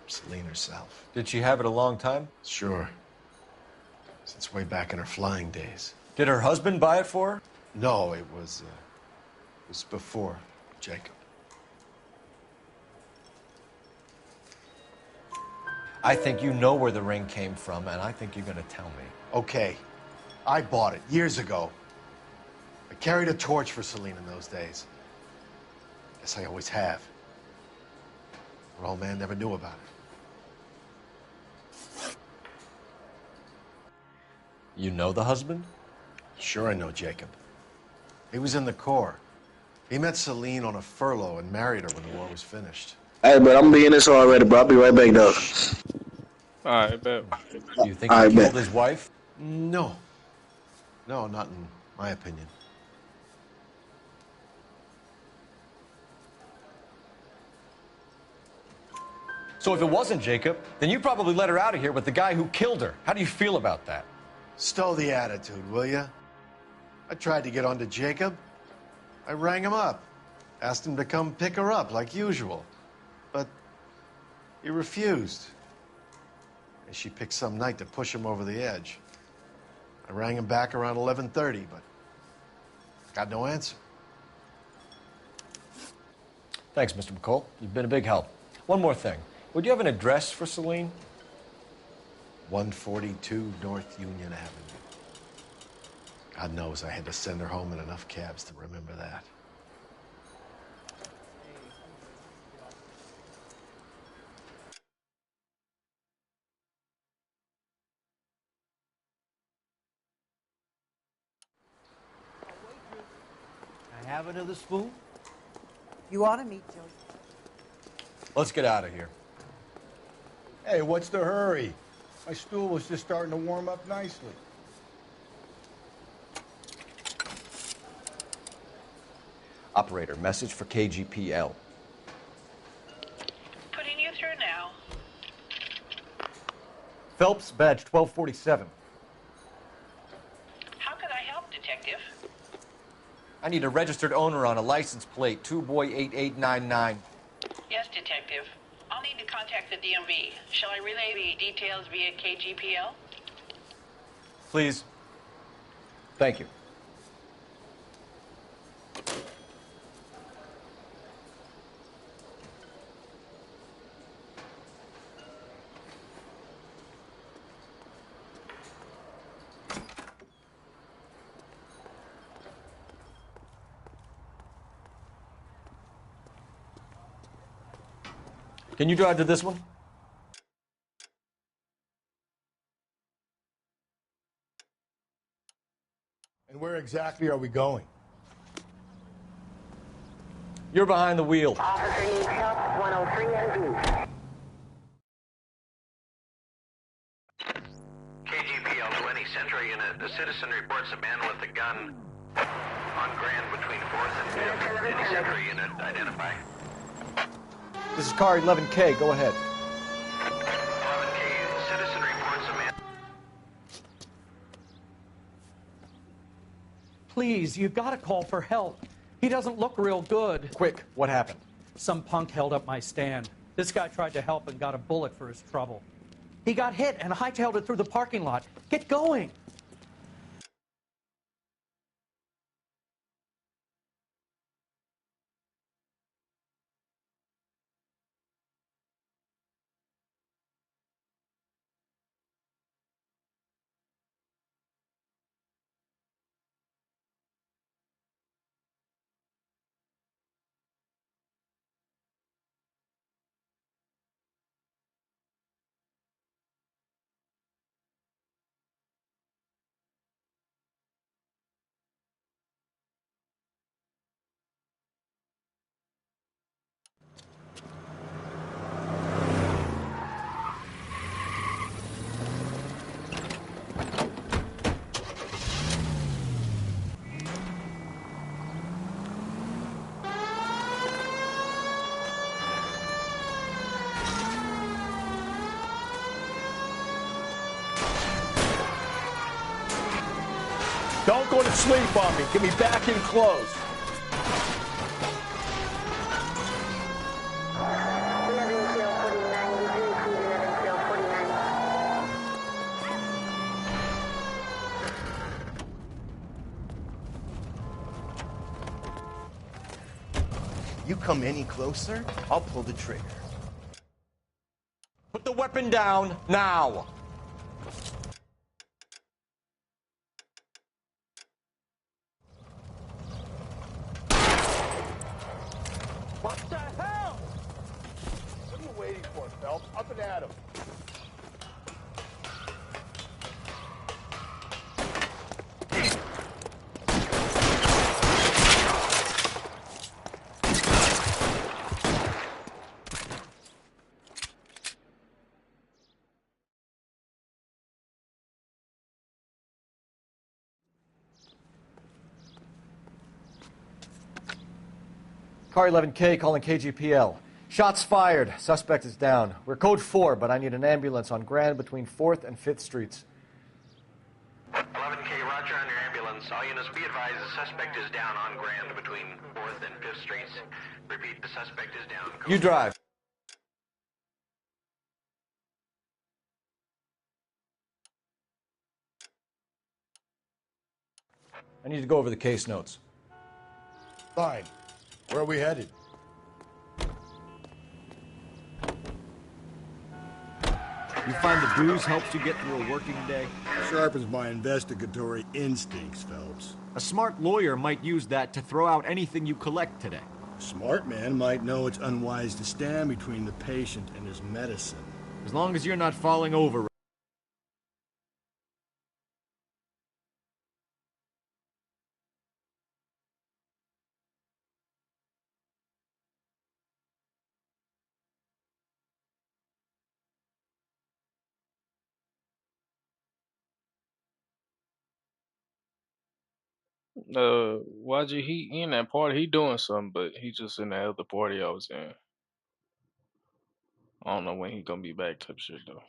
Celine herself. Did she have it a long time? Sure. Since way back in her flying days. Did her husband buy it for her? No, it was before Jacob. I think you know where the ring came from, and I think you're going to tell me. Okay. I bought it years ago. I carried a torch for Celine in those days. Guess I always have. Her old man never knew about it. You know the husband? Sure I know Jacob. He was in the Corps. He met Celine on a furlough and married her when the war was finished. Hey, but I'm being this already, bro. I'll be right back, though. Alright, bet. Do you think he killed his wife? No. No, not in my opinion. So if it wasn't Jacob, then you probably let her out of here with the guy who killed her. How do you feel about that? Stow the attitude, will ya? I tried to get on to Jacob. I rang him up. Asked him to come pick her up like usual, but he refused. And she picked some night to push him over the edge. I rang him back around 11:30, but got no answer. Thanks, Mr. McCall. You've been a big help. One more thing. Would you have an address for Celine? 142 North Union Avenue. God knows I had to send her home in enough cabs to remember that. I have another spoon? You ought to meet Joe. Let's get out of here. Hey, what's the hurry? My stool was just starting to warm up nicely. Operator, message for KGPL. Putting you through now. Phelps, badge 1247. How can I help, Detective? I need a registered owner on a license plate, 2boy8899. Yes, Detective. I'll need to contact the DMV. Shall I relay the details via KGPL? Please. Thank you. Can you drive to this one? And where exactly are we going? You're behind the wheel. Officer needs help, 103 NV. KGPL to any Central unit. The citizen reports a man with a gun on Grand between 4th and 5th. Any Central unit, identify. This is car 11K. Go ahead. 11K, citizen reports a man. Please, you gotta call for help. He doesn't look real good. Quick, what happened? Some punk held up my stand. This guy tried to help and got a bullet for his trouble. He got hit and hightailed it through the parking lot. Get going. Don't go to sleep on me. Get me back in close. You come any closer, I'll pull the trigger. Put the weapon down now. What the hell? What are you waiting for, Phelps? Up and at him. Car 11K calling KGPL. Shots fired. Suspect is down. We're code 4, but I need an ambulance on Grand between 4th and 5th Streets. 11K, roger on your ambulance. All units be advised, the suspect is down on Grand between 4th and 5th Streets. Repeat, the suspect is down. You drive. I need to go over the case notes. Fine. Where are we headed? You find the booze helps you get through a working day? Sharpens my investigatory instincts, Phelps. A smart lawyer might use that to throw out anything you collect today. A smart man might know it's unwise to stand between the patient and his medicine. As long as you're not falling over. YG, he in that party, he doing something, but he just in the other party I was in. I don't know when he gonna be back type shit though.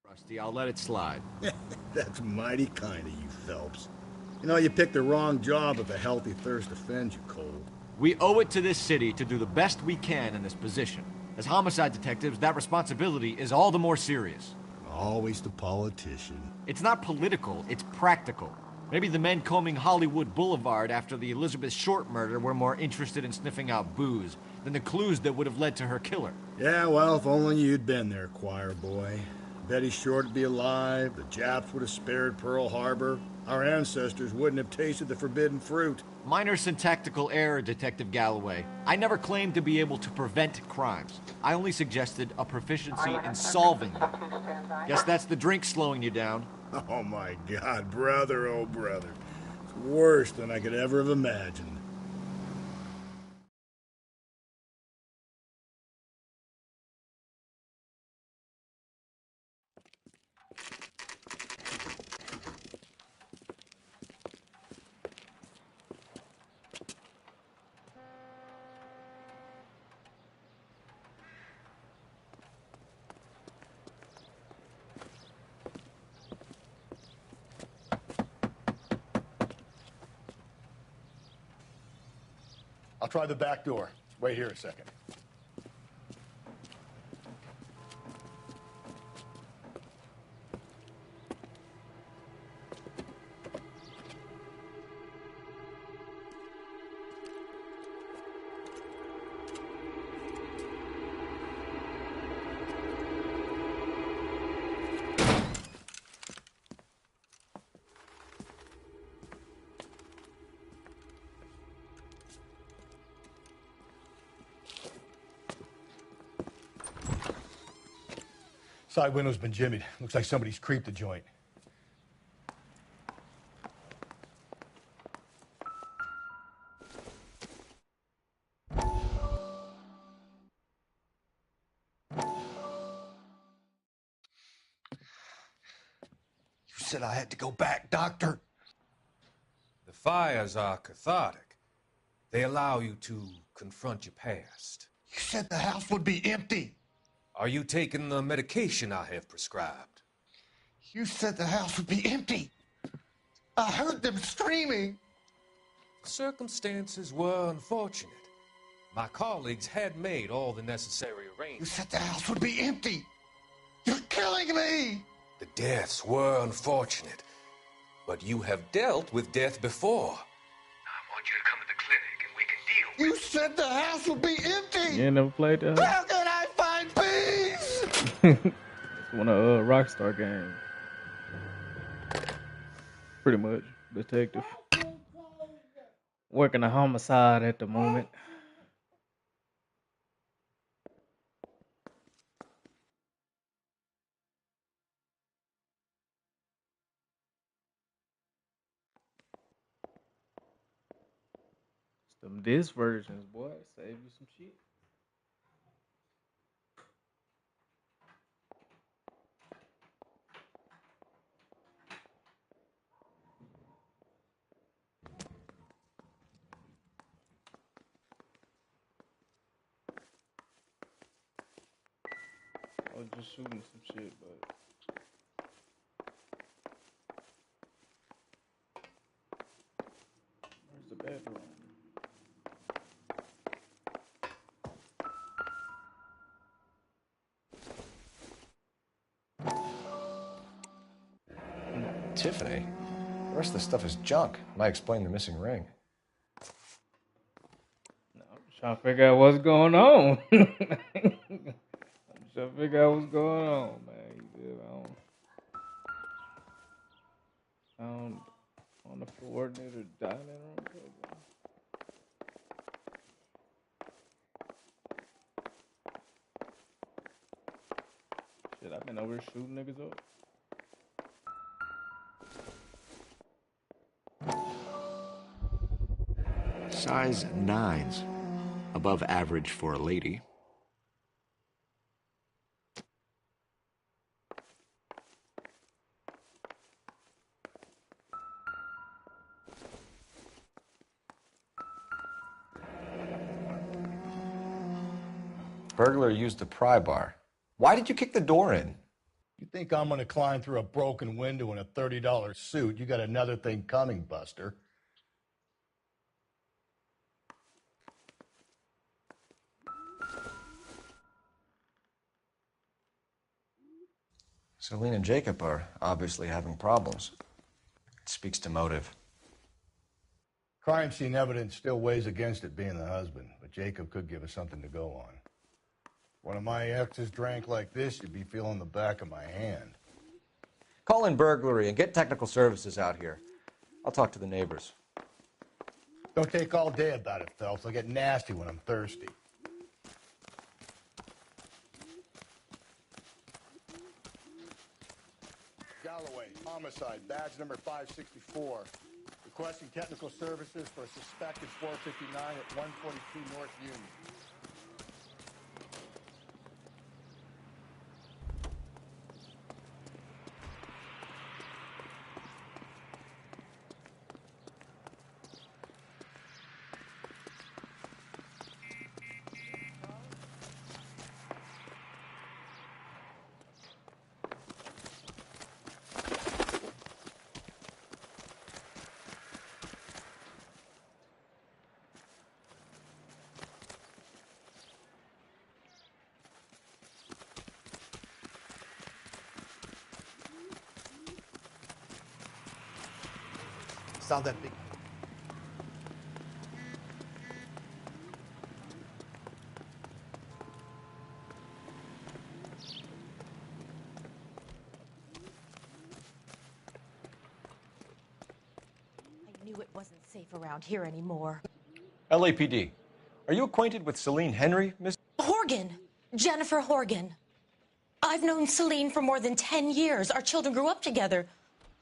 Rusty, I'll let it slide. That's mighty kind of you, Phelps. You know, you picked the wrong job if a healthy thirst offends you, Cole. We owe it to this city to do the best we can in this position. As homicide detectives, that responsibility is all the more serious. Always the politician. It's not political, it's practical. Maybe the men combing Hollywood Boulevard after the Elizabeth Short murder were more interested in sniffing out booze than the clues that would have led to her killer. Yeah, well, if only you'd been there, choir boy. Betty Short would be alive, the Japs would have spared Pearl Harbor, our ancestors wouldn't have tasted the forbidden fruit. Minor syntactical error, Detective Galloway. I never claimed to be able to prevent crimes. I only suggested a proficiency in solving them. Guess that's the drink slowing you down. Oh my God, brother, oh brother. It's worse than I could ever have imagined. I'll try the back door. Wait here a second. Side window's been jimmied. Looks like somebody's creeped the joint. You said I had to go back, Doctor. The fires are cathartic. They allow you to confront your past. You said the house would be empty. Are you taking the medication I have prescribed? You said the house would be empty. I heard them screaming. Circumstances were unfortunate. My colleagues had made all the necessary You arrangements. said the house would be empty. You're killing me. The deaths were unfortunate, but you have dealt with death before. I want you to come to the clinic and we can deal You said the house would be empty. You ain't never played that? How can I find peace? It's one of Rockstar games. Pretty much. Detective. Working a homicide at the moment. Them disc versions, boy, save you some shit. was just shooting some shit, but. Where's the bedroom? Tiffany? The rest of the stuff is junk. Might explain the missing ring. Trying to figure out what's going on. I'm trying to figure out what's going on, man. Found on the floor near the dining room table. Shit, I've been over here shooting niggas up. Size 9s. Above average for a lady. Burglar used a pry bar. Why did you kick the door in? You think I'm gonna climb through a broken window in a $30 suit? You got another thing coming, Buster. Celine and Jacob are obviously having problems. It speaks to motive. Crime scene evidence still weighs against it being the husband, but Jacob could give us something to go on. One of my exes drank like this, you'd be feeling the back of my hand. Call in burglary and get technical services out here. I'll talk to the neighbors. Don't take all day about it, Phelps. I'll get nasty when I'm thirsty. Galloway, homicide, badge number 564. Requesting technical services for a suspected 459 at 142 North Union. Sound that big. I knew it wasn't safe around here anymore. LAPD. Are you acquainted with Celine Henry, Miss? Horgan. Jennifer Horgan. I've known Celine for more than 10 years. Our children grew up together.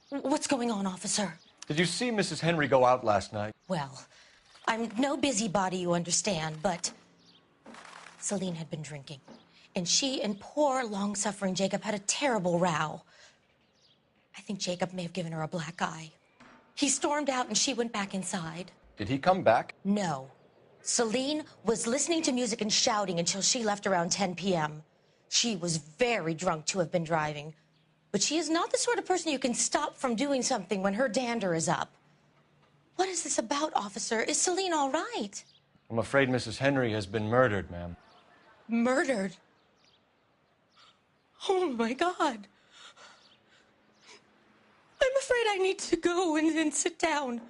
What's going on, officer? Did you see Mrs. Henry go out last night? Well, I'm no busybody, you understand, but Celine had been drinking. And she and poor, long-suffering Jacob had a terrible row. I think Jacob may have given her a black eye. He stormed out and she went back inside. Did he come back? No. Celine was listening to music and shouting until she left around 10 p.m. She was very drunk to have been driving. But she is not the sort of person you can stop from doing something when her dander is up. What is this about, officer? Is Celine all right? I'm afraid Mrs. Henry has been murdered, ma'am. Murdered? Oh, my God. I'm afraid I need to go and sit down.